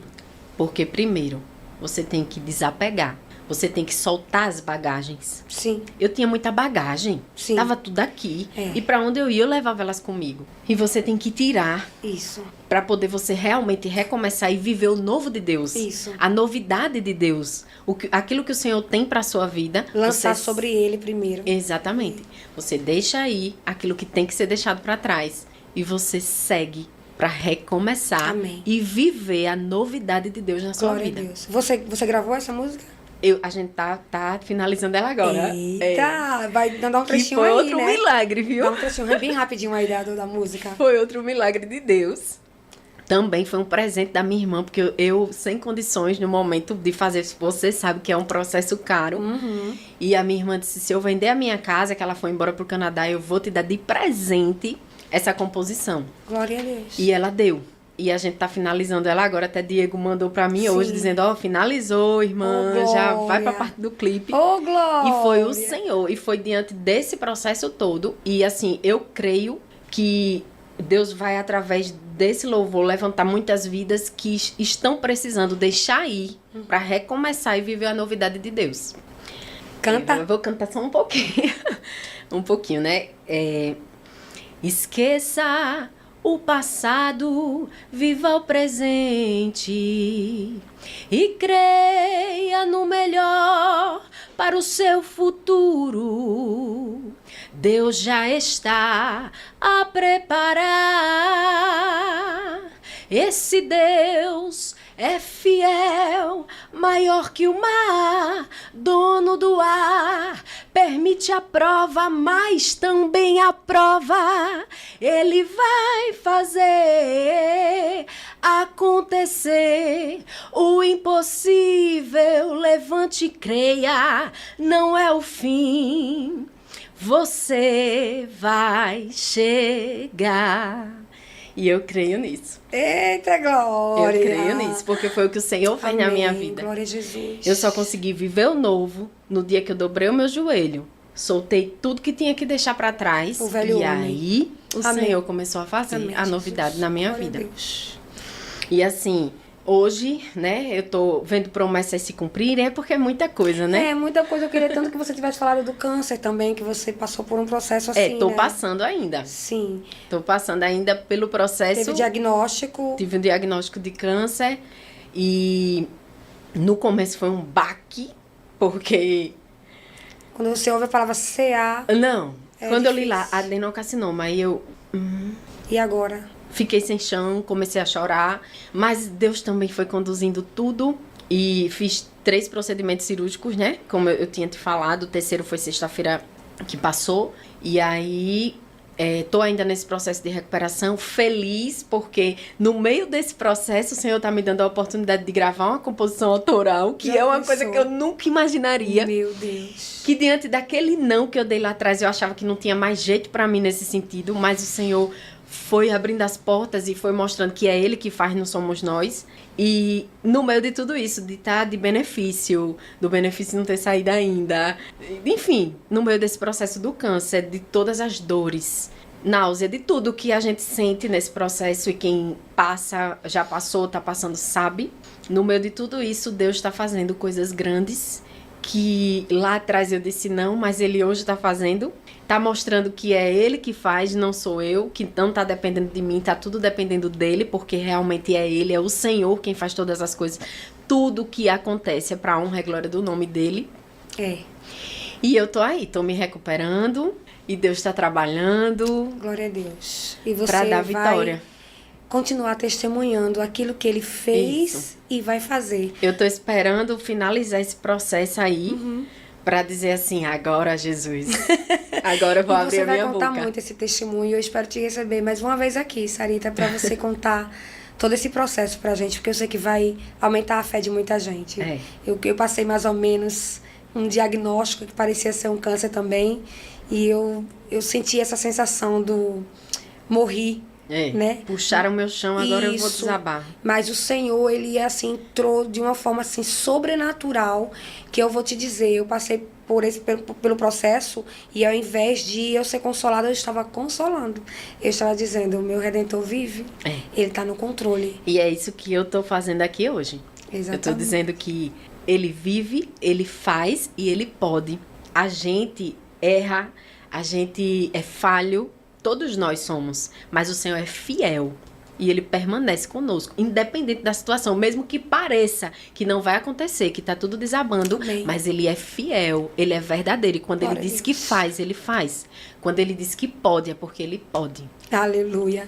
Porque primeiro, você tem que desapegar. Você tem que soltar as bagagens. Sim. Eu tinha muita bagagem. Sim. Tava tudo aqui. É. E pra onde eu ia, eu levava elas comigo. E você tem que tirar Isso. pra poder você realmente recomeçar e viver o novo de Deus. Isso. A novidade de Deus. Aquilo que o Senhor tem pra sua vida. Lançar você... sobre ele primeiro. Exatamente. Você deixa aí aquilo que tem que ser deixado pra trás. E você segue pra recomeçar. Amém. E viver a novidade de Deus na sua Glória vida. a Deus. Você gravou essa música? A gente tá finalizando ela agora. Eita, vai dar um Que trechinho foi aí, outro né? milagre, viu? Dá um trechinho bem rapidinho aí da música. Foi outro milagre de Deus. Também foi um presente da minha irmã, porque eu sem condições no momento de fazer, você sabe que é um processo caro. E a minha irmã disse, se eu vender a minha casa, que ela foi embora pro Canadá, eu vou te dar de presente essa composição. Glória a Deus. E ela deu. E a gente tá finalizando ela agora, até Diego mandou pra mim hoje, dizendo, finalizou, irmã, Oh, já vai pra glória. parte do clipe. Ô, glória! E foi o Senhor, e foi diante desse processo todo. E assim, eu creio que Deus vai, através desse louvor, levantar muitas vidas que estão precisando deixar ir para recomeçar e viver a novidade de Deus. Canta. Eu vou cantar só um pouquinho. Um pouquinho, né? Esqueça o passado, viva o presente e creia no melhor para o seu futuro. Deus já está a preparar. Esse Deus é fiel, maior que o mar, dono do ar. Permite a prova, mas também a prova. Ele vai fazer acontecer o impossível. Levante e creia, não é o fim. Você vai chegar. E eu creio nisso. Eita, glória! Eu creio nisso, porque foi o que o Senhor fez na minha vida. Glória a Jesus. Eu só consegui viver o novo no dia que eu dobrei o meu joelho. Soltei tudo que tinha que deixar pra trás. O velho e homem. aí o Amém. Senhor começou a fazer Amém, a novidade Jesus. na minha Glória a vida. Deus. E assim, hoje, né, eu tô vendo promessas se cumprirem, é porque é muita coisa, né? É, muita coisa. Eu queria tanto que você tivesse falado do câncer também, que você passou por um processo assim, Tô né? passando ainda. Sim. Tô passando ainda pelo processo. Teve diagnóstico. Tive um diagnóstico de câncer e no começo foi um baque, porque... Quando você ouve a palavra CA, Não, É quando eu li lá, difícil. adenocarcinoma, aí eu e agora? fiquei sem chão, comecei a chorar, mas Deus também foi conduzindo tudo e fiz 3 procedimentos cirúrgicos, né? Como eu tinha te falado, o terceiro foi sexta-feira que passou, e aí... tô ainda nesse processo de recuperação, feliz, porque no meio desse processo o Senhor tá me dando a oportunidade de gravar uma composição autoral, que Já é uma pensou? coisa que eu nunca imaginaria. Meu Deus. Que diante daquele não que eu dei lá atrás, eu achava que não tinha mais jeito pra mim nesse sentido, mas o Senhor foi abrindo as portas e foi mostrando que é Ele que faz, não somos nós. E no meio de tudo isso, de estar de benefício, do benefício não ter saído ainda, enfim, no meio desse processo do câncer, de todas as dores, náusea, de tudo que a gente sente nesse processo, e quem passa, já passou, tá passando, sabe. No meio de tudo isso, Deus está fazendo coisas grandes, que lá atrás eu disse não, mas Ele hoje está fazendo. Tá mostrando que é Ele que faz, não sou eu, que não tá dependendo de mim, tá tudo dependendo dEle, porque realmente é Ele, é o Senhor quem faz todas as coisas. Tudo que acontece é pra honra e glória do nome dEle. É. E eu tô aí, tô me recuperando, e Deus tá trabalhando Glória a Deus. E você pra dar vai vitória. continuar testemunhando aquilo que Ele fez Isso. e vai fazer. Eu tô esperando finalizar esse processo aí, pra dizer assim, agora Jesus, agora eu vou E abrir você a minha vai contar boca. muito esse testemunho. Eu espero te receber mais uma vez aqui, Sarita, para você contar todo esse processo pra gente, porque eu sei que vai aumentar a fé de muita gente. É. Eu passei mais ou menos um diagnóstico que parecia ser um câncer também, e eu senti essa sensação do morri, né? Puxaram meu chão, agora eu vou Isso. desabar. Mas o Senhor, Ele assim, entrou de uma forma assim sobrenatural, que eu vou te dizer, eu passei pelo processo, e ao invés de eu ser consolada, eu estava consolando. Eu estava dizendo, o meu Redentor vive, Ele está no controle. E é isso que eu tô fazendo aqui hoje. Exatamente. Eu tô dizendo que Ele vive, Ele faz e Ele pode. A gente erra, a gente é falho, todos nós somos, mas o Senhor é fiel e Ele permanece conosco, independente da situação, mesmo que pareça que não vai acontecer, que tá tudo desabando, Amém. mas Ele é fiel, Ele é verdadeiro, e quando Glória Ele a diz que Deus. faz, Ele faz. Quando Ele diz que pode, é porque Ele pode. Aleluia.